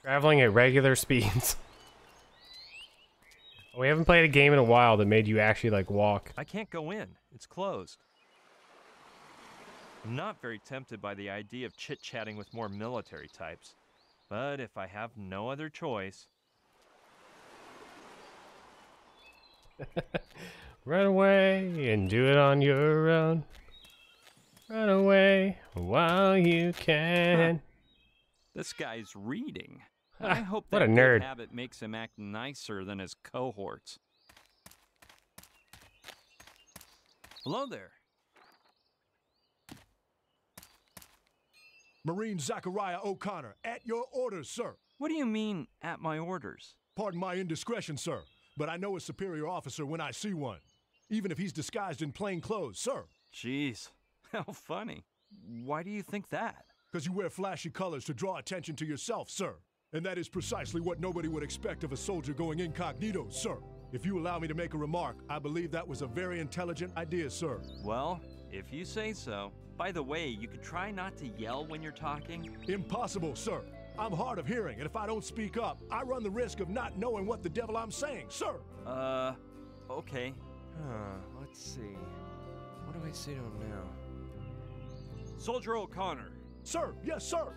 traveling at regular speeds. We haven't played a game in a while that made you actually like walk. I can't go in. It's closed. I'm not very tempted by the idea of chit-chatting with more military types, but if I have no other choice... Run away and do it on your own. Run away while you can. Huh. This guy's reading. I hope what that a nerd. good habit makes him act nicer than his cohorts. Hello there. Marine Zachariah O'Connor, at your orders, sir. What do you mean, at my orders? Pardon my indiscretion, sir, but I know a superior officer when I see one, even if he's disguised in plain clothes, sir. Jeez, how funny. Why do you think that? Because you wear flashy colors to draw attention to yourself, sir. And that is precisely what nobody would expect of a soldier going incognito, sir. If you allow me to make a remark, I believe that was a very intelligent idea, sir. Well, if you say so. By the way, you could try not to yell when you're talking. Impossible, sir. I'm hard of hearing, and if I don't speak up, I run the risk of not knowing what the devil I'm saying, sir. Okay. Let's see. What do I say to him now? Soldier O'Connor. Sir, yes, sir.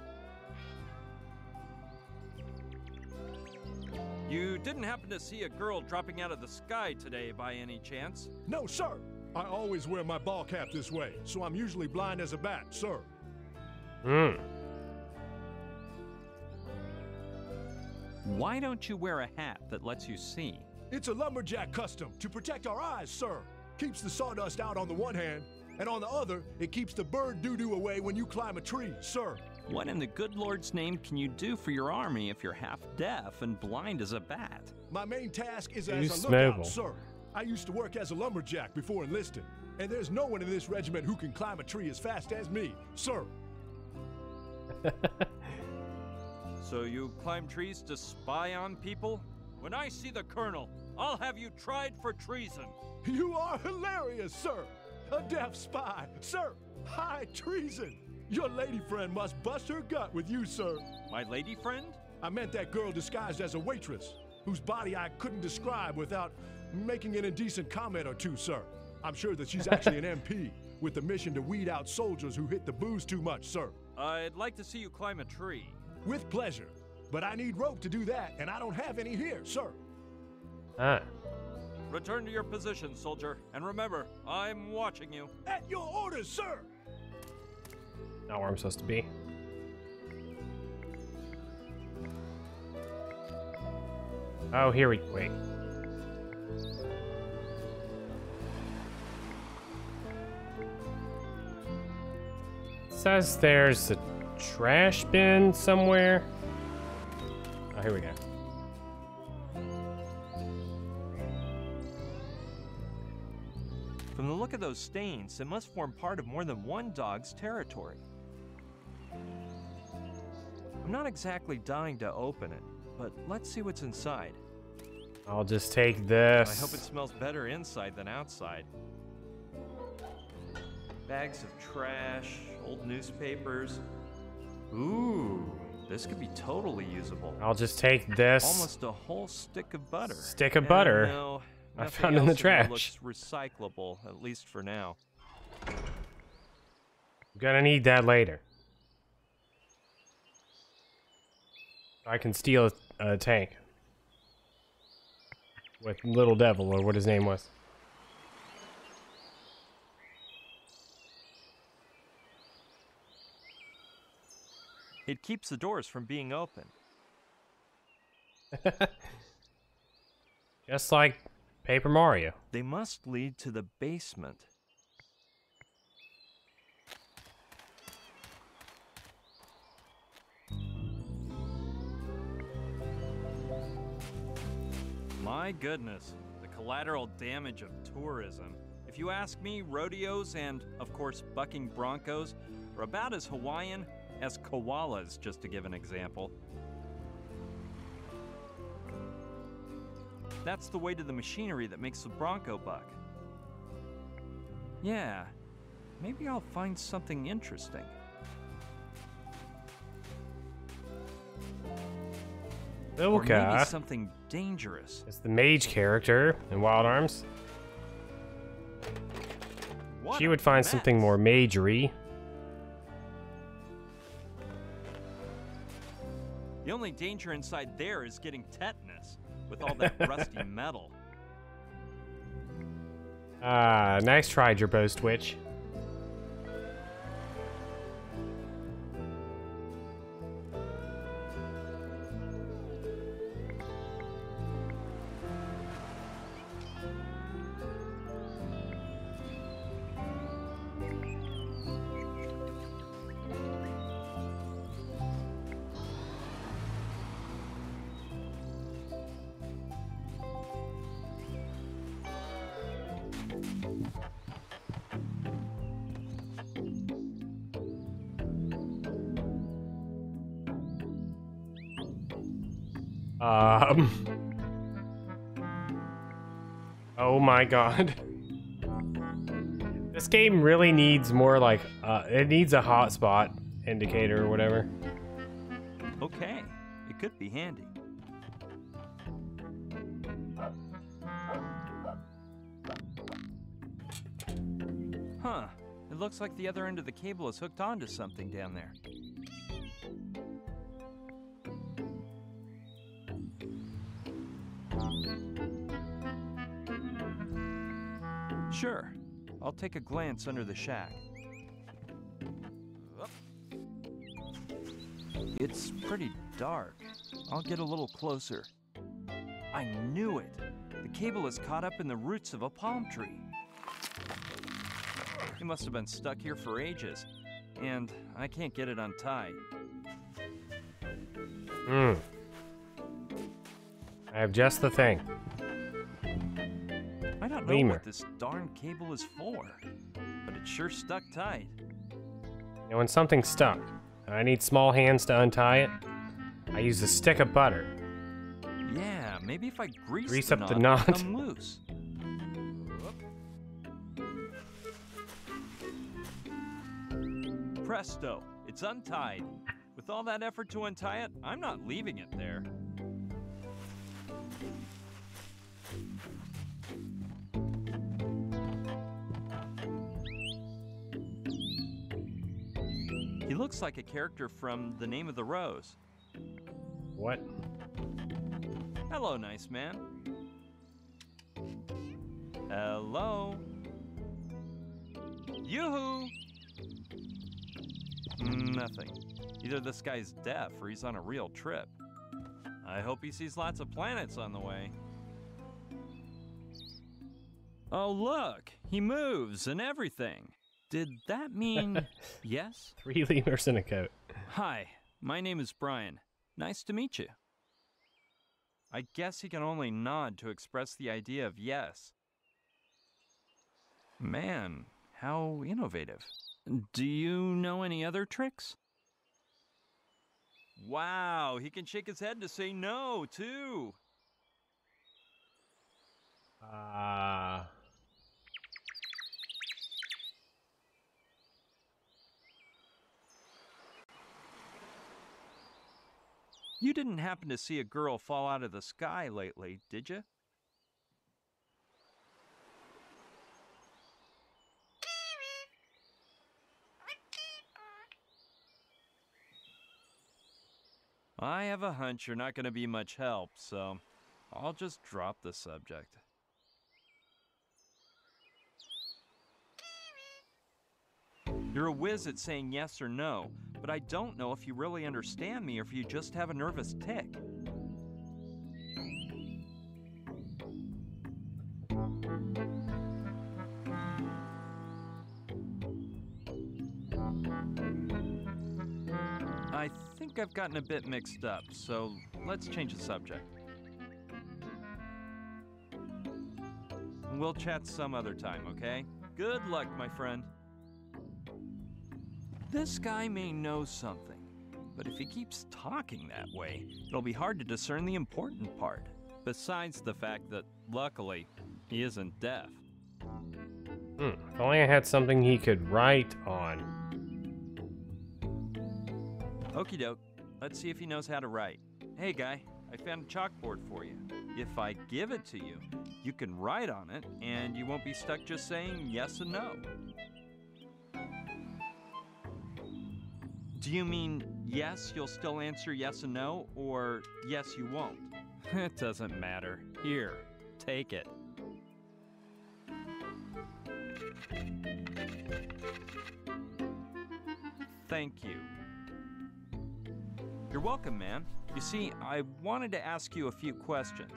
You didn't happen to see a girl dropping out of the sky today by any chance? No, sir. I always wear my ball cap this way, so I'm usually blind as a bat, sir. Why don't you wear a hat that lets you see? It's a lumberjack custom to protect our eyes, sir. Keeps the sawdust out on the one hand, and on the other, it keeps the bird doo-doo away when you climb a tree, sir. What in the good Lord's name can you do for your army if you're half deaf and blind as a bat? My main task is as a lookout, sir. I used to work as a lumberjack before enlisting, and there's no one in this regiment who can climb a tree as fast as me, sir. So you climb trees to spy on people? When I see the colonel, I'll have you tried for treason. You are hilarious, sir. A deaf spy, sir. High treason. Your lady friend must bust her gut with you, sir. My lady friend? I meant that girl disguised as a waitress, whose body I couldn't describe without making an indecent comment or two, sir. I'm sure that she's actually an MP with the mission to weed out soldiers who hit the booze too much, sir. I'd like to see you climb a tree. With pleasure. But I need rope to do that, and I don't have any here, sir. Return to your position, soldier. And remember, I'm watching you. At your orders, sir! Not where I'm supposed to be. Oh, here we go. Wait. It says there's a trash bin somewhere. Oh, here we go. From the look of those stains, it must form part of more than one dog's territory. I'm not exactly dying to open it, but let's see what's inside. I'll just take this. I hope it smells better inside than outside. Bags of trash, old newspapers. Ooh, This could be totally usable. I'll just take this. Almost a whole stick of butter. Stick of butter? No, I found in the trash. Looks recyclable, at least for now. I'm gonna need that later. I can steal a tank. With Little Devil, or what his name was. It keeps the doors from being open. Just like Paper Mario. They must lead to the basement. My goodness, the collateral damage of tourism. If you ask me, rodeos and, of course, bucking broncos are about as Hawaiian as koalas, just to give an example. That's the weight of the machinery that makes the bronco buck. Yeah, maybe I'll find something interesting. Or maybe something dangerous. It's the mage character in Wild Arms. She would find something more majory. The only danger inside there is getting tetanus with all that rusty metal. Nice try, Gerbo Twitch. Oh my god. This game really needs more like, it needs a hotspot indicator or whatever. Okay, it could be handy. Huh, it looks like the other end of the cable is hooked onto something down there. Sure, I'll take a glance under the shack. It's pretty dark. I'll get a little closer. I knew it! The cable is caught up in the roots of a palm tree. It must have been stuck here for ages, and I can't get it untied. I have just the thing. I don't know what this darn cable is for, but it's sure stuck tight. Now when something's stuck, and I need small hands to untie it, I use a stick of butter. Yeah, maybe if I grease up the knot. It'll come loose. Presto, it's untied. With all that effort to untie it, I'm not leaving it there. He looks like a character from The Name of the Rose. What? Hello, nice man. Hello. Yoo-hoo! Nothing. Either this guy's deaf or he's on a real trip. I hope he sees lots of planets on the way. Oh, look! He moves and everything. Did that mean yes? 3 lemurs in a coat. Hi, my name is Brian. Nice to meet you. I guess he can only nod to express the idea of yes. Man, how innovative. Do you know any other tricks? Wow, he can shake his head to say no, too. You didn't happen to see a girl fall out of the sky lately, did you? I have a hunch you're not going to be much help, so I'll just drop the subject. You're a whiz at saying yes or no, but I don't know if you really understand me or if you just have a nervous tick. I think I've gotten a bit mixed up, so let's change the subject. We'll chat some other time, okay? Good luck, my friend. This guy may know something, but if he keeps talking that way, it'll be hard to discern the important part. Besides the fact that, luckily, he isn't deaf. If only I had something he could write on. Okie doke. Let's see if he knows how to write. Hey, guy, I found a chalkboard for you. If I give it to you, you can write on it, and you won't be stuck just saying yes and no. Do you mean yes, you'll still answer yes and no, or yes, you won't? It doesn't matter. Here, take it. Thank you. You're welcome, man. You see, I wanted to ask you a few questions.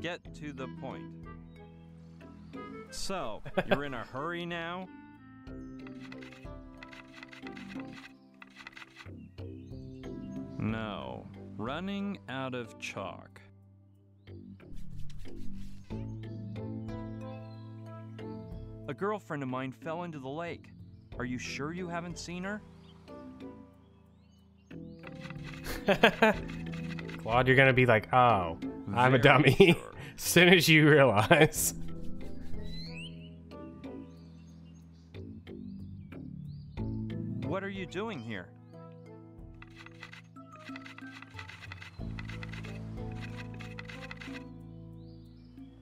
Get to the point. So, you're in a hurry now? No. Running out of chalk. A girlfriend of mine fell into the lake. Are you sure you haven't seen her? Claude, you're gonna be like, oh, I'm a dummy. Sure. As soon as you realize. What are you doing here?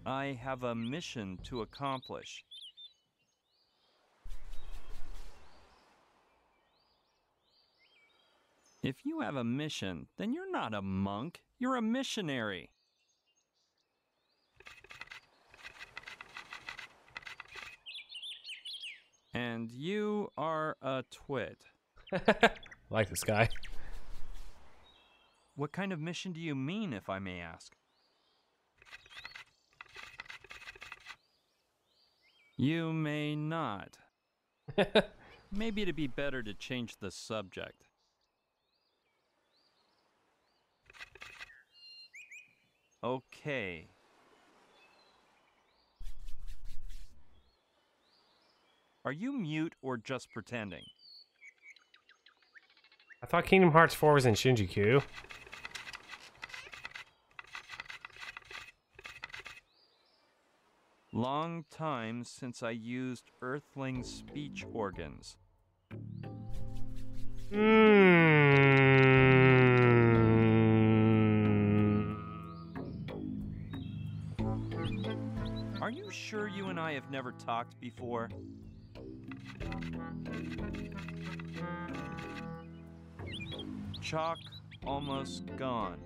I have a mission to accomplish. If you have a mission, then you're not a monk, you're a missionary. And you are a twit. Like this guy. What kind of mission do you mean, if I may ask? You may not. Maybe it'd be better to change the subject. Okay. Are you mute or just pretending? I thought Kingdom Hearts 4 was in Shinjuku. Long time since I used Earthling speech organs. Are you sure you and I have never talked before? Chalk almost gone.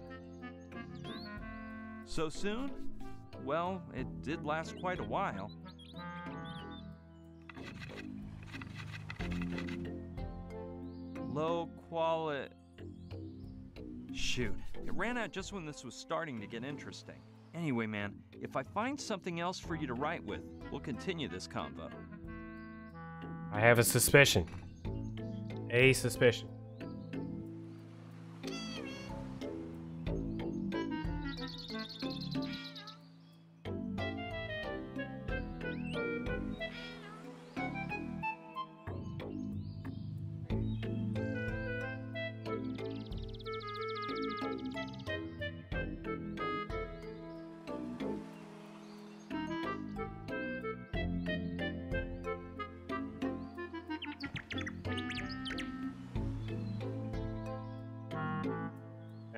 So soon? Well, it did last quite a while. Low quality. Shoot, it ran out just when this was starting to get interesting. Anyway, man, if I find something else for you to write with, we'll continue this convo. I have a suspicion. A suspicion.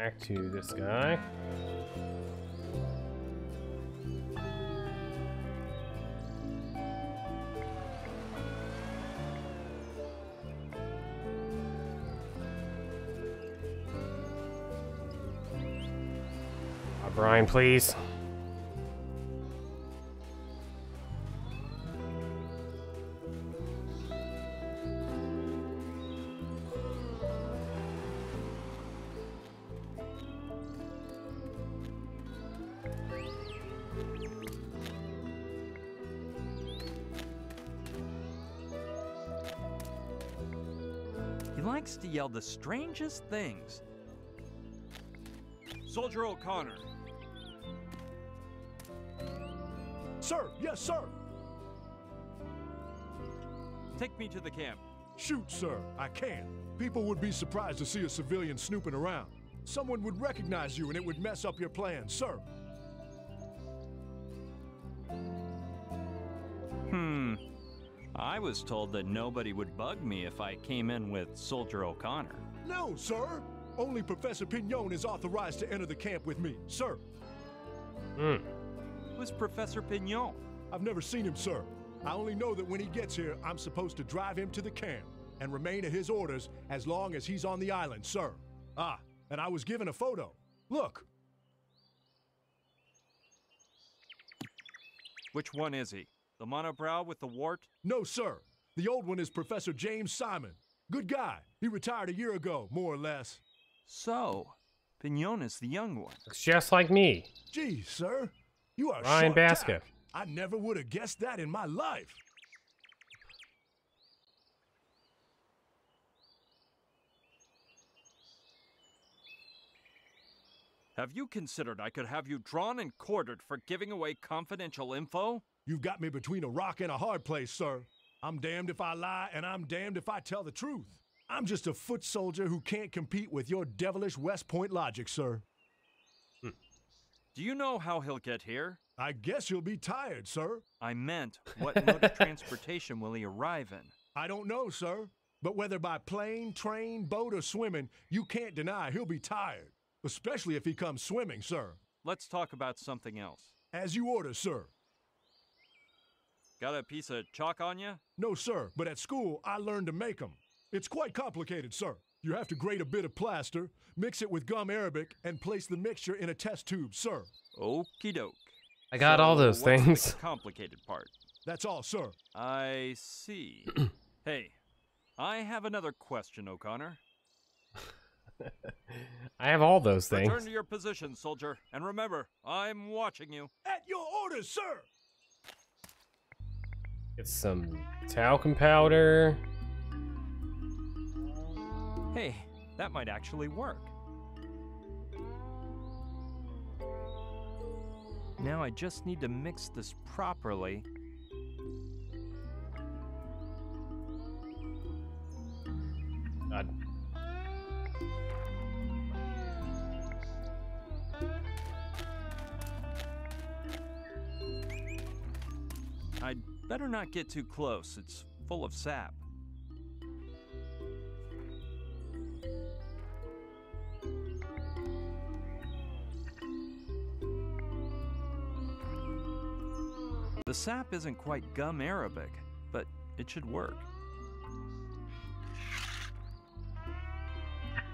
Back to this guy. Brian, please. He likes to yell the strangest things. Soldier O'Connor. Sir, yes, sir. Take me to the camp. Shoot, sir, I can't. People would be surprised to see a civilian snooping around. Someone would recognize you and it would mess up your plans, sir. I was told that nobody would bug me if I came in with Soldier O'Connor. No, sir. Only Professor Pignon is authorized to enter the camp with me, sir. Who's Professor Pignon? I've never seen him, sir. I only know that when he gets here, I'm supposed to drive him to the camp and remain at his orders as long as he's on the island, sir. Ah, and I was given a photo. Look. Which one is he? The monobrow with the wart? No, sir. The old one is Professor James Simon. Good guy. He retired a year ago, more or less. So, Pignon is the young one. Looks just like me. Gee, sir. You are Ryan sharp Basca. tack. I never would have guessed that in my life. Have you considered I could have you drawn and quartered for giving away confidential info? You've got me between a rock and a hard place, sir. I'm damned if I lie, and I'm damned if I tell the truth. I'm just a foot soldier who can't compete with your devilish West Point logic, sir. Do you know how he'll get here? I guess you'll be tired, sir. I meant, what mode of transportation will he arrive in? I don't know, sir. But whether by plane, train, boat, or swimming, you can't deny he'll be tired. Especially if he comes swimming, sir. Let's talk about something else. As you order, sir. Got a piece of chalk on you? No, sir, but at school, I learned to make them. It's quite complicated, sir. You have to grate a bit of plaster, mix it with gum arabic, and place the mixture in a test tube, sir. Okie doke. I got all those what's things. The complicated part. That's all, sir. I see. Hey, I have another question, O'Connor. I have all those things. Return to your position, soldier, and remember, I'm watching you. At your orders, sir! Get some talcum powder. Hey, that might actually work. Now I just need to mix this properly. God. I'd better not get too close. It's full of sap. The sap isn't quite gum arabic, but it should work.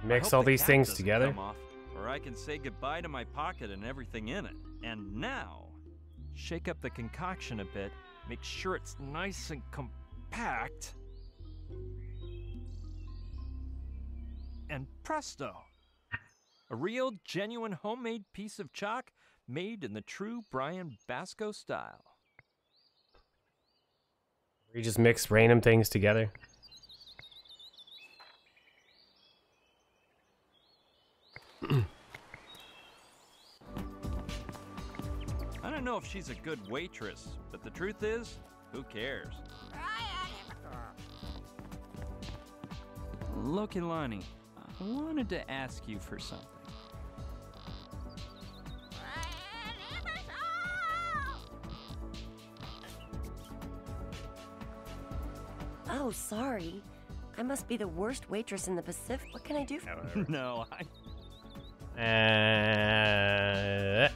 Mix all these things together. Come off, or I can say goodbye to my pocket and everything in it. And now, shake up the concoction a bit. Make sure it's nice and compact. And presto! A real, genuine, homemade piece of chalk made in the true Brian Basco style. You just mix random things together. I don't know if she's a good waitress, but the truth is, who cares? Look, Ilani, I wanted to ask you for something. Oh, sorry. I must be the worst waitress in the Pacific. What can I do for you? No,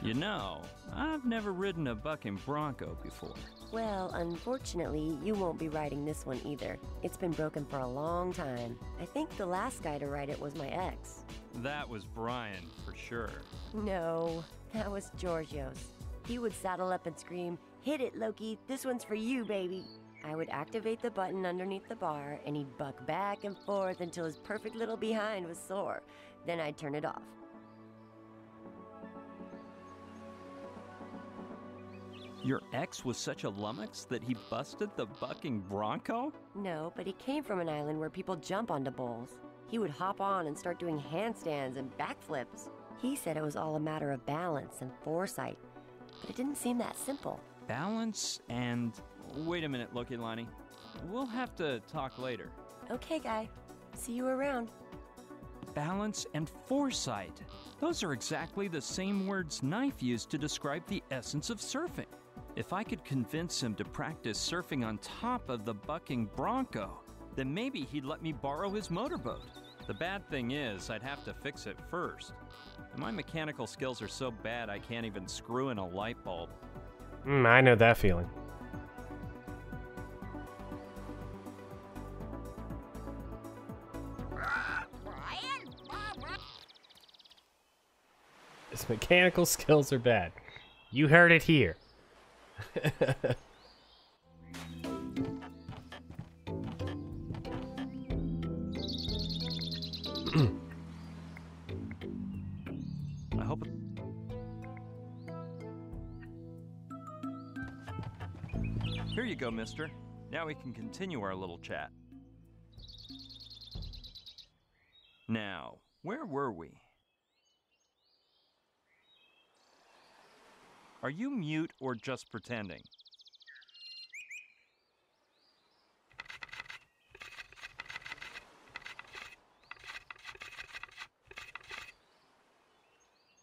You know, I've never ridden a bucking bronco before. Well, unfortunately, you won't be riding this one either. It's been broken for a long time. I think the last guy to ride it was my ex. That was Brian, for sure. No, that was Giorgio's. He would saddle up and scream, "Hit it, Loki, this one's for you, baby." I would activate the button underneath the bar, and he'd buck back and forth until his perfect little behind was sore. Then I'd turn it off. Your ex was such a lummox that he busted the bucking bronco? No, but he came from an island where people jump onto bulls. He would hop on and start doing handstands and backflips. He said it was all a matter of balance and foresight, but it didn't seem that simple. Balance and... Wait a minute, Loki Lonnie. We'll have to talk later. Okay, guy. See you around. Balance and foresight. Those are exactly the same words Knife used to describe the essence of surfing. If I could convince him to practice surfing on top of the bucking bronco, then maybe he'd let me borrow his motorboat. The bad thing is, I'd have to fix it first. And my mechanical skills are so bad I can't even screw in a light bulb. I know that feeling. His mechanical skills are bad. You heard it here. I hope... Here you go, mister. Now we can continue our little chat. Now, where were we? Are you mute or just pretending?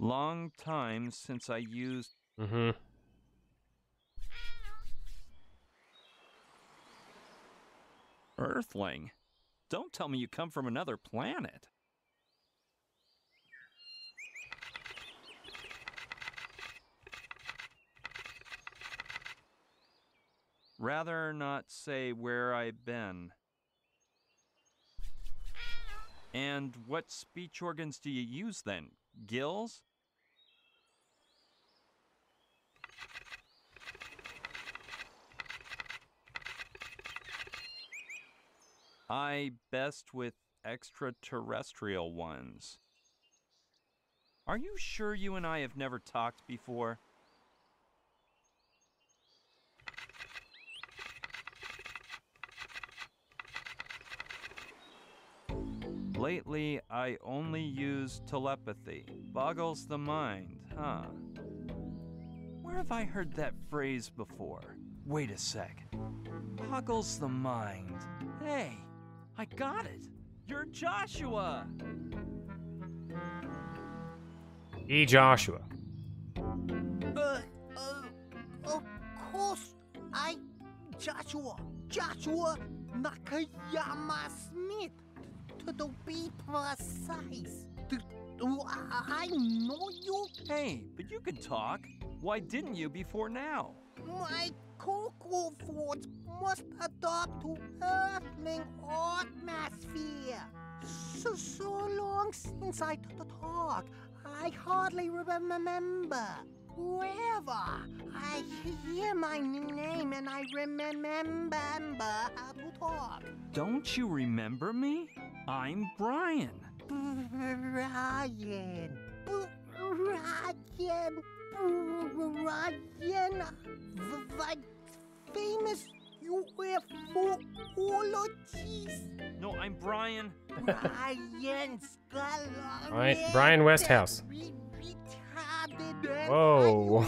Long time since I used... Earthling? Don't tell me you come from another planet. Rather not say where I've been. And what speech organs do you use then? Gills? I best with extraterrestrial ones. Are you sure you and I have never talked before? Lately, I only use telepathy. Boggles the mind, huh? Where have I heard that phrase before? Wait a sec. Boggles the mind. Hey, I got it. You're Joshua. E. Joshua. Of course, Joshua Nakayama Smith. To be precise. Do I know you? Hey, but you can talk. Why didn't you before now? My cocoa thoughts must adapt to Earthling atmosphere. So long since I talk, I hardly remember. However, I hear my name and I remember how to talk. Don't you remember me? I'm Brian. Brian, the famous UFOologist. No, I'm Brian. Brian Alright, Brian Westhouse. Whoa.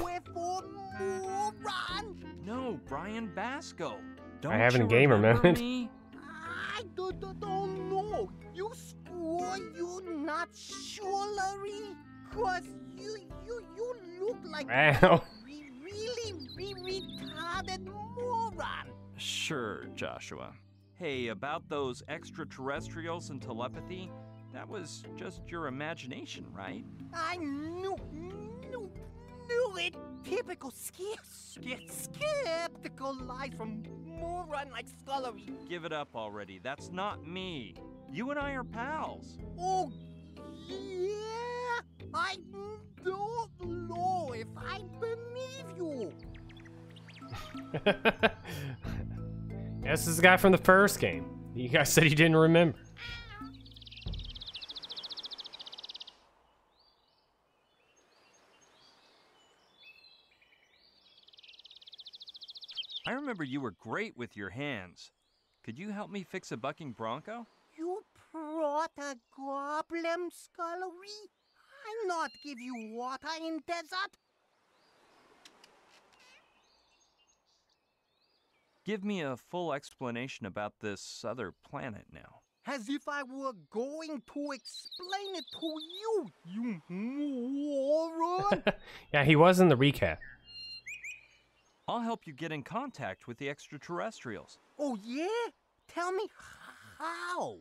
No, Brian Basco. I have a gamer moment. I don't know. You score, you not surely? Cause you look like Wow. really retarded moron. Sure, Joshua. Hey, about those extraterrestrials and telepathy, That was just your imagination, right? I knew it. Typical skeptical lies from moron like Scullery. Give it up already. That's not me. You and I are pals. Oh, yeah? I don't know if I believe you. This is the guy from the first game. You guys said he didn't remember. I remember you were great with your hands. Could you help me fix a bucking bronco? You brought a goblin, Scullery? I not give you water in desert? Give me a full explanation about this other planet now. As if I were going to explain it to you, you moron! Yeah, he was in the recap. I'll help you get in contact with the extraterrestrials. Oh, yeah? Tell me how.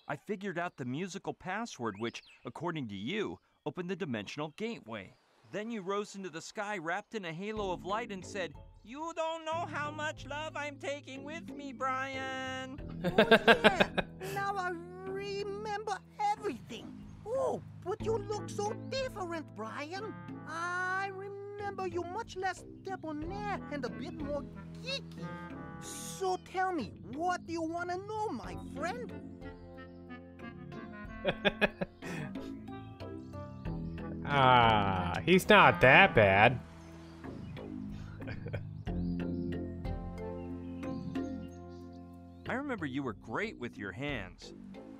I figured out the musical password which, according to you, opened the dimensional gateway. Then you rose into the sky wrapped in a halo of light and said, "You don't know how much love I'm taking with me, Brian." Oh, yeah. Now I remember everything. Oh, but you look so different, Brian. I remember you much less debonair and a bit more geeky. So tell me, what do you want to know, my friend? He's not that bad. I remember you were great with your hands.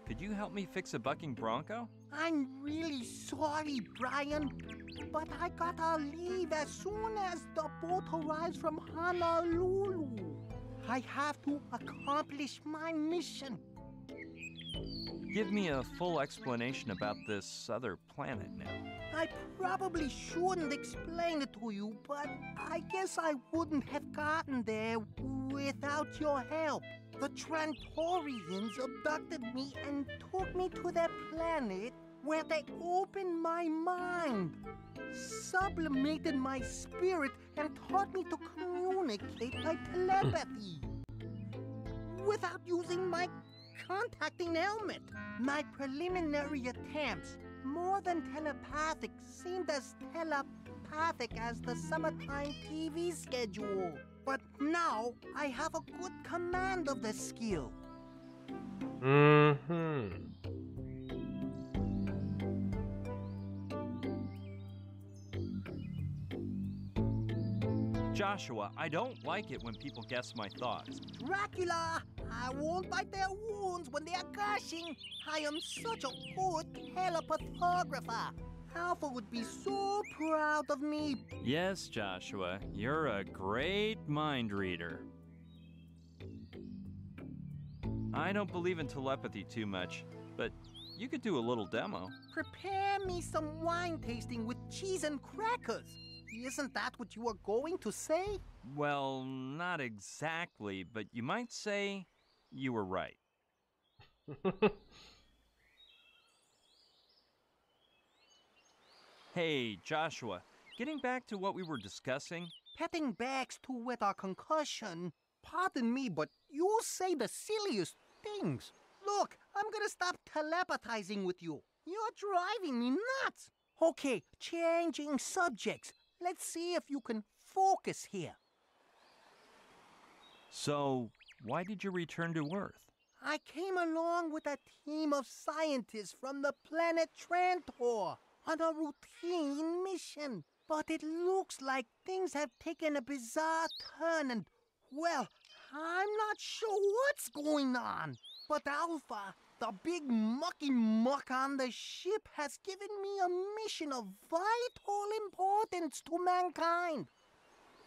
Could you help me fix a bucking bronco? I'm really sorry, Brian, but I gotta leave as soon as the boat arrives from Honolulu. I have to accomplish my mission. Give me a full explanation about this other planet now. I probably shouldn't explain it to you, but I guess I wouldn't have gotten there without your help. The Trantorians abducted me and took me to their planet where they opened my mind, sublimated my spirit, and taught me to communicate by telepathy without using my contacting helmet. My preliminary attempts, more than telepathic, seemed as telepathic as the summertime TV schedule. But now I have a good command of the skill. Joshua, I don't like it when people guess my thoughts. Dracula, I won't bite their wounds when they are gushing. I am such a good telepathographer. Alpha would be so proud of me. Yes, Joshua, you're a great mind reader. I don't believe in telepathy too much, but you could do a little demo. Prepare me some wine tasting with cheese and crackers. Isn't that what you were going to say? Well, not exactly, but you might say you were right. Hey, Joshua, getting back to what we were discussing. Petting bags to wet our concussion. Pardon me, but you say the silliest things. Look, I'm gonna stop telepathizing with you. You're driving me nuts. Okay, changing subjects. Let's see if you can focus here. So, why did you return to Earth? I came along with a team of scientists from the planet Trantor on a routine mission. But it looks like things have taken a bizarre turn and, well, I'm not sure what's going on. But Alpha, the big mucky muck on the ship, has given me a mission of vital importance to mankind.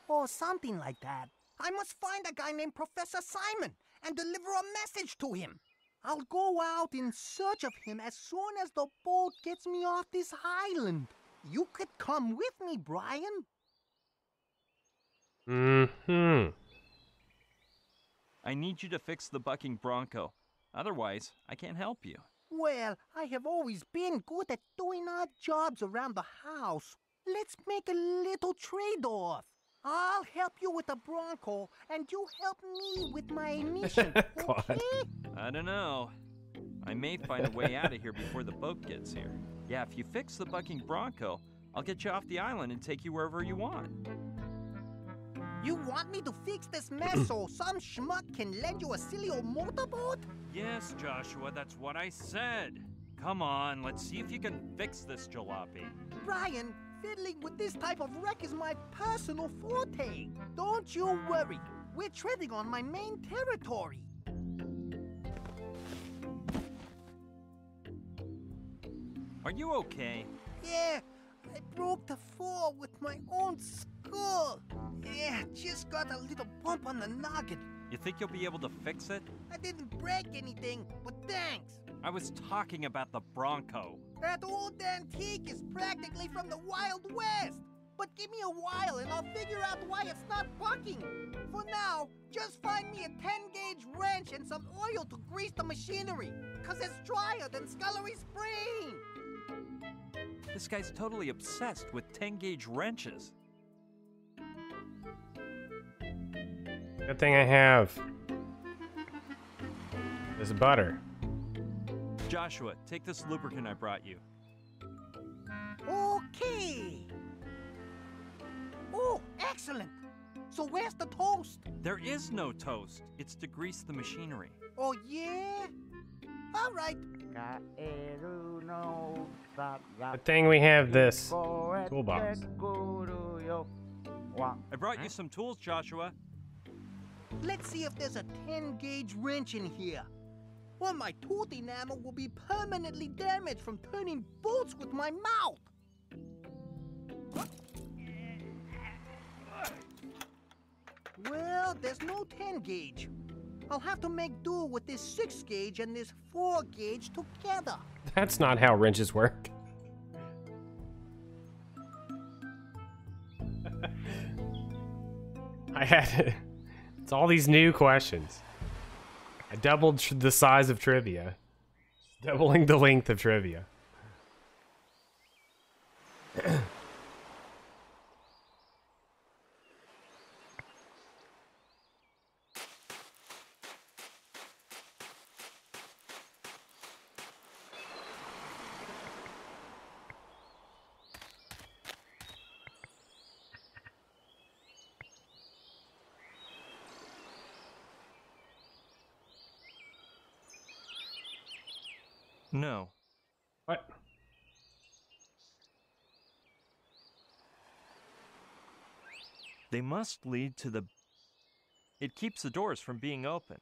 Or something like that. I must find a guy named Professor Simon and deliver a message to him. I'll go out in search of him as soon as the boat gets me off this island. You could come with me, Brian. Mm-hmm. I need you to fix the bucking bronco. Otherwise, I can't help you. Well, I have always been good at doing odd jobs around the house. Let's make a little trade-off. I'll help you with the Bronco, and you help me with my mission, okay? I don't know. I may find a way out of here before the boat gets here. Yeah, if you fix the bucking bronco, I'll get you off the island and take you wherever you want. You want me to fix this mess so some schmuck can lend you a silly old motorboat? Yes, Joshua, that's what I said. Come on, let's see if you can fix this jalopy. Brian, fiddling with this type of wreck is my personal forte. Don't you worry. We're treading on my main territory. Are you okay? Yeah, I broke the fall with my own skull. Yeah, just got a little bump on the noggin. You think you'll be able to fix it? I didn't break anything, but thanks. I was talking about the Bronco. That old antique is practically from the Wild West. But give me a while and I'll figure out why it's not bucking. For now, just find me a 10-gauge wrench and some oil to grease the machinery. 'Cause it's drier than Scullery Spring. This guy's totally obsessed with 10-gauge wrenches. Good thing I have this butter. Joshua, take this lubricant I brought you. Okay. Oh, excellent. So where's the toast? There is no toast. It's to grease the machinery. Oh, yeah? All right. Good thing we have this toolbox. I brought you some tools, Joshua. Let's see if there's a 10-gauge wrench in here. Or my tooth enamel will be permanently damaged from turning bolts with my mouth. Well, there's no 10-gauge. I'll have to make do with this 6-gauge and this 4-gauge together. That's not how wrenches work. I had it's all these new questions. I doubled the size of trivia. Doubling the length of trivia. No. What? They must lead to the... It keeps the doors from being open.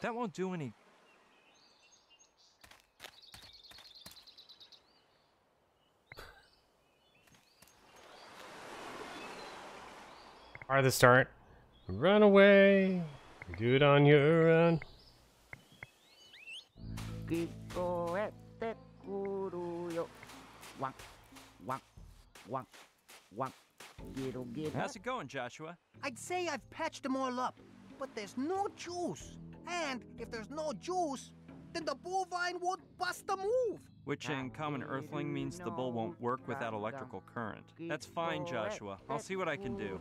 That won't do any... Are the start. Runaway. Do it on your run. How's it going, Joshua? I'd say I've patched them all up, but there's no juice. And if there's no juice, then the bovine won't bust a move. Which in common earthling means the bull won't work without electrical current. That's fine, Joshua. I'll see what I can do.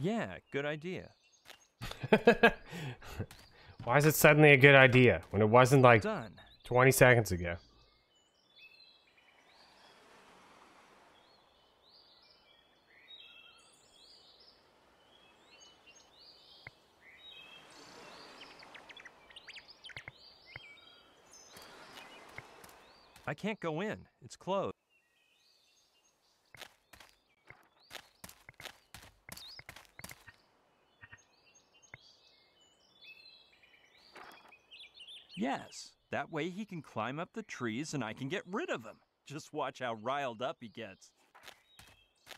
Yeah, good idea. Why is it suddenly a good idea when it wasn't like Done. 20 seconds ago? I can't go in. It's closed. Yes, that way he can climb up the trees and I can get rid of him. Just watch how riled up he gets.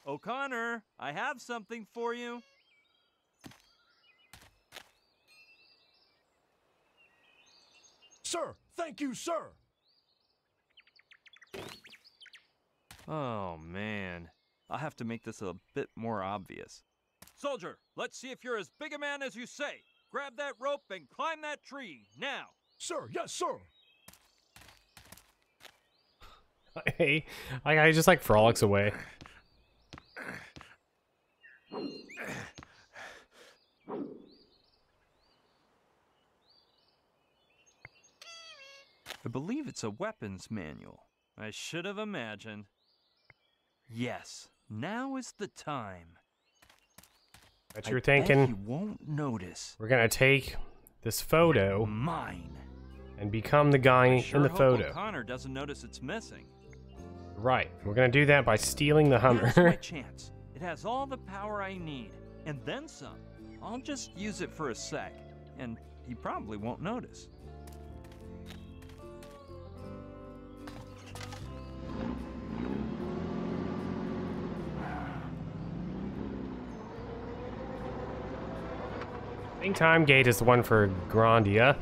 O'Connor, I have something for you. Sir, thank you, sir. Oh, man. I'll have to make this a bit more obvious. Soldier, let's see if you're as big a man as you say. Grab that rope and climb that tree, now. Sir, yes, sir. Hey, I just like frolics away. I believe it's a weapons manual. I should have imagined. Yes, now is the time. But you're thinking you won't notice. we're gonna take this photo Mine. and become the guy in the photo. O'Connor doesn't notice it's missing. Right. We're gonna do that by stealing the Now's my Hummer. chance. It has all the power I need, and then some. I'll just use it for a sec, and he probably won't notice. I think time gate is the one for Grandia.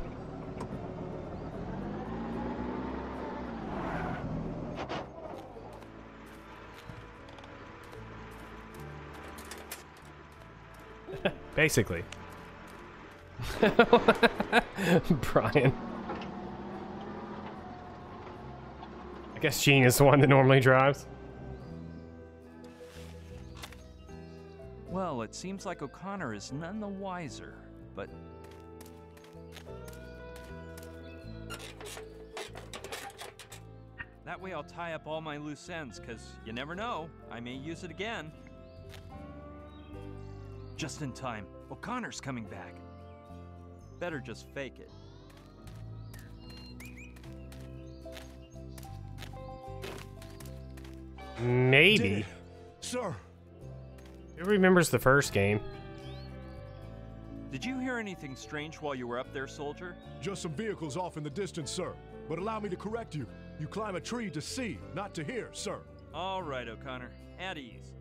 Basically. Brian. I guess Gene is the one that normally drives. Well, it seems like O'Connor is none the wiser, but... That way I'll tie up all my loose ends, because you never know, I may use it again. Just in time. O'Connor's coming back. Better just fake it. Maybe. Sir. Who remembers the first game? Did you hear anything strange while you were up there, soldier? Just some vehicles off in the distance, sir. But allow me to correct you. You climb a tree to see, not to hear, sir. All right, O'Connor. At ease.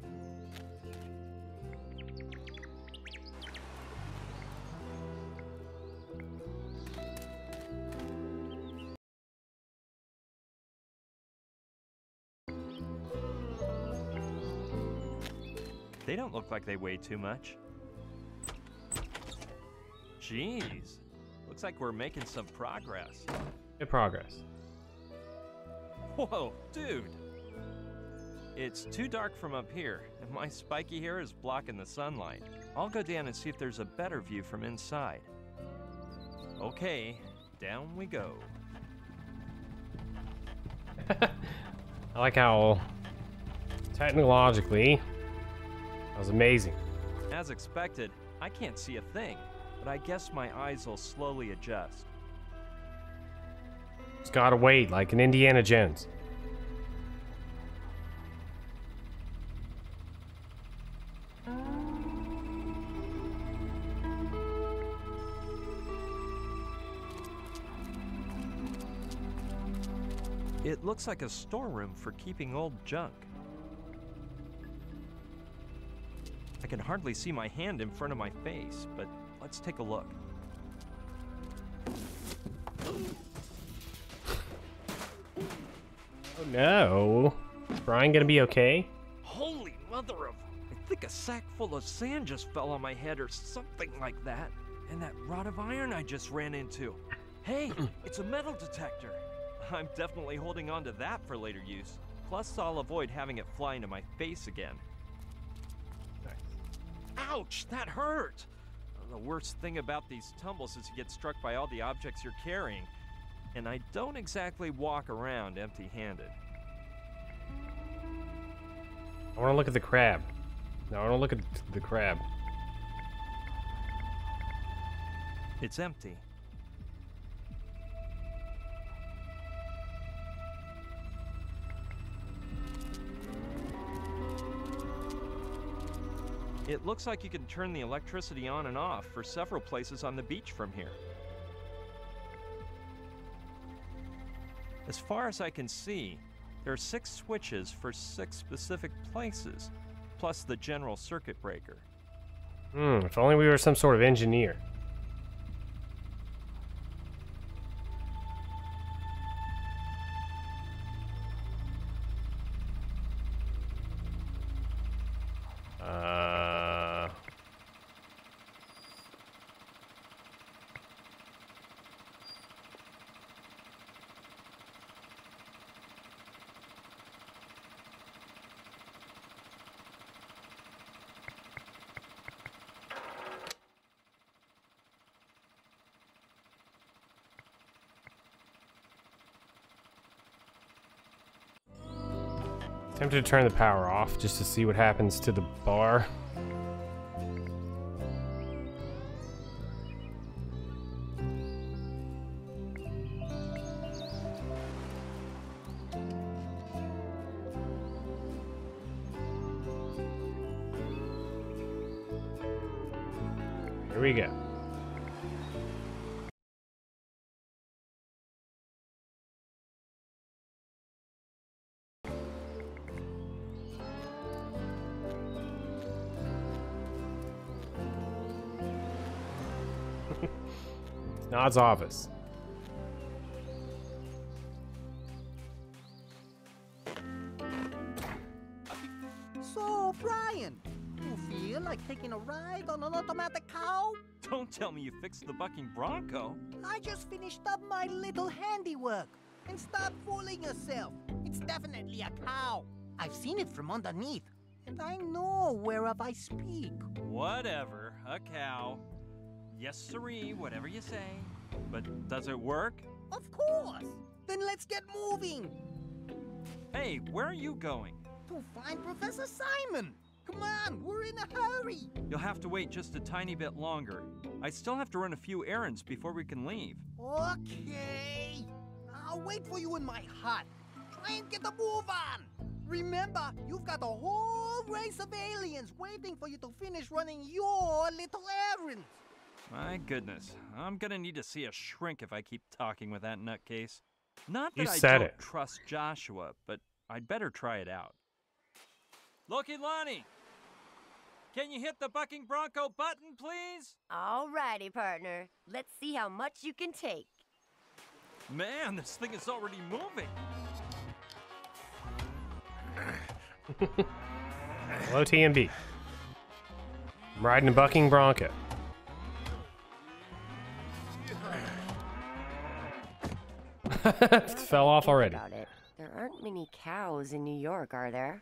They don't look like they weigh too much. Jeez. Looks like we're making some progress. Good progress. Whoa, dude. It's too dark from up here, and my spiky hair is blocking the sunlight. I'll go down and see if there's a better view from inside. Okay, down we go. I like how technologically that was amazing. As expected, I can't see a thing, but I guess my eyes will slowly adjust. Just gotta wait like an Indiana Jones. It looks like a storeroom for keeping old junk. I can hardly see my hand in front of my face, but let's take a look. Oh no. Is Brian gonna be okay? Holy mother of... I think a sack full of sand just fell on my head or something like that. And that rod of iron I just ran into. Hey, it's a metal detector. I'm definitely holding on to that for later use. Plus, I'll avoid having it fly into my face again. Ouch, that hurt! The worst thing about these tumbles is you get struck by all the objects you're carrying. And I don't exactly walk around empty-handed. I wanna look at the crab. No, I wanna look at the crab. It's empty. It looks like you can turn the electricity on and off for several places on the beach from here. As far as I can see, there are 6 switches for 6 specific places, plus the general circuit breaker. If only we were some sort of engineer. Tempted to turn the power off just to see what happens to the bar. Here we go. Nod's office. So, Brian, you feel like taking a ride on an automatic cow? Don't tell me you fixed the bucking bronco. I just finished up my little handiwork. And stop fooling yourself. It's definitely a cow. I've seen it from underneath, and I know whereof I speak. Whatever, a cow. Yes, siree, whatever you say. But does it work? Of course! Then let's get moving! Hey, where are you going? To find Professor Simon! Come on, we're in a hurry! You'll have to wait just a tiny bit longer. I still have to run a few errands before we can leave. Okay! I'll wait for you in my hut. Try and get the move on! Remember, you've got a whole race of aliens waiting for you to finish running your little errands! My goodness, I'm gonna need to see a shrink if I keep talking with that nutcase. Not You that I said don't it. trust Joshua, but I'd better try it out. Loki Lonnie, can you hit the bucking bronco button, please? Alrighty, partner. Let's see how much you can take. Man, this thing is already moving. Hello, TMB. I'm riding a bucking bronco. Fell off already. About it. There aren't many cows in New York, are there?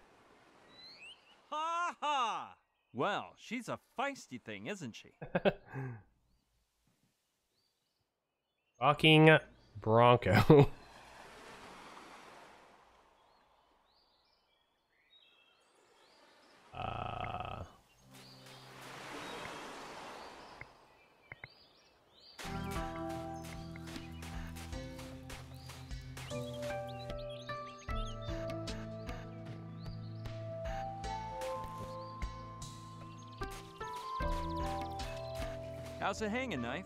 Ha ha! Well, she's a feisty thing, isn't she? Bucking bronco. How's it hanging, Knife?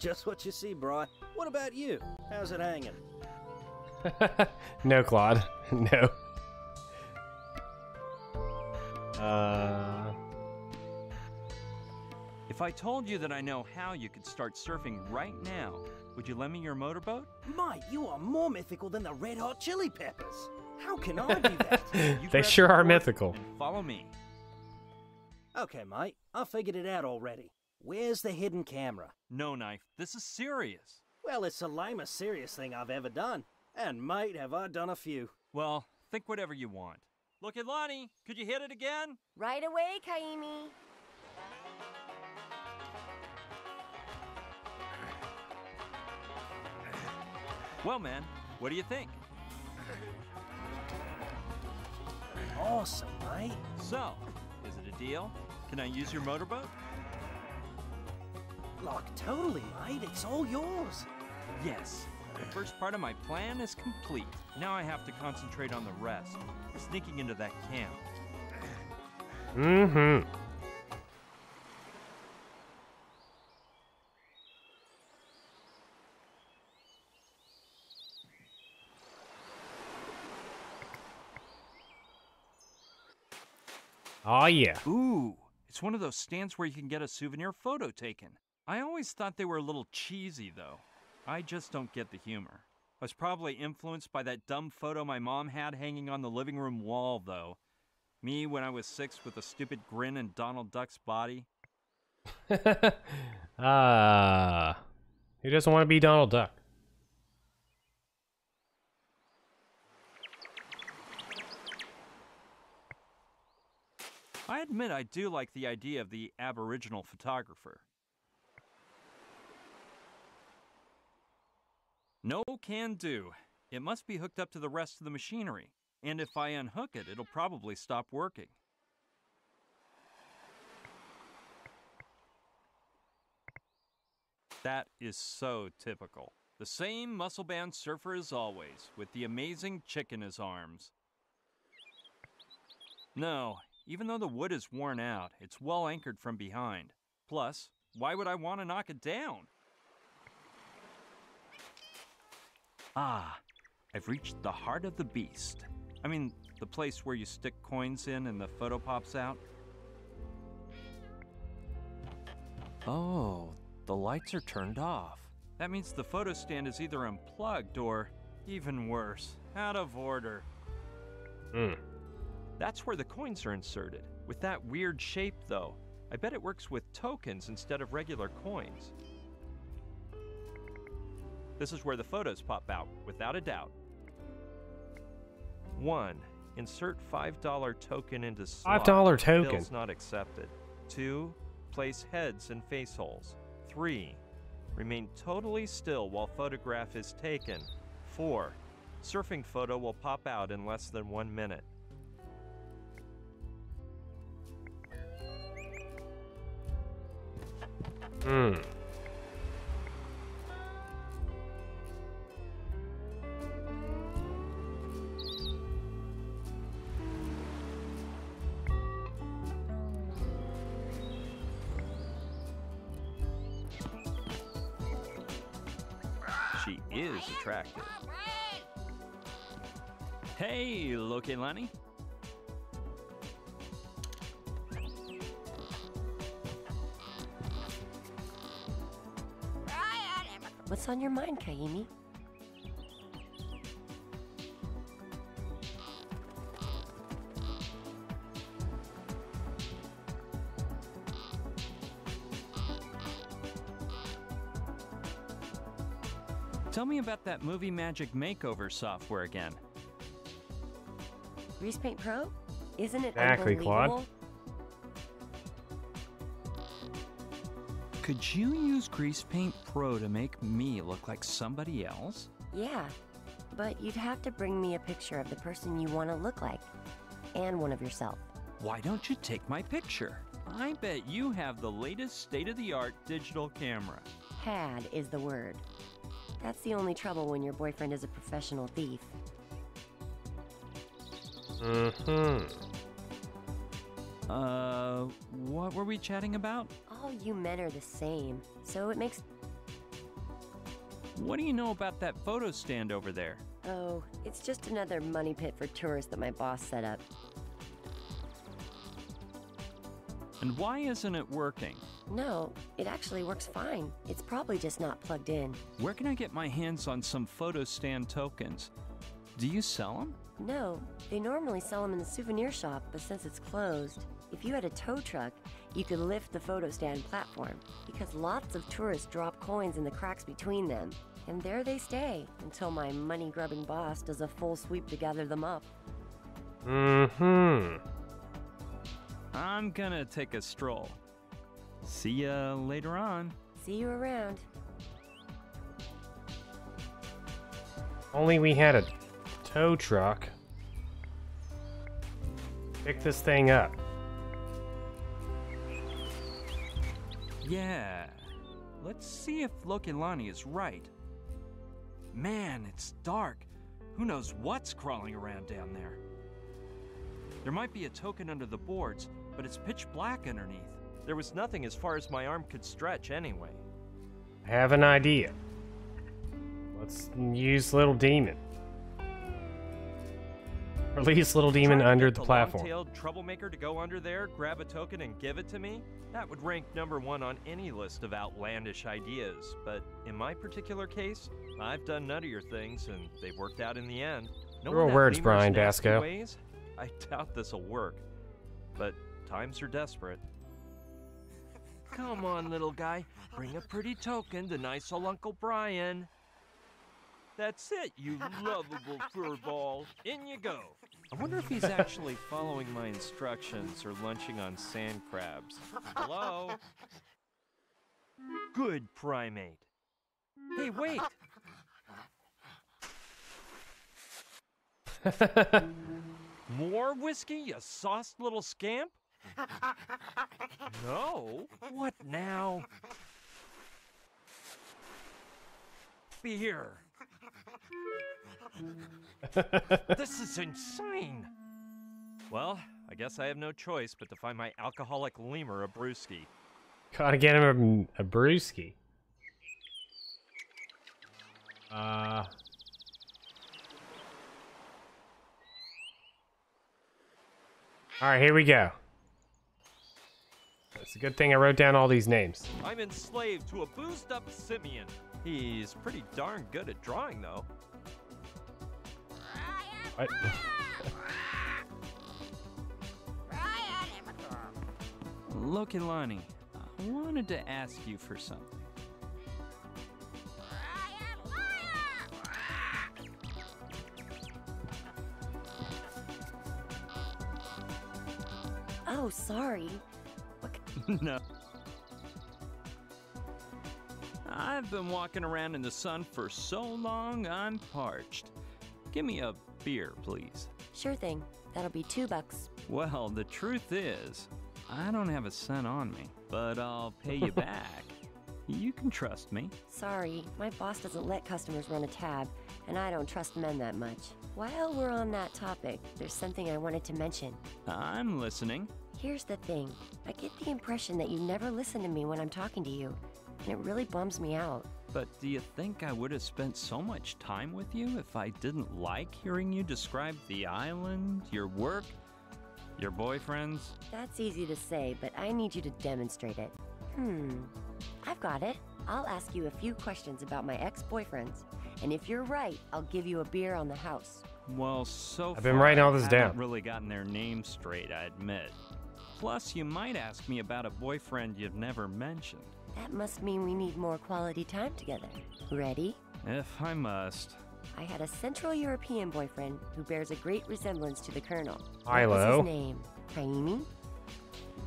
Just what you see, Bri. What about you? How's it hanging? No, Claude. No. If I told you that I know how you could start surfing right now, would you lend me your motorboat? Mate, you are more mythical than the Red Hot Chili Peppers. How can I do that? They sure are mythical. And follow me. Okay, mate. I figured it out already. Where's the hidden camera? No, Knife. This is serious. Well, it's the lamest serious thing I've ever done. And, mate, have I done a few. Well, think whatever you want. Look at Lonnie. Could you hit it again? Right away, Kaimi. Well, man, what do you think? Awesome, mate. So, is it a deal? Can I use your motorboat? Like, totally, mate. It's all yours. Yes. The first part of my plan is complete. Now I have to concentrate on the rest. Sneaking into that camp. Mm-hmm. Oh yeah. Ooh, it's one of those stands where you can get a souvenir photo taken. I always thought they were a little cheesy, though. I just don't get the humor. I was probably influenced by that dumb photo my mom had hanging on the living room wall, though. Me when I was 6 with a stupid grin and Donald Duck's body. Who doesn't want to be Donald Duck? I admit I do like the idea of the Aboriginal photographer. No can do. It must be hooked up to the rest of the machinery. And if I unhook it, it'll probably stop working. That is so typical. The same muscle-bound surfer as always, with the amazing chick in his arms. No, even though the wood is worn out, it's well anchored from behind. Plus, why would I want to knock it down? Ah, I've reached the heart of the beast. I mean, the place where you stick coins in and the photo pops out. Oh, the lights are turned off. That means the photo stand is either unplugged or, even worse, out of order. That's where the coins are inserted. With that weird shape, though. I bet it works with tokens instead of regular coins. This is where the photos pop out, without a doubt. 1. Insert $5 token into slot. $5 token. Bills not accepted. 2. Place heads in face holes. 3. Remain totally still while photograph is taken. 4. Surfing photo will pop out in less than 1 minute. She is attractive. Hey, Lokelani. What's on your mind, Kaimi? Tell me about that movie magic makeover software again. Grease Paint Pro? Isn't it Exactly, Claude. unbelievable? Could you use Grease Paint Pro to make me look like somebody else? Yeah, but you'd have to bring me a picture of the person you want to look like, and one of yourself. Why don't you take my picture? I bet you have the latest state-of-the-art digital camera. Had is the word. That's the only trouble when your boyfriend is a professional thief. What were we chatting about? All you men are the same, so it makes... What do you know about that photo stand over there? Oh, it's just another money pit for tourists that my boss set up. And why isn't it working? No, it actually works fine. It's probably just not plugged in. Where can I get my hands on some photo stand tokens? Do you sell them? No, they normally sell them in the souvenir shop, but since it's closed, if you had a tow truck, you could lift the photo stand platform, because lots of tourists drop coins in the cracks between them, and there they stay until my money-grubbing boss does a full sweep to gather them up. I'm gonna take a stroll. See ya later on. See you around. Only we had a tow truck. Pick this thing up. Yeah. Let's see if Lokelani is right. Man, it's dark. Who knows what's crawling around down there? There might be a token under the boards, but it's pitch black underneath. There was nothing as far as my arm could stretch anyway. I have an idea. Let's use Little Demon. Release little demon Trying to under get the platform. long-tailed troublemaker to go under there, grab a token, and give it to me? That would rank #1 on any list of outlandish ideas. But in my particular case, I've done nuttier things, and they've worked out in the end. Your words, Brian Basco. Ways, I doubt this'll work. But times are desperate. Come on, little guy. Bring a pretty token to nice old Uncle Brian. That's it, you lovable furball. In you go. I wonder if he's actually following my instructions or lunching on sand crabs. Hello? Good primate. Hey, wait! More whiskey, you sauced little scamp? No? What now? Beer. This is insane. Well, I guess I have no choice but to find my alcoholic lemur a brewski. Gotta get him a brewski. Alright, here we go. It's a good thing I wrote down all these names. I'm enslaved to a boozed up simian. He's pretty darn good at drawing, though. What? Lokilani, I wanted to ask you for something. Oh, sorry. No. I've been walking around in the sun for so long, I'm parched. Give me a beer, please. Sure thing. That'll be $2. Well, the truth is, I don't have a cent on me, but I'll pay you back. You can trust me. Sorry, my boss doesn't let customers run a tab, and I don't trust men that much. While we're on that topic, there's something I wanted to mention. I'm listening. Here's the thing. I get the impression that you never listen to me when I'm talking to you, and it really bums me out. But do you think I would have spent so much time with you if I didn't like hearing you describe the island, your work, your boyfriends? That's easy to say, but I need you to demonstrate it. I've got it. I'll ask you a few questions about my ex-boyfriends, and if you're right, I'll give you a beer on the house. Well, so I've been writing all this I down. haven't really gotten their names straight, I admit. Plus, you might ask me about a boyfriend you've never mentioned. That must mean we need more quality time together. Ready? If I must. I had a Central European boyfriend who bears a great resemblance to the Colonel. Milo. What was his name? Kaimi?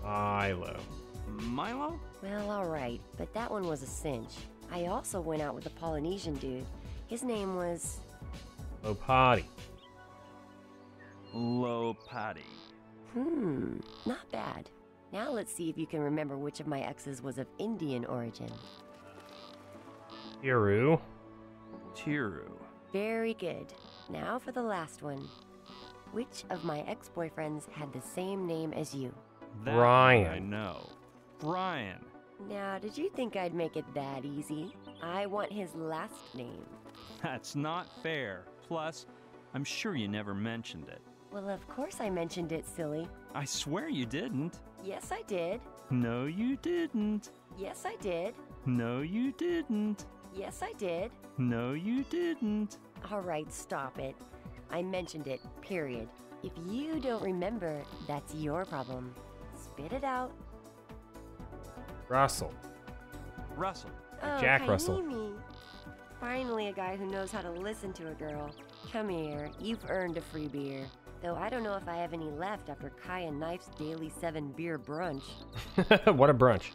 Milo. Milo? Well, alright, but that one was a cinch. I also went out with a Polynesian dude. His name was... Lopati. Lopati. Not bad. Now let's see if you can remember which of my exes was of Indian origin. Tiru. Tiru. Very good. Now for the last one. Which of my ex-boyfriends had the same name as you? That Brian. I know. Brian. Now, did you think I'd make it that easy? I want his last name. That's not fair. Plus, I'm sure you never mentioned it. Well, of course I mentioned it, silly. I swear you didn't. Yes, I did. No, you didn't. Yes, I did. No, you didn't. Yes, I did. No, you didn't. All right, stop it. I mentioned it, period. If you don't remember, that's your problem. Spit it out. Russell. Russell. Oh, Jack Russell. Kaimi. Finally a guy who knows how to listen to a girl. Come here, you've earned a free beer. Though I don't know if I have any left after Kai and Knife's daily 7 beer brunch. What a brunch.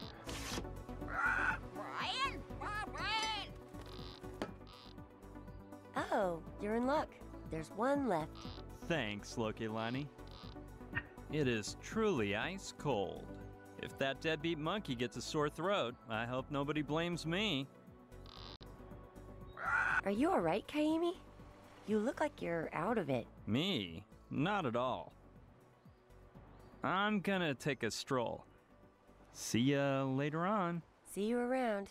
Oh, you're in luck. There's one left. Thanks, Lokilani. It is truly ice cold. If that deadbeat monkey gets a sore throat, I hope nobody blames me. Are you alright, Kaimi? You look like you're out of it. Me? Not at all. I'm gonna take a stroll. See ya later on. See you around.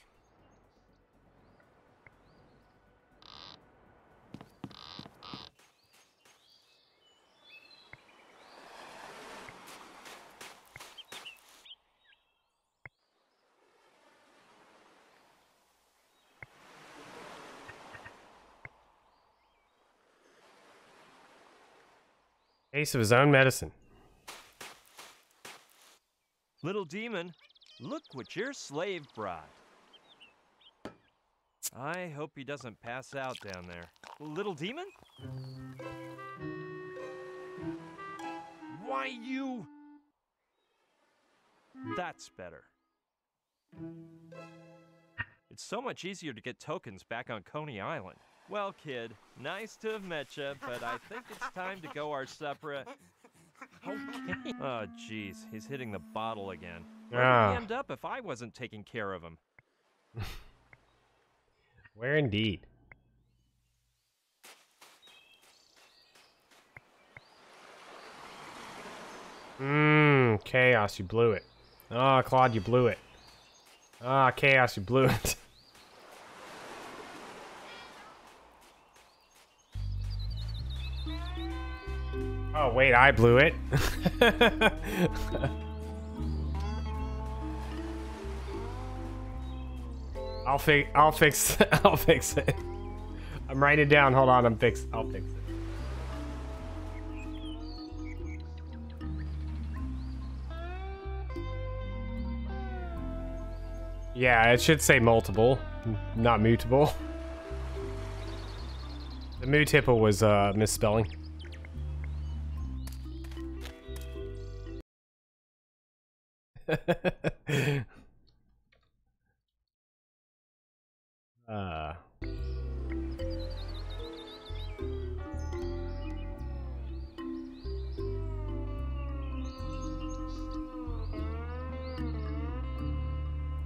Taste of his own medicine. Little demon, look what your slave brought. I hope he doesn't pass out down there. Little demon? Why, you... That's better. It's so much easier to get tokens back on Coney Island. Well, kid, nice to have met you, but I think it's time to go our separate... Okay. Oh, jeez, he's hitting the bottle again. Where would he end up if I wasn't taking care of him? Where indeed? Chaos, you blew it. Ah, Claude, you blew it. Ah, Chaos, you blew it. Oh, wait, I blew it. I'll fix it. I'm writing it down. Hold on, I'll fix it. Yeah, it should say multiple, not mutable. The mutipple was misspelling.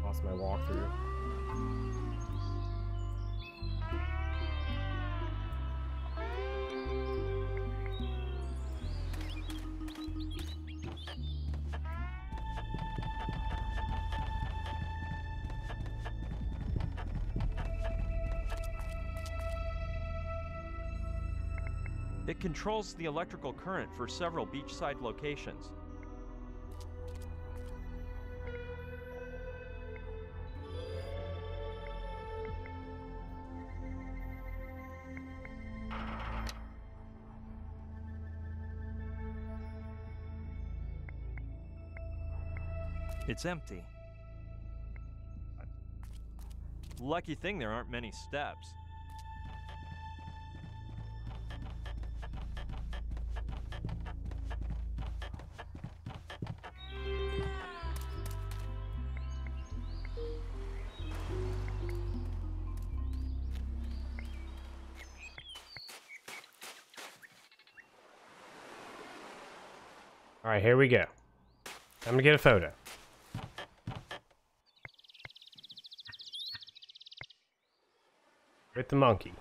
Lost my walkthrough. It controls the electrical current for several beachside locations. It's empty. Lucky thing there aren't many steps. All right, here we go. I'm gonna get a photo. With the monkey.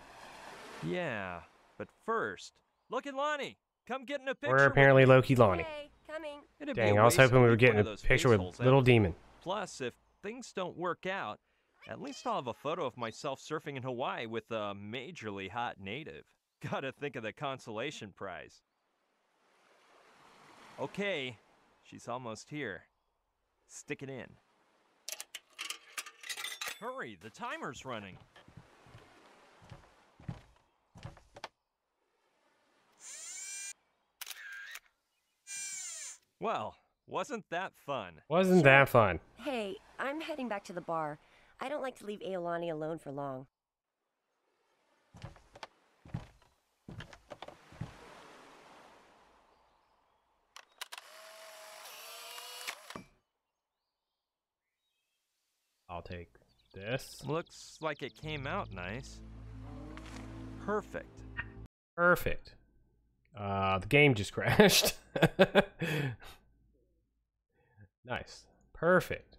Yeah, but first, look at Lonnie. Come get in a picture. We're apparently Loki Lonnie. Hey, coming. Dang, I was hoping we were getting a picture with Little Demon. Plus, if things don't work out, at least I'll have a photo of myself surfing in Hawaii with a majorly hot native. Gotta think of the consolation prize. Okay, she's almost here. Stick it in. Hurry, the timer's running. Well, wasn't that fun? Wasn't that fun? Hey, I'm heading back to the bar. I don't like to leave Aolani alone for long. I'll take this. Looks like it came out nice. Perfect. Perfect. The game just crashed. Nice. Perfect.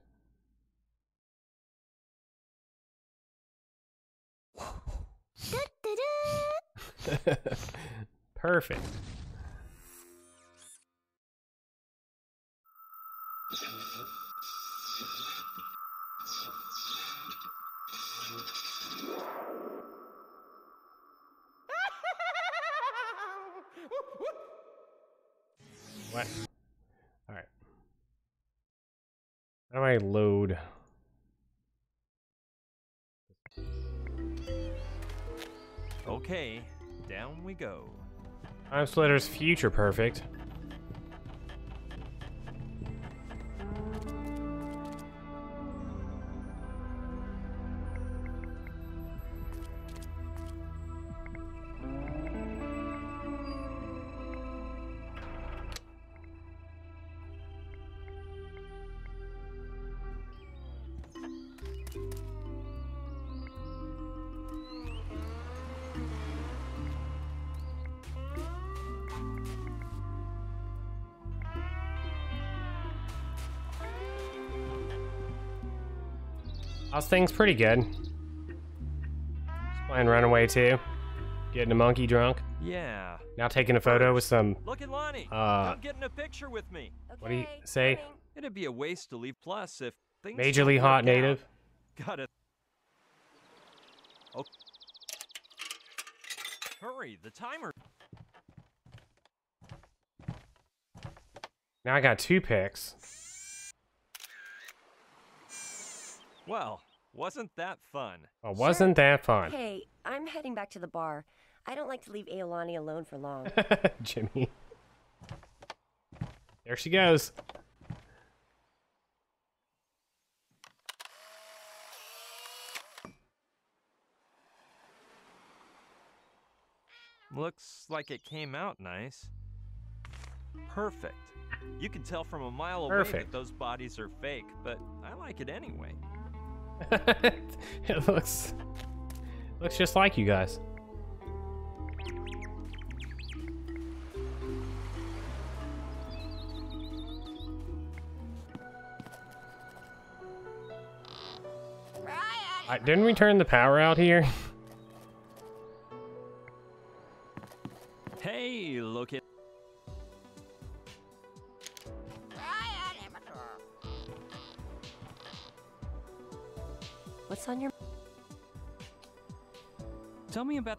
Perfect. What? All right. How do I load? Okay, down we go. Time Splitter's future perfect. How's things? Pretty good. Just playing Runaway too. Getting a monkey drunk. Yeah. Now taking a photo with some. Look at Lonnie. Come get in a picture with me. What do you say? It'd be a waste to leave. Plus, if things Majorly don't hot work native. out, got it. Oh. Hurry, the timer. Now I got 2 pics. Well, wasn't that fun? Oh, wasn't that fun? Hey, I'm heading back to the bar. I don't like to leave Aolani alone for long. Jimmy. There she goes. Looks like it came out nice. Perfect. You can tell from a mile away that those bodies are fake, but I like it anyway. It looks just like you guys. Didn't we turn the power out here? Hey, look at. What's on your... Tell me about...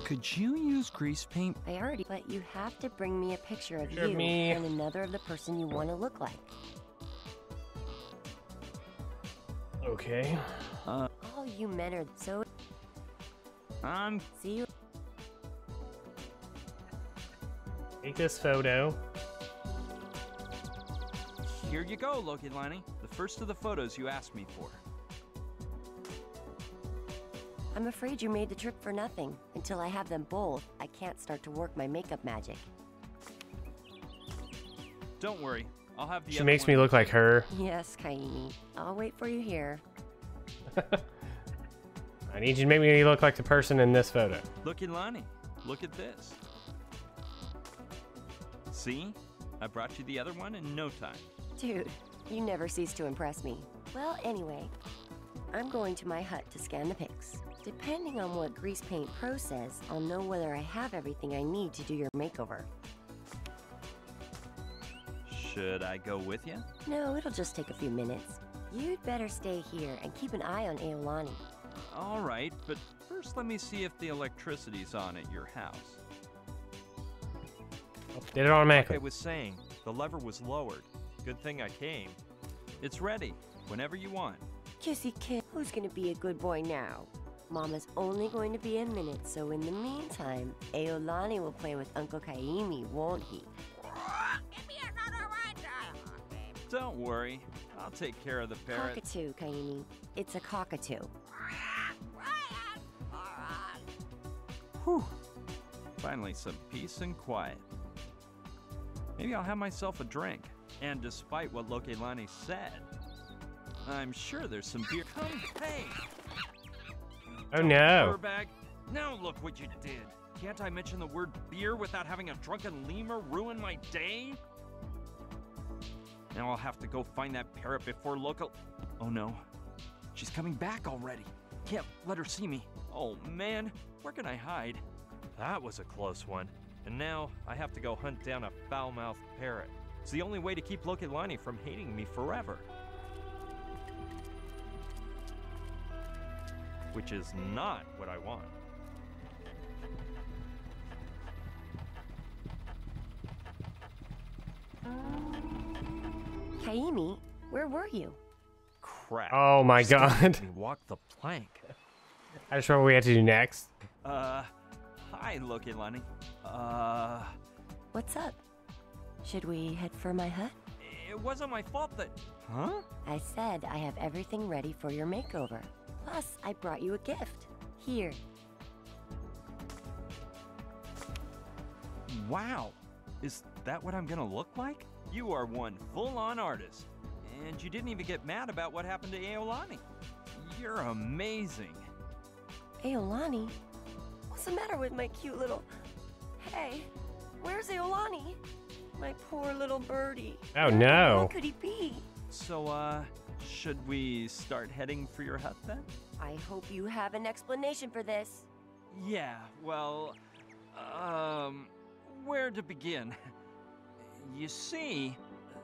Could you use grease paint? I already... But you have to bring me a picture of Sure, you me. and another of the person you want to look like. Okay. All you men are so... See you... Take this photo. Here you go, Lokilani. The first of the photos you asked me for. I'm afraid you made the trip for nothing. Until I have them both, I can't start to work my makeup magic. Don't worry. I'll have the She other makes one. me look like her. Yes, Kaimi. I'll wait for you here. I need you to make me look like the person in this photo. Lokilani, look at this. See? I brought you the other one in no time. Dude, you never cease to impress me. Well, anyway, I'm going to my hut to scan the pics. Depending on what Grease Paint Pro says, I'll know whether I have everything I need to do your makeover. Should I go with you? No, it'll just take a few minutes. You'd better stay here and keep an eye on Aolani. All right, but first let me see if the electricity's on at your house. Did it automatically. Like I was saying, the lever was lowered. Good thing I came. It's ready, whenever you want. Kissy kid, who's gonna be a good boy now? Mama's only going to be a minute, so in the meantime, Aolani will play with Uncle Kaimi, won't he? Don't worry, I'll take care of the parrot. Cockatoo, Kaimi. It's a cockatoo. Whew. Finally, some peace and quiet. Maybe I'll have myself a drink. And despite what Lokilani said, I'm sure there's some beer. Come, hey! Oh no. Fur-bag. Now look what you did. Can't I mention the word beer without having a drunken lemur ruin my day? Now I'll have to go find that parrot before local... Oh no. She's coming back already. Can't let her see me. Oh man, where can I hide? That was a close one. And now I have to go hunt down a foul-mouthed parrot. It's the only way to keep Lokilani from hating me forever. Which is not what I want. Kaimi, where were you? crap. Oh my Still god. making me walk the plank. I just remember what we had to do next. Hi, Loki Lonnie. What's up? Should we head for my hut? It wasn't my fault that... Huh? I said I have everything ready for your makeover. Plus, I brought you a gift. Here. Wow. Is that what I'm gonna look like? You are one full-on artist. And you didn't even get mad about what happened to Aolani. You're amazing. Aolani? What's the matter with my cute little... Hey, where's Aolani? My poor little birdie. Oh no. Where could he be? So, should we start heading for your hut then? I hope you have an explanation for this. Yeah, well, where to begin? You see,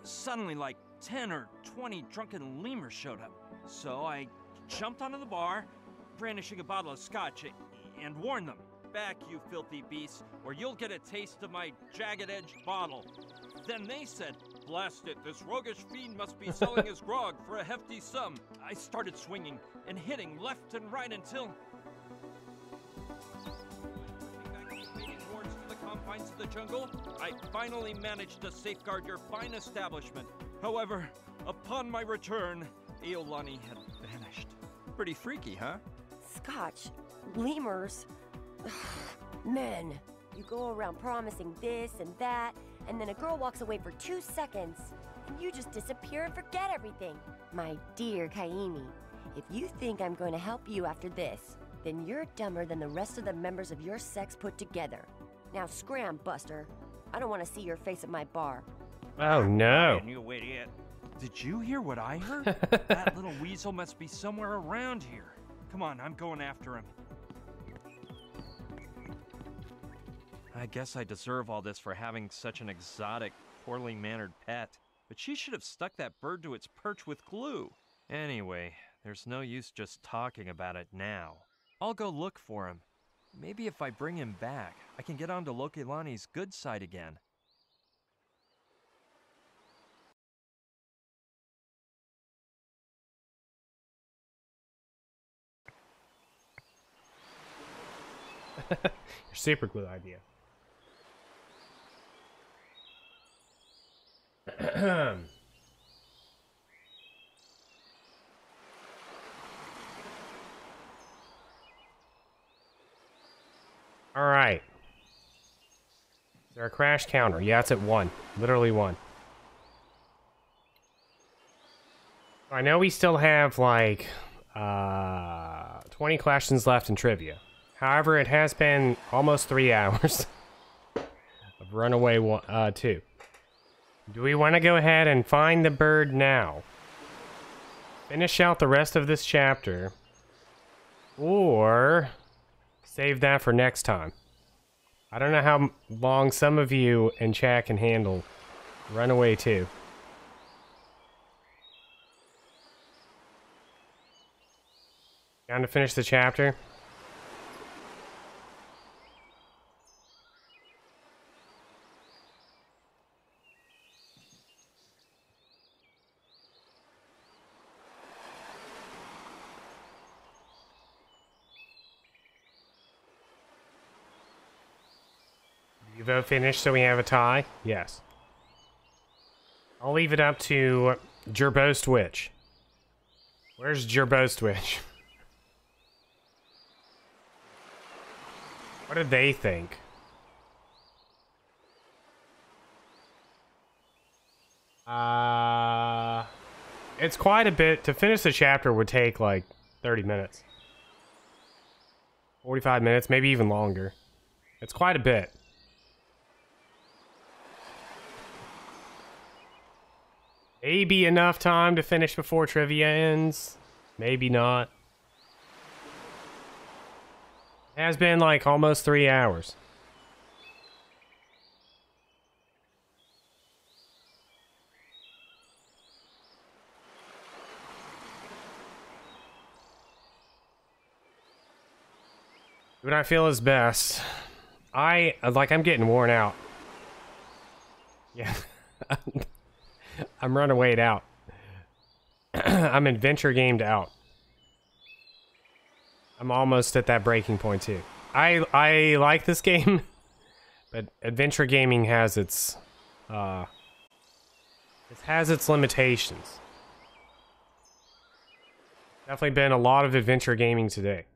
suddenly like 10 or 20 drunken lemurs showed up. So I jumped onto the bar, brandishing a bottle of scotch, and warned them, "Back, you filthy beasts, or you'll get a taste of my jagged-edged bottle." Then they said, "Blast it, this roguish fiend must be selling his grog for a hefty sum." I started swinging and hitting left and right until... Hordes to the confines of the jungle, I finally managed to safeguard your fine establishment. However, upon my return, Aolani had vanished. Pretty freaky, huh? Scotch, lemurs. Men, you go around promising this and that, and then a girl walks away for 2 seconds, and you just disappear and forget everything. My dear Kaimi, if you think I'm going to help you after this, then you're dumber than the rest of the members of your sex put together. Now scram, Buster. I don't want to see your face at my bar. Oh no. You idiot. Did you hear what I heard? That little weasel must be somewhere around here. Come on, I'm going after him. I guess I deserve all this for having such an exotic, poorly mannered pet. But she should have stuck that bird to its perch with glue. Anyway, there's no use just talking about it now. I'll go look for him. Maybe if I bring him back, I can get onto Lokelani's good side again. Your super glue idea. All right. Is there a crash counter? Yeah, it's at 1. Literally 1. I know we still have like 20 questions left in trivia. However, it has been almost 3 hours of Runaway 2. Do we want to go ahead and find the bird now? Finish out the rest of this chapter? Or save that for next time? I don't know how long some of you in chat can handle Runaway 2. Down to finish the chapter? You vote finish so we have a tie? Yes. I'll leave it up to Gerbost Witch. Where's Gerbost Witch? What do they think? It's quite a bit. To finish the chapter would take like 30 minutes. 45 minutes, maybe even longer. It's quite a bit. Maybe enough time to finish before trivia ends. Maybe not. It has been like almost 3 hours. What I feel is best. I'm getting worn out. Yeah. I'm running way out. I'm adventure gamed out. I'm almost at that breaking point too. I like this game, but adventure gaming has its limitations. Definitely been a lot of adventure gaming today.